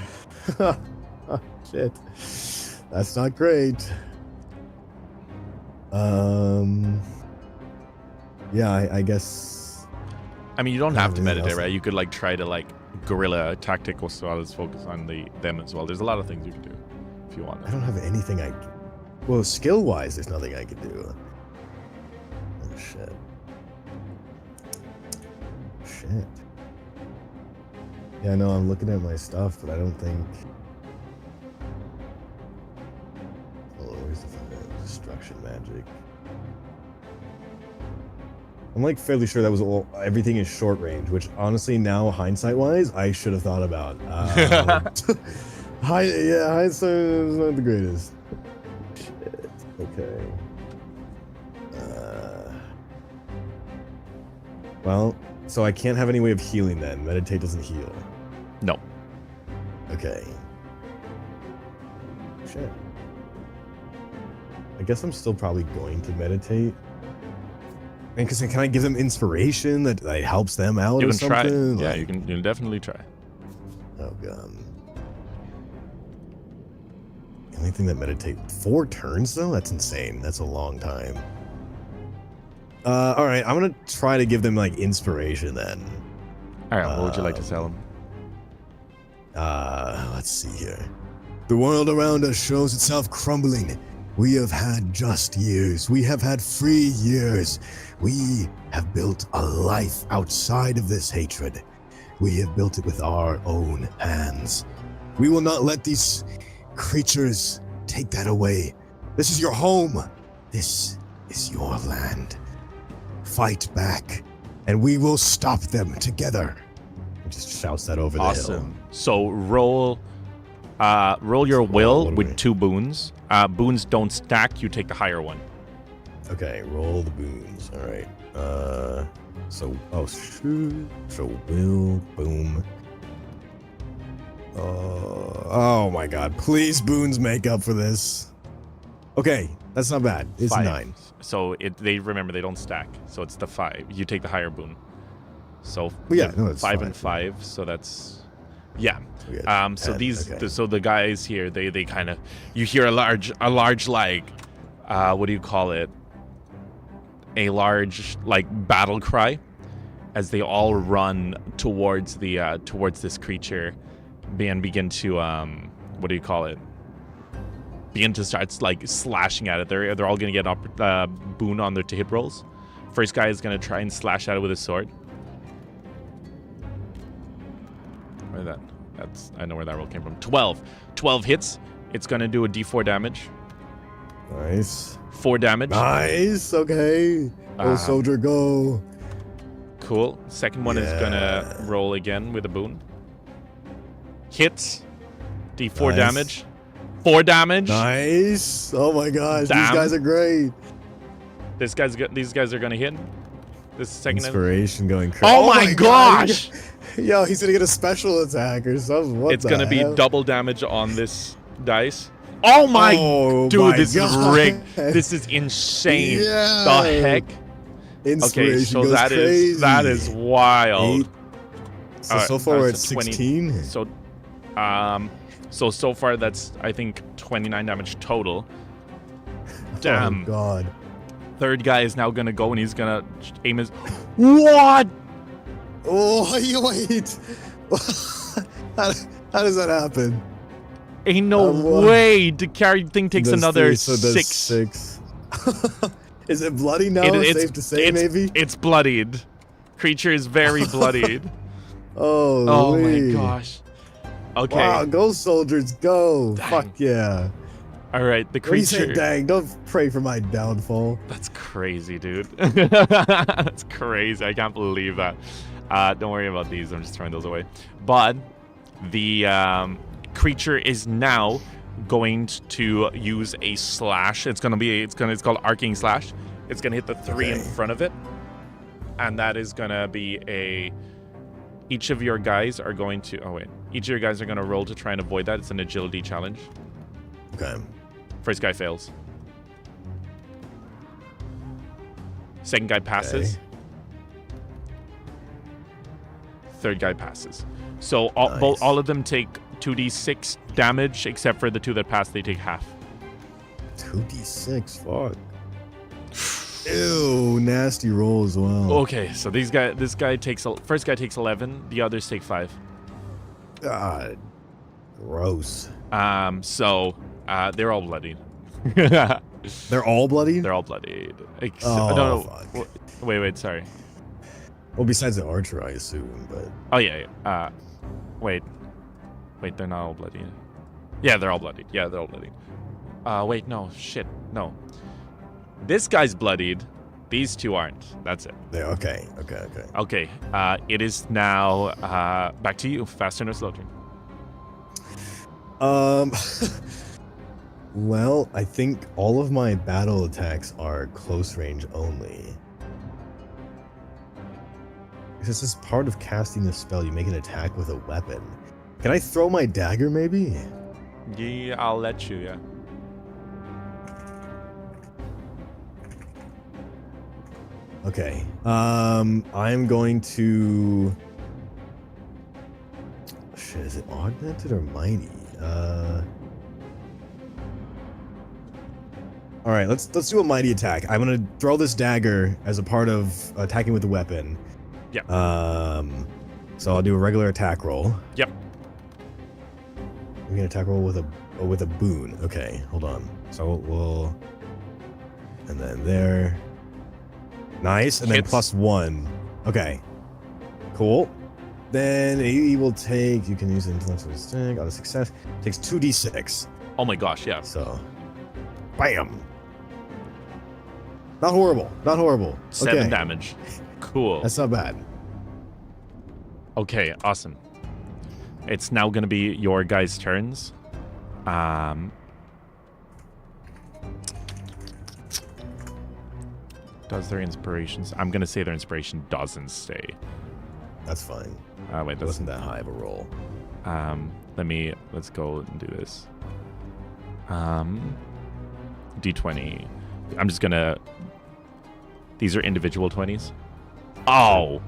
Shit. That's not great. Yeah, I guess. I mean, you don't have to Everything meditate, else. right? You could like try to like guerrilla tactic as well as focus on them as well. There's a lot of things you can do if you want. I don't have anything well, skill-wise, there's nothing I can do. Oh, shit. Shit. Yeah, no, I'm looking at my stuff, but I don't think... Oh, where's the destruction magic? I'm like fairly sure that was all, everything is short range, which honestly now hindsight wise I should have thought about. Hindsight is not the greatest. Shit. Okay. Well, so I can't have any way of healing then. Meditate doesn't heal. No. Okay. Shit. I guess I'm still probably going to meditate. And because can I give them inspiration that helps them out You or can try. something? Yeah, Like- you can definitely try. Oh god. The only thing that meditate 4 turns though? That's insane. That's a long time. All right. I'm gonna try to give them like inspiration then. All right, what would you like to tell him? Let's see here. The world around us shows itself crumbling. We have had just years. We have had free years. We have built a life outside of this hatred. We have built it with our own hands. We will not let these creatures take that away. This is your home. This is your land. Fight back, and we will stop them together. He just shouts that over the hill. Awesome. So roll your will what do with we- 2 boons. Boons don't stack. You take the higher one. Okay, roll the boons. All right. So will boom. Oh my God! Please, boons make up for this. Okay, that's not bad. It's 5. 9. So they remember they don't stack. So it's the 5. You take the higher boon. So Well, yeah, no, it's 5 and fine. 5. So that's yeah. We got So 10, these okay. so the guys here they kind of you hear a large like what do you call it? A large like battle cry as they all run towards the towards this creature and begin to what do you call it? Begin to start like slashing at it. They're all gonna get boon on their to hit rolls. First guy is gonna try and slash at it with his sword. Where that? I know where that roll came from. 12 hits. It's gonna do a D4 damage. Nice. 4 damage. Nice. Okay. Go soldier, go. Cool. Second one is gonna roll again with a boon. Hits. D4 Nice. damage. 4 damage. Nice. Oh my gosh, Damn. these guys are great. These guys are gonna hit. This second. Inspiration going crazy. Oh my gosh! Yo, he's gonna get a special attack or something. What It's the gonna be hell? double damage on this dice. Oh my, dude, my this God. is rigged. This is insane. Yeah. The heck? Inspiration Okay, so goes crazy. that is wild. 8. So, Alright, so far we're at so 20. 16. So far that's I think 29 damage total. Damn. Oh god. Third guy is now gonna go and he's gonna aim his. What? Oh, wait. how does that happen? Ain't no what? way. The carry thing takes Does another 3, so does 6. 6. Is it bloody now? It's Safe to say, maybe? It's bloodied. Creature is very bloodied. Oh, Oh my wee. gosh. Okay. Wow, go soldiers, go. Dang. Fuck yeah. All right. The What do you say, creature. dang? Don't pray for my downfall. That's crazy, dude. That's crazy. I can't believe that. Don't worry about these. I'm just throwing those away. But the creature is now going to use a slash. It's called arcing slash. It's gonna hit the 3 in Okay. front of it, and that is gonna be a. Each of your guys are going to. Oh wait. Each of your guys are gonna roll to try and avoid that. It's an agility challenge. Okay. First guy fails. Second guy passes. Okay. Third guy passes. So Nice. all of them take 2d6 damage, except for the 2 that pass, they take half. 2d6, fuck. Ew, nasty roll as well. Okay, so this guy takes first guy takes 11, the others take 5. God. Gross. So they're all bloodied. They're all bloodied? They're all bloodied. Oh, no. fuck. Wait, sorry. Well, besides the archer, I assume, but... Oh yeah. Wait, they're not all bloodied. Yeah, they're all bloodied. Yeah, they're all bloodied. Wait, no, shit, no. This guy's bloodied. These two aren't. That's it. Yeah, okay. Okay. It is now back to you. Faster no slow turn. Well, I think all of my battle attacks are close range only. This is part of casting the spell. You make an attack with a weapon. Can I throw my dagger, maybe? Yeah, I'll let you. Yeah. Okay. I'm going to. Shit, is it augmented or mighty? All right, let's do a mighty attack. I'm gonna throw this dagger as a part of attacking with the weapon. Yep. So I'll do a regular attack roll. Yep. We can attack roll with a boon. Okay, hold on. So we'll and then there. Nice, and then Hits. +1. Okay. Cool. Then he will take. You can use an intellectual instinct on a success. Takes 2d6. Oh my gosh, yeah. So, bam. Not horrible. Not horrible. 7 damage. Cool. That's not bad. Okay, awesome. It's now gonna be your guys' turns. Does their inspirations? I'm gonna say their inspiration doesn't stay. That's fine. Wait, It that's wasn't that high of a roll. let's go and do this. D20. I'm just gonna. These are individual 20s. Oh.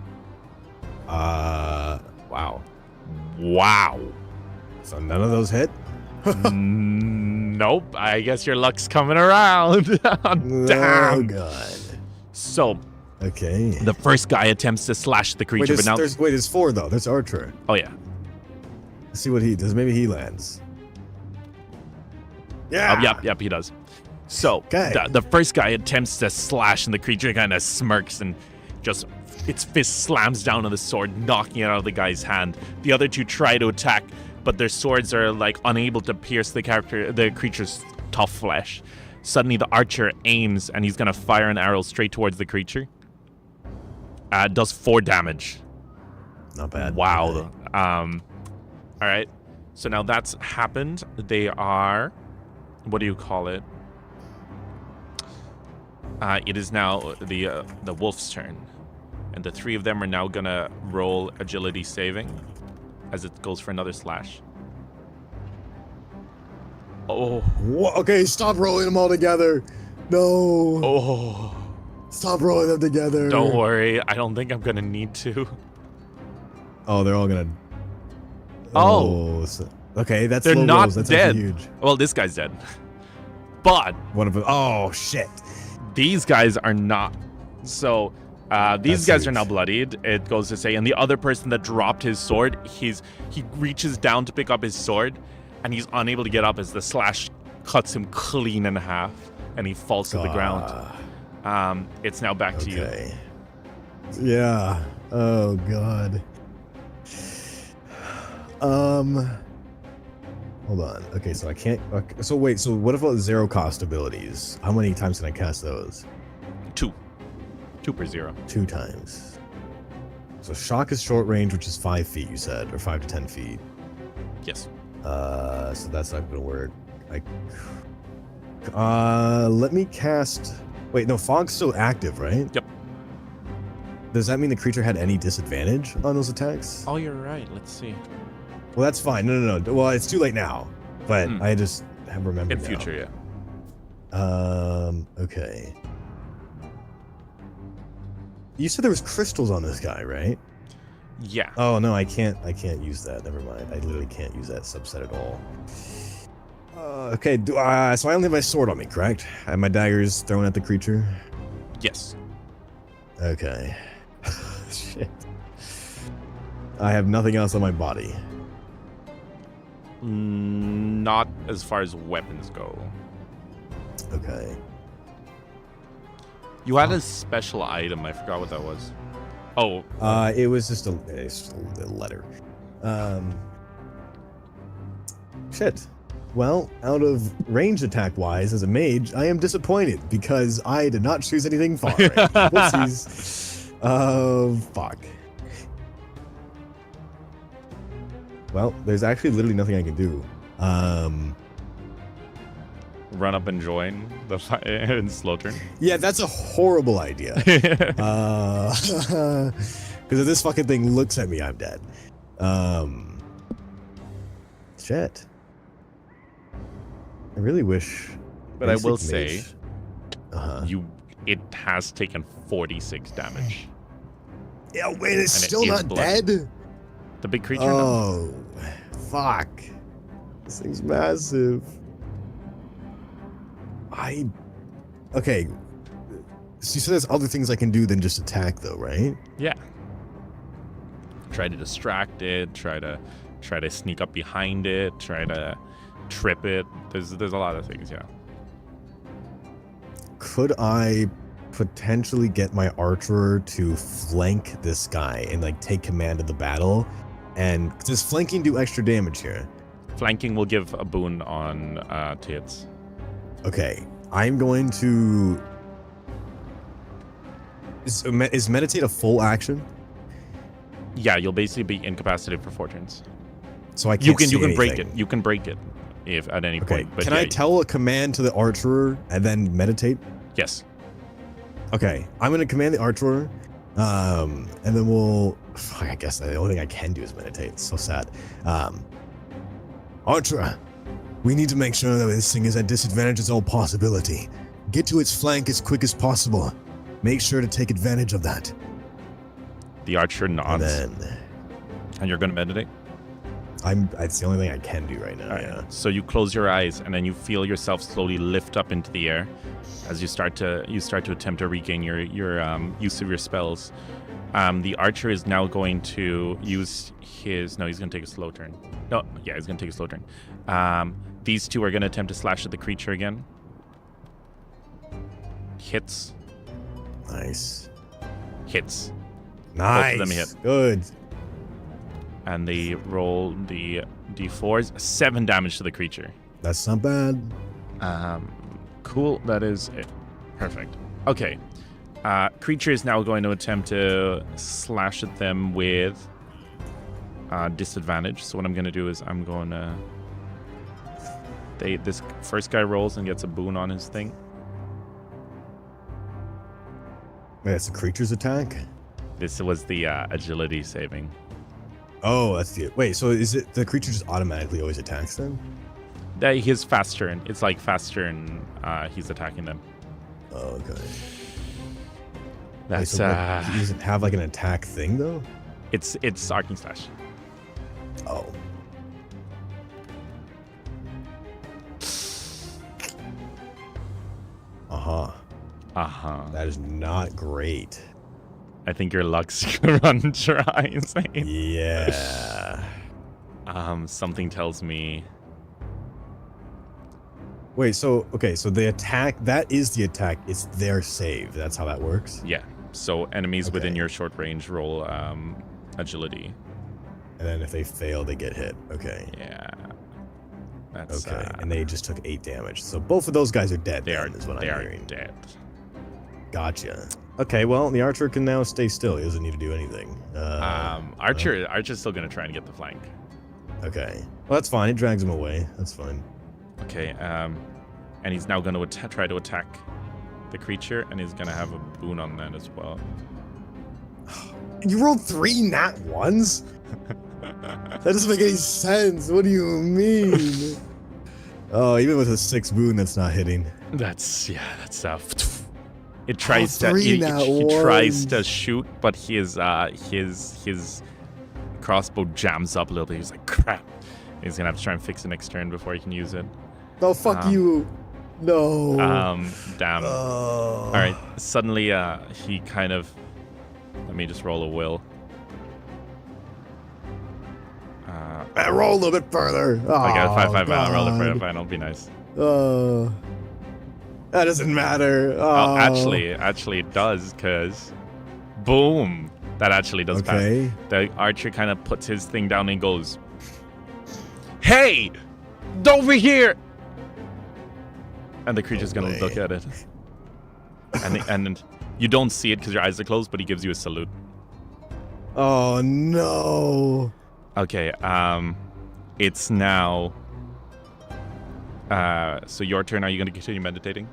Wow. Wow. So none of those hit? Nope. I guess your luck's coming around. Oh, Damn. God. So Okay. the first guy attempts to slash the creature, but now. There's 4, though. There's Archer. Oh yeah. Let's see what he does. Maybe he lands. Yeah. Yep. He does. So Okay. the first guy attempts to slash, and the creature kind of smirks and just its fist slams down on the sword, knocking it out of the guy's hand. The other two try to attack, but their swords are like unable to pierce the creature's tough flesh. Suddenly, the archer aims, and he's gonna fire an arrow straight towards the creature. Does 4 damage. Not bad. Wow. All right. So now that's happened. They are. What do you call it? It is now the wolf's turn, and the 3 of them are now gonna roll agility saving, as it goes for another slash. Oh. Okay, stop rolling them all together. No. Oh. Stop rolling them together. Don't worry. I don't think I'm gonna need to. Oh, they're all gonna. Oh. Okay, that's They're low not rolls. That's dead. actually huge. Well, this guy's dead. But One of them. Oh shit. these guys are not. So these That's guys are huge. now bloodied, it goes to say. And the other person that dropped his sword, he reaches down to pick up his sword, and he's unable to get up as the slash cuts him clean in half, and he falls to the ground. It's now back to you. Okay. Yeah. Oh god. Hold on. Okay, so I can't. Okay, so wait. So what about 0 cost abilities? How many times can I cast those? 2 per 0. 2 times. So shock is short range, which is 5 feet. You said, or 5 to 10 feet. Yes. So that's not gonna work. Let me cast. Wait, no, fog's still active, right? Yep. Does that mean the creature had any disadvantage on those attacks? Oh, you're right. Let's see. Well, that's fine. No. Well, it's too late now. But I just have remembered In now. future, yeah. Okay. You said there was crystals on this guy, right? Yeah. Oh no, I can't use that. Never mind. I literally can't use that subset at all. Okay. So I only have my sword on me, correct? And my dagger's thrown at the creature. Yes. Okay. Shit. I have nothing else on my body. Not as far as weapons go. Okay. You had a special item. I forgot what that was. Oh. It was just a letter. Shit. Well, out of range attack wise, as a mage, I am disappointed because I did not choose anything far range. Whoopsies. Fuck. Well, there's actually literally nothing I can do. Run up and join the fight in slow turn. Yeah, that's a horrible idea. Because if this fucking thing looks at me, I'm dead. Shit. I really wish. But I will basic say, mage- it has taken 46 damage. Yeah, wait, it's And it still is not blood. dead? The big creature. No. Oh, fuck. This thing's massive. Okay. So you said there's other things I can do than just attack, though, right? Yeah. Try to distract it. Try to sneak up behind it. Try to trip it. There's a lot of things. Yeah. Could I potentially get my archer to flank this guy and like take command of the battle? And does flanking do extra damage here? Flanking will give a boon on to hits. Okay, I'm going to. Is meditate a full action? Yeah, you'll basically be incapacitated for 4 turns. So I can't. You can see break anything. it. You can break it if at any Okay. point. But Can I tell a command to the archer and then meditate? Yes. Okay, I'm gonna command the archer, and then we'll. Fuck, I guess the only thing I can do is meditate. It's so sad. Archer, we need to make sure that this thing is at disadvantage as all possibility. Get to its flank as quick as possible. Make sure to take advantage of that. The archer nods. And then And you're gonna meditate. It's the only thing I can do right now. All right. Yeah. So you close your eyes and then you feel yourself slowly lift up into the air as you start to attempt to regain your use of your spells. The archer is now going to use his. No, he's going to take a slow turn. No, yeah, he's going to take a slow turn. These two are going to attempt to slash at the creature again. Hits. Nice. Hits. Nice. of them hit. Good. And they roll the d4s. 7 damage to the creature. That's not bad. Cool. That is it. Perfect. Okay. Creature is now going to attempt to slash at them with disadvantage. So what I'm going to do is I'm going to... This first guy rolls and gets a boon on his thing. Wait, that's a creature's attack? This was the agility saving. Oh, that's the... Wait, so is it the creature just automatically always attacks them? His fast turn. It's like fast turn. He's attacking them. Oh, okay. That's Wait, so does it have like an attack thing though? it's arcing slash. Oh. That is not great. I think your luck's gonna run dry. Zayne. Yeah. Something tells me. Wait, so okay, so the attack, that is the attack, it's their save. That's how that works. Yeah. So enemies within Okay. your short range roll agility. And then if they fail, they get hit. Okay. Yeah. That's Okay. And they just took 8 damage. So both of those guys are dead. they are then, is what they I'm are hearing. dead. Gotcha. Okay, well, the archer can now stay still. He doesn't need to do anything. Archer's still gonna try and get the flank. Okay. Well, that's fine. It drags him away. That's fine. Okay. And he's now gonna try to attack the creature, and he's gonna have a boon on that as well. You rolled 3 nat 1s? That doesn't make any sense. What do you mean? Oh, even with a 6 boon, that's not hitting. That's It tries to 3 he nat tries ones. to shoot, but his crossbow jams up a little bit. He's like, crap. He's gonna have to try and fix it next turn before he can use it. Oh, fuck you. No. Damn. Oh. All right. Suddenly, he kind of. Let me just roll a will. Roll a little bit further. Oh, I got a 5/5 God. roll it for a final. Be nice. That doesn't matter. Oh, actually, it does, because boom, that actually does Okay. pass. The archer kind of puts his thing down and goes, "Hey, Over here! And the creature's gonna way. look at it. And you don't see it because your eyes are closed, but he gives you a salute. Oh no. Okay, it's now... so your turn, are you gonna continue meditating?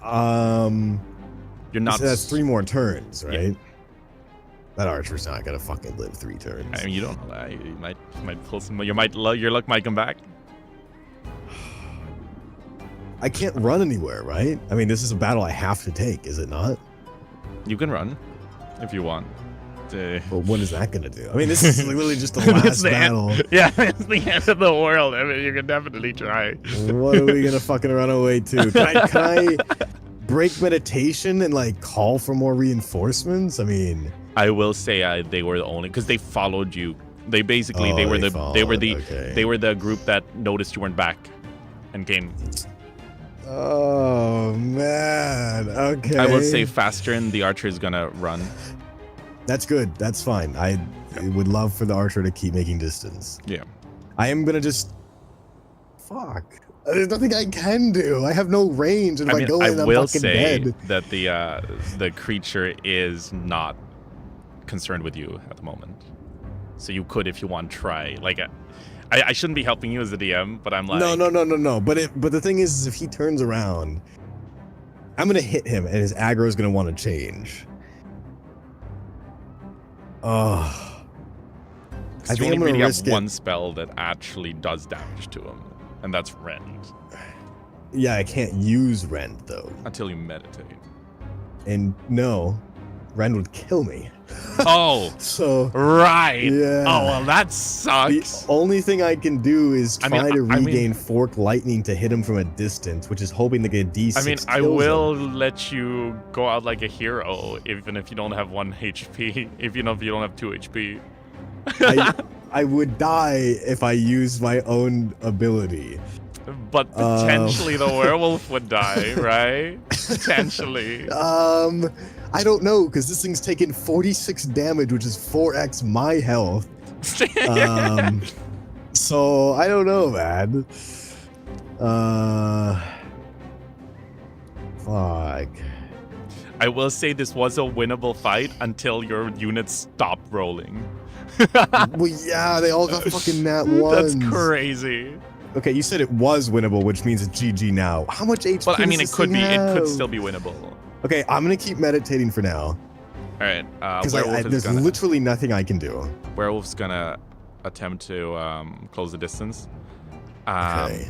You're not... So that's 3 more turns, right? Yeah. That archer's not gonna fucking live 3 turns. I mean, you don't know that. You might pull some... Your luck might come back. I can't run anywhere, right? I mean, this is a battle I have to take, is it not? You can run, if you want. But what is that gonna do? I mean, this is like literally just the It's last the battle. Yeah, it's the end of the world. I mean, you can definitely try. What are we gonna fucking run away to? Can I break meditation and like call for more reinforcements? I mean, I will say they were the only because they followed you. They basically they were the group that noticed you weren't back and came. Oh man. Okay. I will say faster, and the archer is gonna run. That's good. That's fine. I would love for the archer to keep making distance. Yeah. I am gonna just fuck. There's nothing I can do. I have no range, and if I go in, I'm will fucking say dead. that the creature is not concerned with you at the moment. So you could, if you want, try. Like, I shouldn't be helping you as a DM, but I'm like... No. But the thing is if he turns around, I'm gonna hit him, and his aggro is gonna want to change. Oh. I You think only I'm gonna really risk have it. one spell that actually does damage to him, and that's Rend. Yeah, I can't use Rend though. Until you meditate. And no, Rend would kill me. Oh, So right. yeah. Oh, well, that the sucks. only thing I can do is I try mean, to I mean- regain Fork Lightning to hit him from a distance, which is hoping to get a D6. I mean, I kills will him. let you go out like a hero, even if you don't have 1 HP. If you don't have 2 HP. I would die if I used my own ability. But potentially the werewolf would die, right? Potentially. I don't know, because this thing's taken 46 damage, which is 4x my health. So I don't know, man. Fuck. I will say this was a winnable fight until your units stopped rolling. Well, yeah, they all got fucking nat ones. That's crazy. Okay, you said it was winnable, which means it's GG now. How much HP Well, I mean, does it could this be. thing It could have? still be winnable. Okay, I'm gonna keep meditating for now. All right. Because Werewolf there's literally nothing I can do. Werewolf's gonna attempt to close the distance. Okay.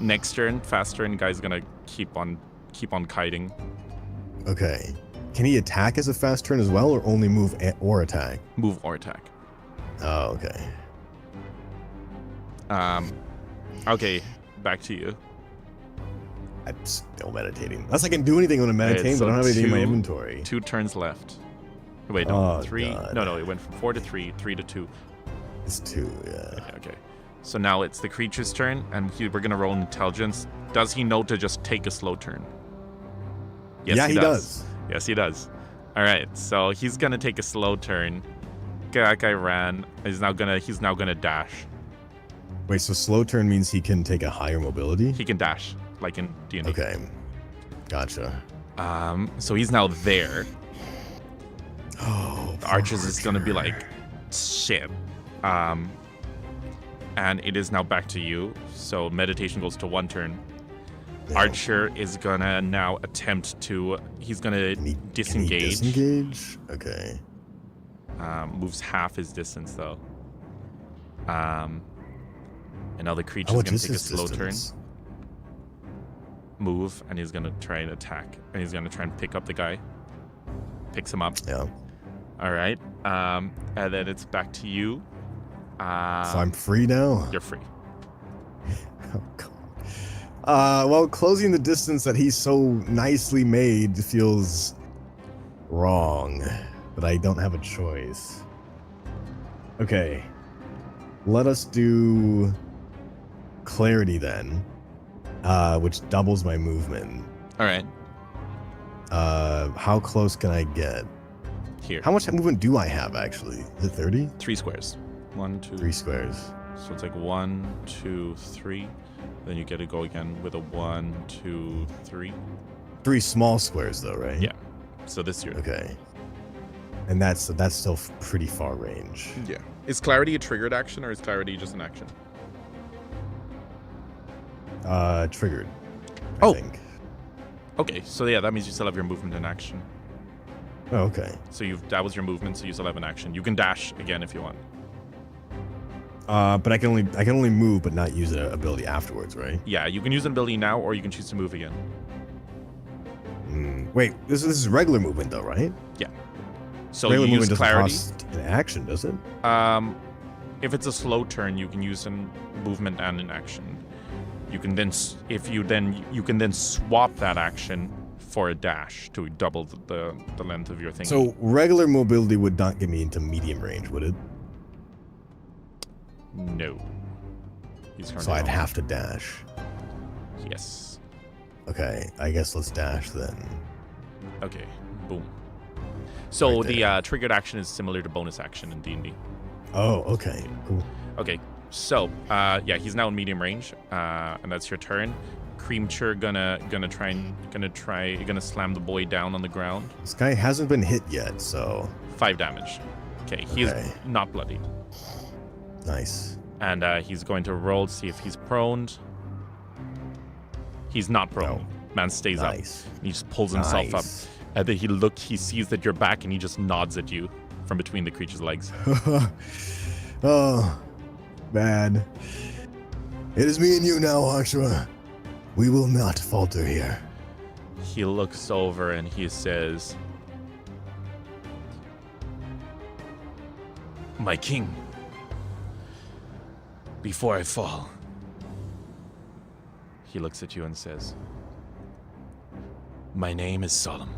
Next turn, fast turn, guy's gonna keep on kiting. Okay. Can he attack as a fast turn as well, or only move or attack? Move or attack. Oh, okay. Okay, back to you. I'm still meditating. Unless I can do anything when I'm meditating, so but I don't have anything in my 2 inventory. 2 turns left. Wait, no, Oh, 3. God. No, it went from 4 to 3, 3 to 2. It's 2, yeah. Okay. So now it's the creature's turn, and we're gonna roll intelligence. Does he know to just take a slow turn? Yes, Yeah, he does. Yes, he does. All right, so he's gonna take a slow turn. That guy ran. He's now gonna dash. Wait, so slow turn means he can take a higher mobility? He can dash, like in D&D. Okay. Gotcha. So he's now there. Oh, The archers is gonna be like, shit. And it is now back to you. So meditation goes to 1 turn. Yeah. Archer is gonna now attempt to. He's gonna Can he disengage. disengage? Okay. Moves half his distance though. And now the creature's How much gonna is take a his slow distance? turn. Move, and he's gonna try and attack. And he's gonna try and pick up the guy. Picks him up. Yeah. All right. And then it's back to you. So I'm free now? You're free. Oh, God. Well, closing the distance that he's so nicely made feels wrong, but I don't have a choice. Okay. Let us do clarity then, which doubles my movement. All right. How close can I get? Here. How much movement do I have, actually? Is it 30? 3 squares. 1, 2, 3 squares. So it's like 1, 2, 3. Then you get to go again with a 1, 2, 3. 3 small squares though, right? Yeah. So this year. Okay. And that's still pretty far range. Yeah. Is clarity a triggered action or is clarity just an action? Triggered. Oh. I think. Okay, so yeah, that means you still have your movement and action. Oh, okay. So that was your movement, so you still have an action. You can dash again if you want. But I can only move but not use an ability afterwards, right? Yeah, you can use an ability now, or you can choose to move again. Wait, this is regular movement though, right? Yeah. So regular you movement use doesn't clarity. cost an action, does it? If it's a slow turn, you can use a movement and an action. You can then, you can then swap that action for a dash to double the length of your thing. So regular mobility would not get me into medium range, would it? No. So I'd have to dash. Yes. Okay, I guess let's dash then. Okay. Boom. So Right the triggered action is similar to bonus action in D&D. Oh, okay, cool. Okay. So yeah, he's now in medium range, and that's your turn. Creamture gonna slam the boy down on the ground. This guy hasn't been hit yet, so 5 damage. Okay, he is Okay. not bloodied. nice. And he's going to roll to see if he's prone. He's not prone. No. Man stays up. Nice. He just pulls himself Nice. up. And then he sees that you're back, and he just nods at you from between the creature's legs. Oh, man. It is me and you now, Ashura. We will not falter here. He looks over and he says, "My king, before I fall." He looks at you and says, "My name is Solemn,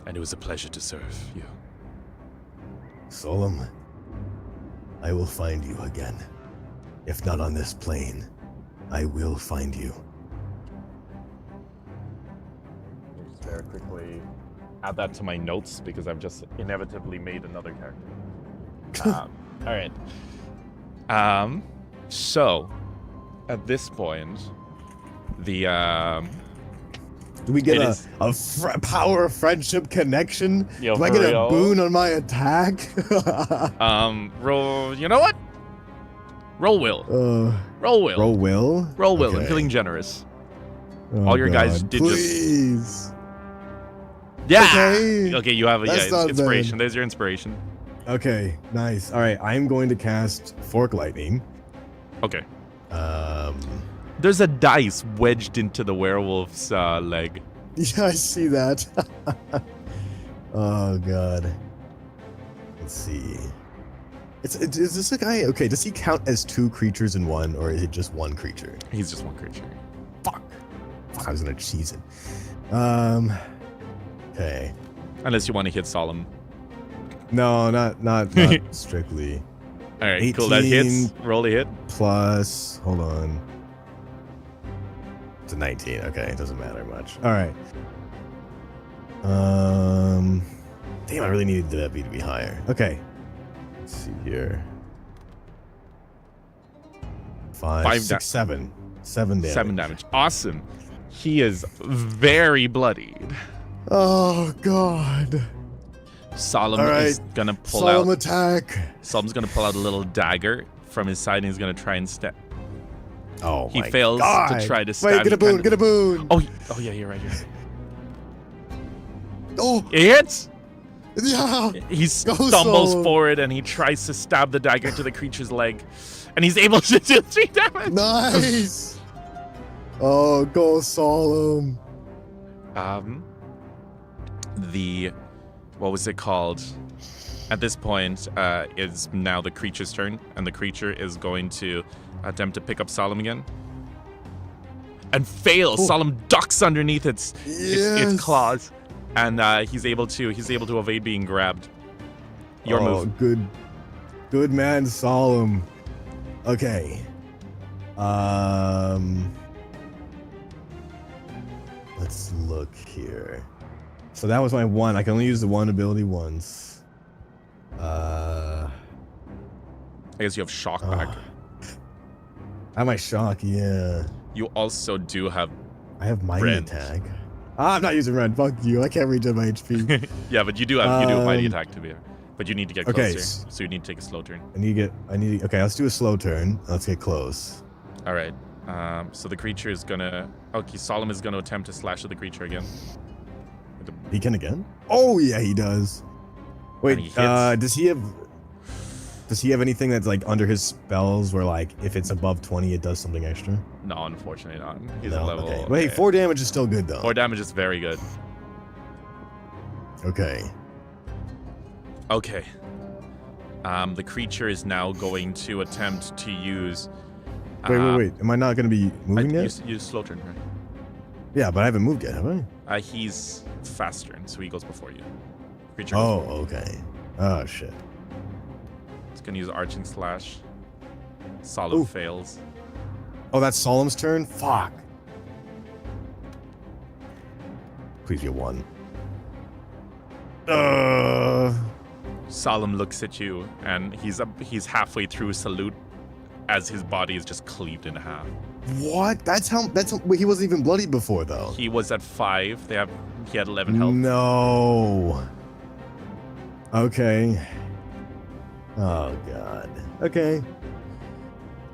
and it was a pleasure to serve you." Solemn, I will find you again. If not on this plane, I will find you. Just very quickly add that to my notes because I've just inevitably made another character. All right. So at this point, the Do we get It a is- power of friendship connection? Yo, Do I for get real? a boon on my attack? roll. You know what? Roll will. Roll will. Roll will? Roll will. I'm Okay. feeling generous. Oh, All your guys God. did just- Please. Yeah. Okay. Okay, you have That's not inspiration. bad. There's your inspiration. Okay, nice. All right, I'm going to cast Fork Lightning. Okay. Um, There's a dice wedged into the werewolf's leg. yeah, I see that. Oh God. Let's see. Is this a guy? Okay, does he count as 2 creatures in one, or is it just 1 creature? He's just one creature. Fuck, I was gonna cheese it. Okay. Unless you want to hit Solemn. No, not strictly. All right, cool. That hits. 18. Roll a hit. Plus, hold on. It's a 19. Okay, it doesn't matter much. All right. Damn, I really needed that B to be higher. Okay. Let's see here. 5, Five 6, 7. 7 damage. 7 damage. Awesome. He is very bloodied. Oh God. Solemn All right. is gonna pull Solemn out. attack. Solemn's gonna pull out a little dagger from his side, and he's gonna try and stab. Oh He my fails to God. try to stab. Wait, get He a boon, kinda- get a boon. Oh, yeah, you're right. You're right. Oh, It hits. yeah. He Go stumbles Solemn. forward and he tries to stab the dagger into the creature's leg, and he's able to do 3 damage. Nice. Oh, go Solemn. What was it called? At this point, is now the creature's turn, and the creature is going to attempt to pick up Solemn again. And fails. Oh. Solemn ducks underneath its Yes. claws, and he's able to evade being grabbed. Your move. Good man, Solemn. Okay. Let's look here. So that was my 1. I can only use the 1 ability once. I guess you have shock back. I have my shock, yeah. You also do have. I have mighty Rend. attack. I'm not using rend. Fuck you. I can't regen my HP. Yeah, but you do have mighty attack to be. But you need to get Okay, closer, so you need to take a slow turn. Okay, let's do a slow turn. Let's get close. All right. So the creature is gonna. Okay, Solemn is gonna attempt to slash at the creature again. He can again? Oh yeah, he does. Wait, And he hits. does he have anything that's like under his spells where like if it's above 20 it does something extra? No, unfortunately not. He's No? a level. Okay. Wait, 4 damage is still good though. 4 damage is very good. Okay. Okay. The creature is now going to attempt to use. Wait. Am I not going to be moving yet? You slow turn, right? Yeah, but I haven't moved yet, have I? He's faster, so he goes before you. Creature. Oh, Goes okay. Oh shit. It's gonna use arching slash. Solemn Ooh. fails. Oh, that's Solemn's turn? Fuck. Please get 1. Solemn looks at you, and he's halfway through salute, as his body is just cleaved in half. What? Wait, he wasn't even bloodied before though. He was at 5. He had 11 health. No. Okay. Oh god. Okay.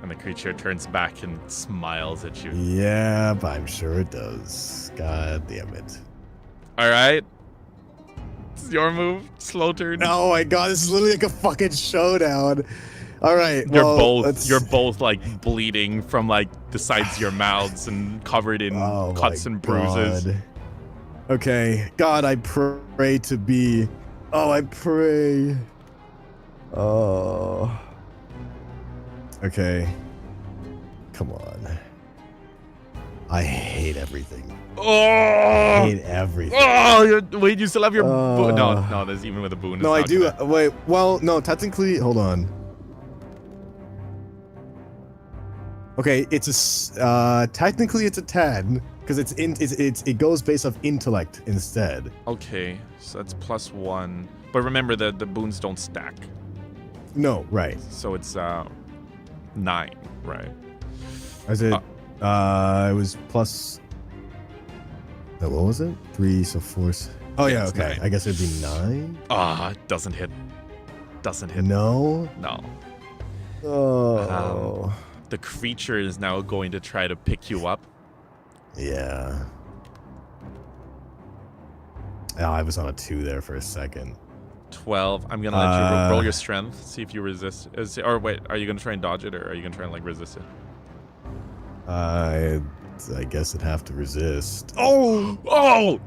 And the creature turns back and smiles at you. Yep, I'm sure it does. God damn it. All right. It's your move. Slow turn. Oh my god, this is literally like a fucking showdown. All right, You're both like bleeding from like the sides of your mouths and covered in cuts and bruises. God. Okay, God, I pray to be. Oh, I pray. Oh. Okay. Come on. I hate everything. Oh! I hate everything. Oh! Wait, you still have your boon? No, there's even with a boon. No, I it's do. not gonna- Wait, well, no, technically, hold on. Okay, technically it's a 10 because it goes based off intellect instead. Okay, so that's +1. But remember the boons don't stack, No, right. so it's 9, right? Is it? It was plus. No, what was it? 3, so 4. Oh yeah, it's okay. 9. I guess it'd be 9. It doesn't hit. Doesn't hit. No. No. Oh. The creature is now going to try to pick you up. Yeah. Oh, I was on a 2 there for a second. 12. I'm gonna let you roll your strength. See if you resist. Or wait, are you gonna try and dodge it, or are you gonna try and like resist it? I guess I'd have to resist. Oh! Oh!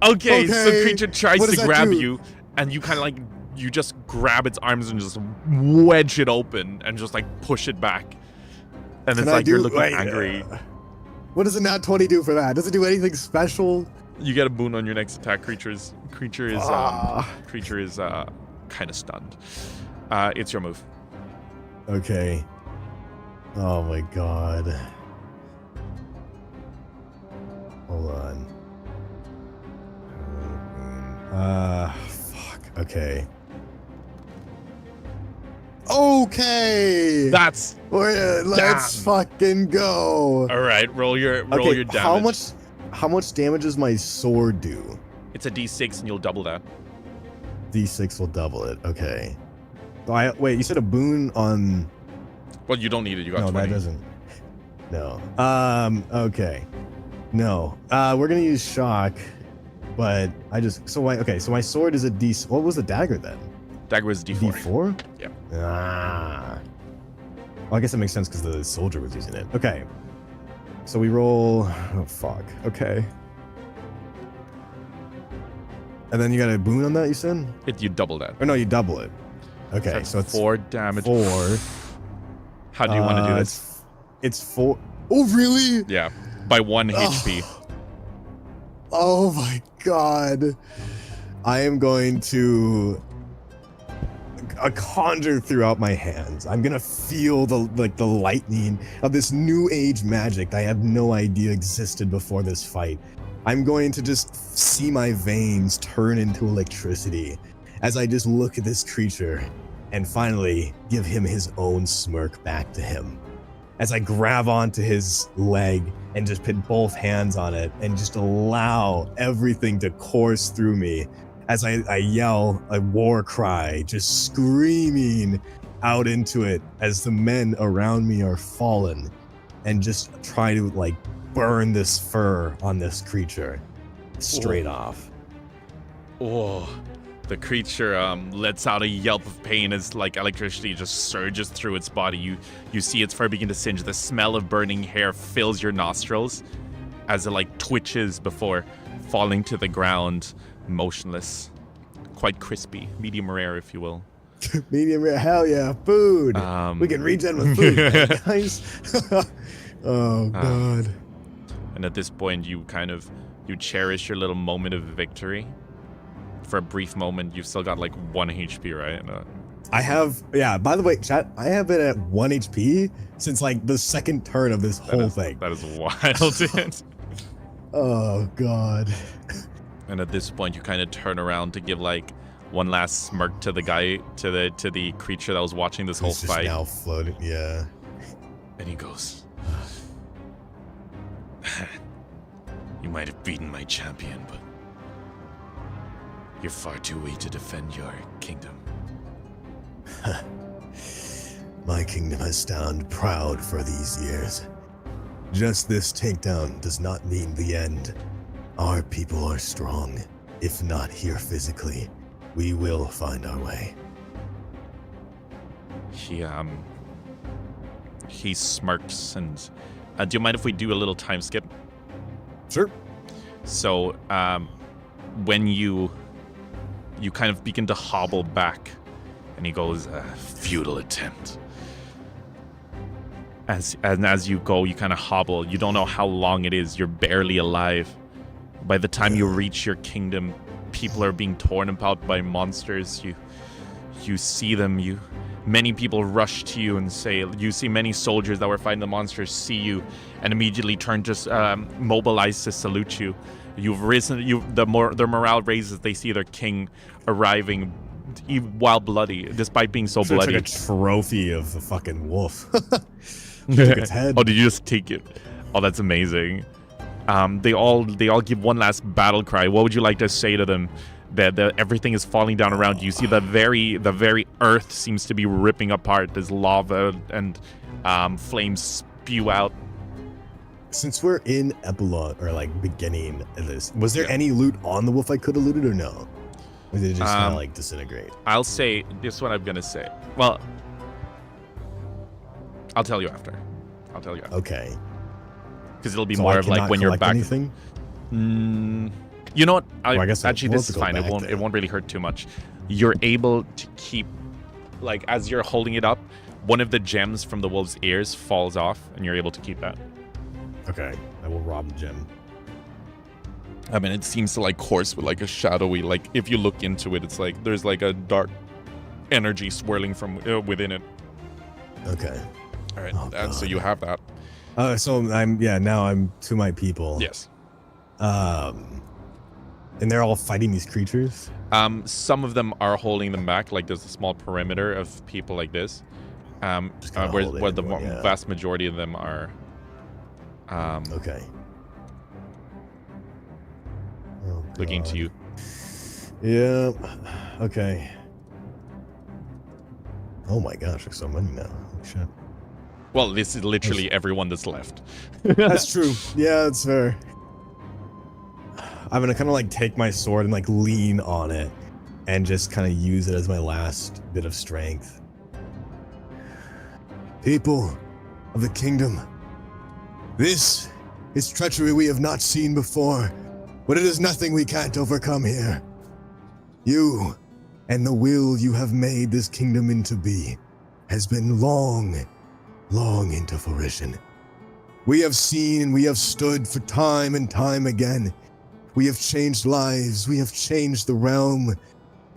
Okay, so Okay. creature tries What to does that grab do? you, and you kind of like you just grab its arms and just wedge it open and just like push it back. And it's like you're looking angry. What does a nat 20 do for that? Does it do anything special? You get a boon on your next attack. Creature is kind of stunned. It's your move. Okay. Oh my god. Hold on. Fuck. Okay. Okay. That's Let's fucking go. all right. Roll your damage. How much damage does my sword do? It's a D6 and you'll double that. D6 will double it. Okay. Wait, you said a boon on. Well, you don't need it. You got No, 20. that doesn't. No. Okay. No. We're gonna use shock, but so my sword is a D. What was the dagger then? Dagger was D4. D4? Yeah. Ah. Well, I guess that makes sense because the soldier was using it. Okay. So we roll. Oh fuck. Okay. And then you got a boon on that, you said? You double that. Or no, you double it. Okay, That's so it's 4 damage. 4. How do you want to do this? It's 4. Oh, really? Yeah, by 1 HP. Oh my god. I am going to conjure throughout my hands. I'm gonna feel the lightning of this new age magic that I have no idea existed before this fight. I'm going to just see my veins turn into electricity as I just look at this creature and finally give him his own smirk back to him. As I grab onto his leg and just put both hands on it and just allow everything to course through me as I yell a war cry, just screaming out into it as the men around me are fallen, and just try to like burn this fur on this creature straight off. Oh, the creature lets out a yelp of pain as like electricity just surges through its body. You see its fur begin to singe. The smell of burning hair fills your nostrils as it like twitches before falling to the ground, motionless, quite crispy, medium rare, if you will. Medium rare, hell yeah, food. We can regen with food, right, guys. Oh god. And at this point, you cherish your little moment of victory. For a brief moment, you've still got like 1 HP, right? I have, yeah, by the way, chat, I have been at 1 HP since like the second turn of this whole thing. That is wild, dude. Oh god. And at this point, you kind of turn around to give like one last smirk to the guy, to the creature that was watching this whole fight. Now floating, yeah. And he goes, "You might have beaten my champion, but you're far too weak to defend your kingdom." My kingdom has stood proud for these years. Just this takedown does not mean the end. Our people are strong. If not here physically, we will find our way. He smirks and, do you mind if we do a little time skip? Sure. So, when you kind of begin to hobble back, and he goes, "Futile attempt." As you go, you kind of hobble. You don't know how long it is. You're barely alive. By the time you reach your kingdom, people are being torn apart by monsters. You see them. Many people rush to you and say, you see many soldiers that were fighting the monsters see you and immediately turn to mobilize to salute you. You've risen. Their morale raises. They see their king arriving, while bloody, despite being so bloody. It's like a trophy of a fucking wolf. Took its head. Oh, did you just take it? Oh, that's amazing. They all give one last battle cry. What would you like to say to them? That everything is falling down around you. You see the very earth seems to be ripping apart. There's lava and flames spew out. Since we're in epilogue, or like beginning of this, was there any loot on the wolf I could have looted or no? Or did it just kind of like disintegrate? I'll say this is what I'm gonna say. Well, I'll tell you after. Okay. Because it'll be more of like when you're back. Anything? You know what? I guess actually, this is fine. It won't really hurt too much. You're able to keep, like, as you're holding it up, one of the gems from the wolf's ears falls off, and you're able to keep that. Okay, I will rob the gem. I mean, it seems to like course with like a shadowy, like if you look into it, it's like there's like a dark energy swirling from within it. Okay. All right, so you have that. So now I'm to my people. Yes. And they're all fighting these creatures? Some of them are holding them back, like there's a small perimeter of people like this. Where the vast majority of them are. Okay. Looking to you. Yeah. Okay. Oh my gosh, there's so many now. Holy shit. Well, this is literally everyone that's left. That's true. Yeah, that's fair. I'm gonna kind of like take my sword and like lean on it and just kind of use it as my last bit of strength. People of the kingdom, this is treachery we have not seen before, but it is nothing we can't overcome here. You and the will you have made this kingdom into be has been long into fruition. We have seen and we have stood for time and time again. We have changed lives. We have changed the realm.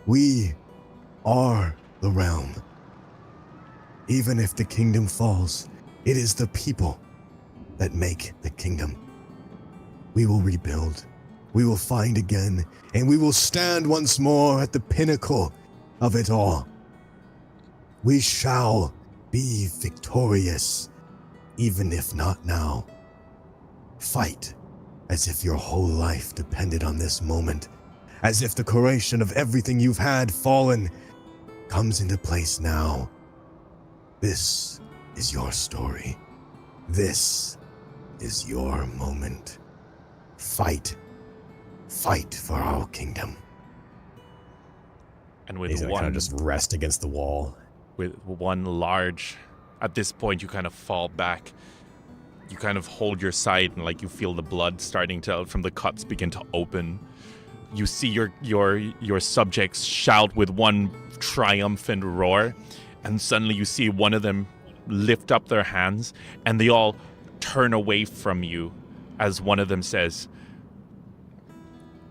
We are the realm. Even if the kingdom falls, it is the people that make the kingdom. We will rebuild. We will find again, and we will stand once more at the pinnacle of it all. We shall be victorious, even if not now. Fight as if your whole life depended on this moment, as if the creation of everything you've had fallen comes into place now. This is your story. This is your moment. Fight. Fight for our kingdom. And with He's gonna kind of just rest against the wall. With one large, at this point you kind of fall back. You kind of hold your side and like you feel the blood starting to from the cuts begin to open. You see your subjects shout with one triumphant roar, and suddenly you see one of them lift up their hands and they all turn away from you as one of them says,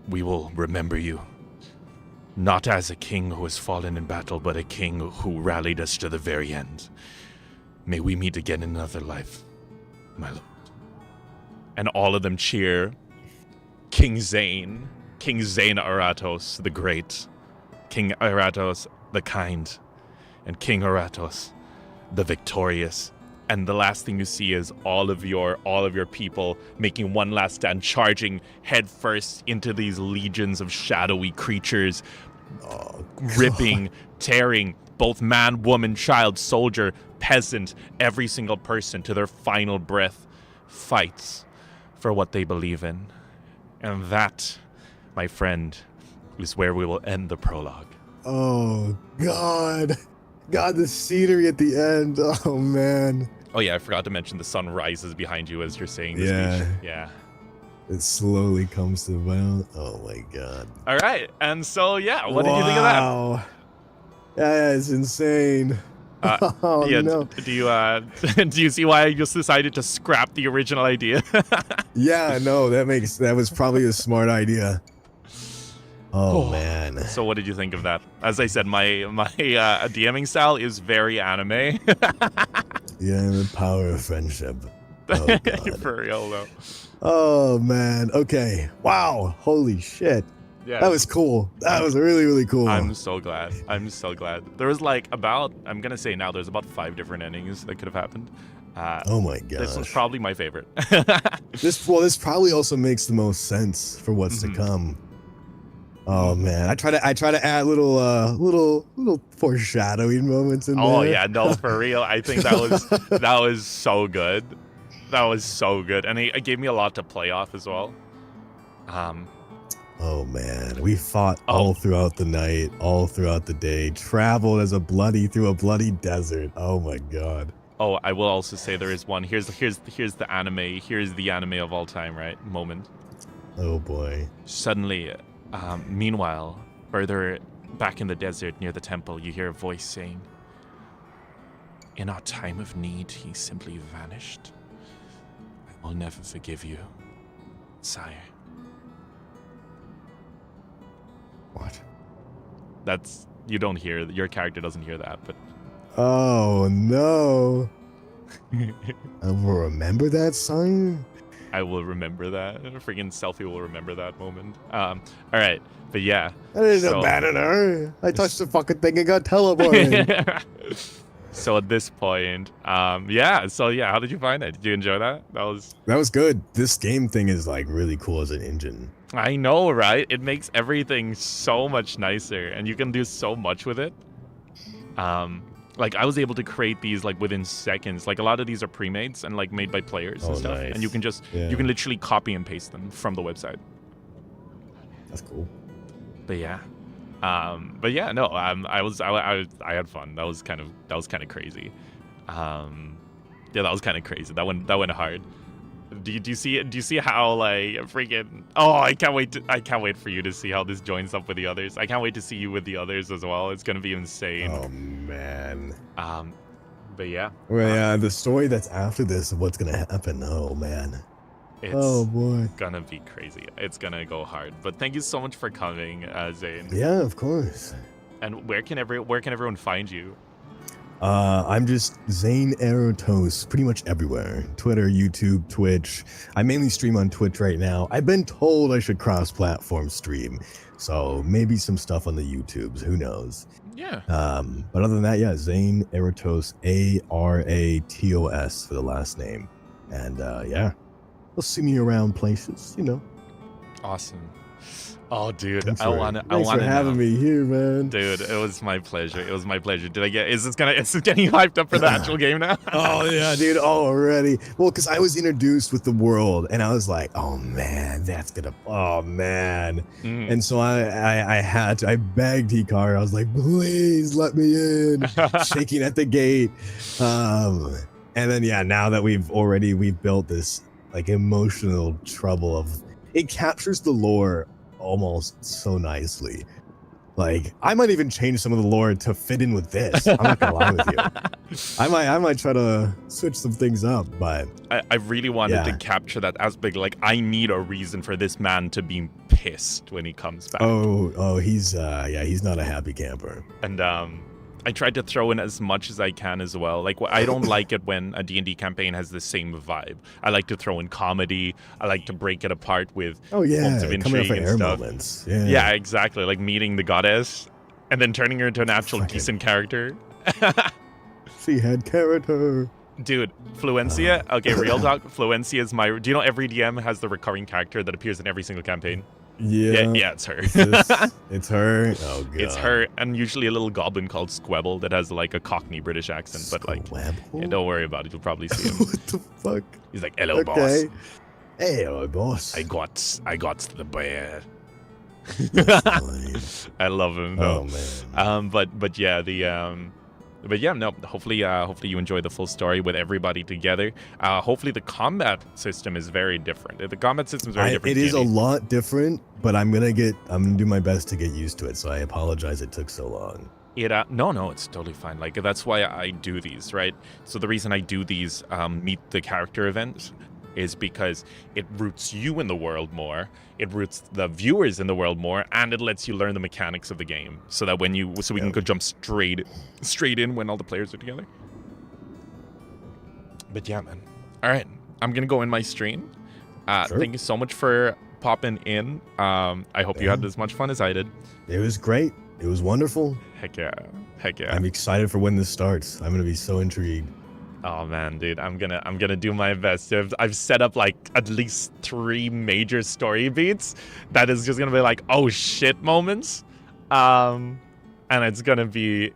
"We will remember you. Not as a king who has fallen in battle, but a king who rallied us to the very end. May we meet again in another life, my lord." And all of them cheer King Zayne Aratos the Great, King Aratos the Kind, and King Aratos the Victorious. And the last thing you see is all of your people making one last stand, charging headfirst into these legions of shadowy creatures, ripping, tearing, both man, woman, child, soldier, peasant, every single person to their final breath fights for what they believe in. And that, my friend, is where we will end the prologue. Oh, God. God, the scenery at the end. Oh, man. Oh, yeah, I forgot to mention the sun rises behind you as you're saying this Yeah. speech. Yeah. It slowly comes to about. Oh, my God. All right. And so, yeah, what did you think of that? Wow. Yeah, it's insane. Oh, Yeah, no. do you do you see why I just decided to scrap the original idea? Yeah, no, that was probably a smart idea. Oh, man. So what did you think of that? As I said, my DMing style is very anime. Yeah, the power of friendship. Oh, God. For real though. Oh, man. Okay. Wow. Holy shit. Yeah. That was cool. That was really, really cool. I'm so glad. I'm so glad. There was like I'm gonna say now there's about 5 different endings that could have happened. Oh my gosh. This was probably my favorite. This probably also makes the most sense for what's to come. Oh man, I try to add little foreshadowing moments in there. Oh yeah, no, for real. I think that was so good. That was so good, and it gave me a lot to play off as well. Oh man, we fought all throughout the night, all throughout the day, traveled through a bloody desert. Oh my God. Oh, I will also say there is one. Here's the anime. Here's the anime of all time, right? Moment. Oh boy. Suddenly, meanwhile, further back in the desert near the temple, you hear a voice saying, "In our time of need, he simply vanished. I will never forgive you, sire." What? That's, you don't hear, your character doesn't hear that, but Oh no. I will remember that sign. I will remember that. Freaking Selfie will remember that moment. All right, but yeah. I didn't abandon her. I touched the fucking thing and got teleported. So at this point, yeah. So yeah, how did you find it? Did you enjoy that? That was good. This game thing is like really cool as an engine. I know, right? It makes everything so much nicer, and you can do so much with it. Like I was able to create these like within seconds. Like a lot of these are pre-mades and like made by players and stuff, nice. and you can just you can literally copy and paste them from the website. That's cool. But yeah, no, I had fun. That was kind of crazy. Yeah, that was kind of crazy. That went hard. Do you see how like freaking? Oh, I can't wait for you to see how this joins up with the others. I can't wait to see you with the others as well. It's gonna be insane. Oh man. But yeah. Well, yeah, the story that's after this of what's gonna happen. Oh man. It's boy. gonna be crazy. It's gonna go hard. But thank you so much for coming, Zayne. Yeah, of course. And where can everyone find you? I'm just Zayne Aratos pretty much everywhere. Twitter, YouTube, Twitch. I mainly stream on Twitch right now. I've been told I should cross-platform stream, so maybe some stuff on the YouTubes. Who knows? Yeah. But other than that, yeah, Zayne Aratos, Aratos for the last name. And yeah, you'll see me around places, you know. Awesome. Oh, dude, Thanks I for want to having me here, man. Dude, it was my pleasure. It was my pleasure. Is this getting hyped up for the actual game now? Oh yeah, dude, already. Well, because I was introduced with the world, and I was like, oh man, oh man. And so I begged Hikaru. I was like, please let me in, shaking at the gate. And then yeah, now that we've built this like emotional trouble of it captures the lore almost so nicely. Like I might even change some of the lore to fit in with this. I'm not gonna lie with you. I might try to switch some things up, but I really wanted to capture that aspect. Like I need a reason for this man to be pissed when he comes back. Oh, he's not a happy camper. And I tried to throw in as much as I can as well. Like I don't like it when a D&D campaign has the same vibe. I like to throw in comedy. I like to break it apart with moments of intrigue and stuff. Moments. Yeah, exactly. Like meeting the goddess and then turning her into an actual decent character. She had character. Dude, Fluencia. Okay, real talk. Fluencia is my. Do you know every DM has the recurring character that appears in every single campaign? Yeah, it's her. It's her. Oh god. It's her, and usually a little goblin called Squebble that has like a Cockney British accent. But like, yeah, don't worry about it. You'll probably see him. What the fuck? He's like, "Hello, boss. Hey, hello, boss. I got the bear." Nice. I love him though. Oh man. But yeah, But yeah, no. Hopefully you enjoy the full story with everybody together. Hopefully the combat system is very different. The combat system is very different. It is a lot different, but I'm gonna do my best to get used to it. So I apologize it took so long. No, it's totally fine. Like that's why I do these, right? So the reason I do these meet the character events is because it roots you in the world more, it roots the viewers in the world more, and it lets you learn the mechanics of the game, so that we can go jump straight in when all the players are together. But yeah, man. All right, I'm gonna go in my stream. Sure. Thank you so much for popping in. I hope you had as much fun as I did. It was great. It was wonderful. Heck yeah. I'm excited for when this starts. I'm gonna be so intrigued. Oh man, dude, I'm gonna do my best. I've set up like at least 3 major story beats that is just gonna be like oh shit moments, and it's gonna be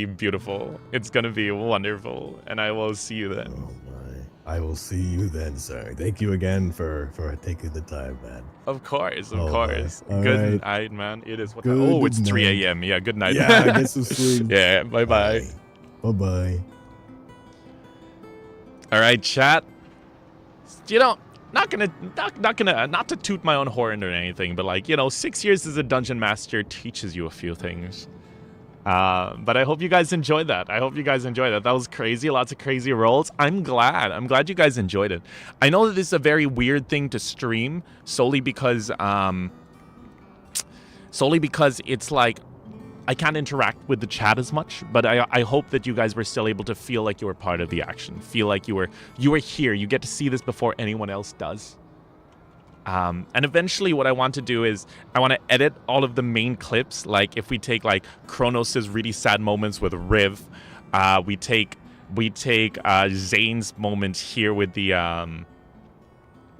beautiful. It's gonna be wonderful, and I will see you then. Oh my, I will see you then, sir. Thank you again for taking the time, man. Of course. All Good right. night, man. It is what. Good Oh, it's night. 3 a.m. Yeah, good night. Yeah, get some sleep. Yeah, bye bye. Bye. All right, chat. You know, not to toot my own horn or anything, but like, 6 years as a dungeon master teaches you a few things. But I hope you guys enjoyed that. That was crazy. Lots of crazy rolls. I'm glad you guys enjoyed it. I know that this is a very weird thing to stream solely because it's like I can't interact with the chat as much, but I hope that you guys were still able to feel like you were part of the action. Feel like you were here. You get to see this before anyone else does. And eventually what I want to do is I want to edit all of the main clips. Like if we take like Kronos' really sad moments with Riv, we take Zayne's moment here with the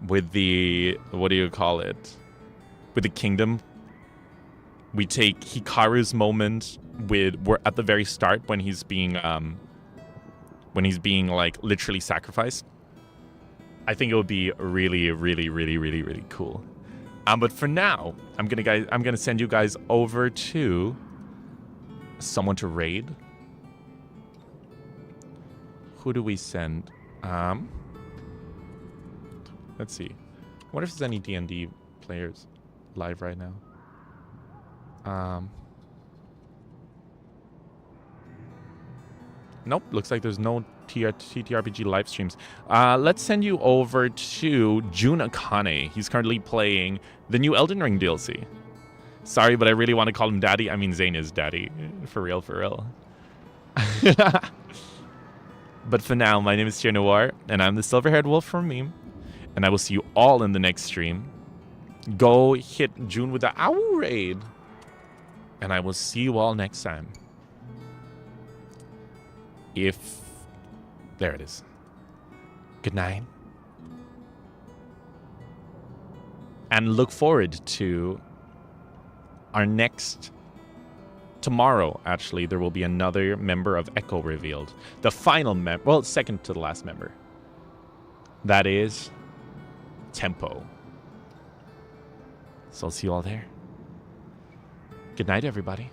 what do you call it? With the kingdom. We take Hikaru's moment we're at the very start when he's being like literally sacrificed. I think it would be really, really, really, really, really cool. But for now, I'm gonna send you guys over to someone to raid. Who do we send? Let's see. I wonder if there's any D&D players live right now. Nope, looks like there's no TTRPG live streams. Let's send you over to Jun Akane. He's currently playing the new Elden Ring DLC. Sorry, but I really want to call him Daddy. I mean, Zayne is Daddy. For real. But for now, my name is Noir, and I'm the silver-haired wolf from MEEM. And I will see you all in the next stream. Go hit June with the Owl Raid. And I will see you all next time. if... There it is. Good night. And look forward to our next... Tomorrow, actually, there will be another member of Echo revealed. The final member... Well, second to the last member. That is... Tempo. So I'll see you all there. Good night, everybody.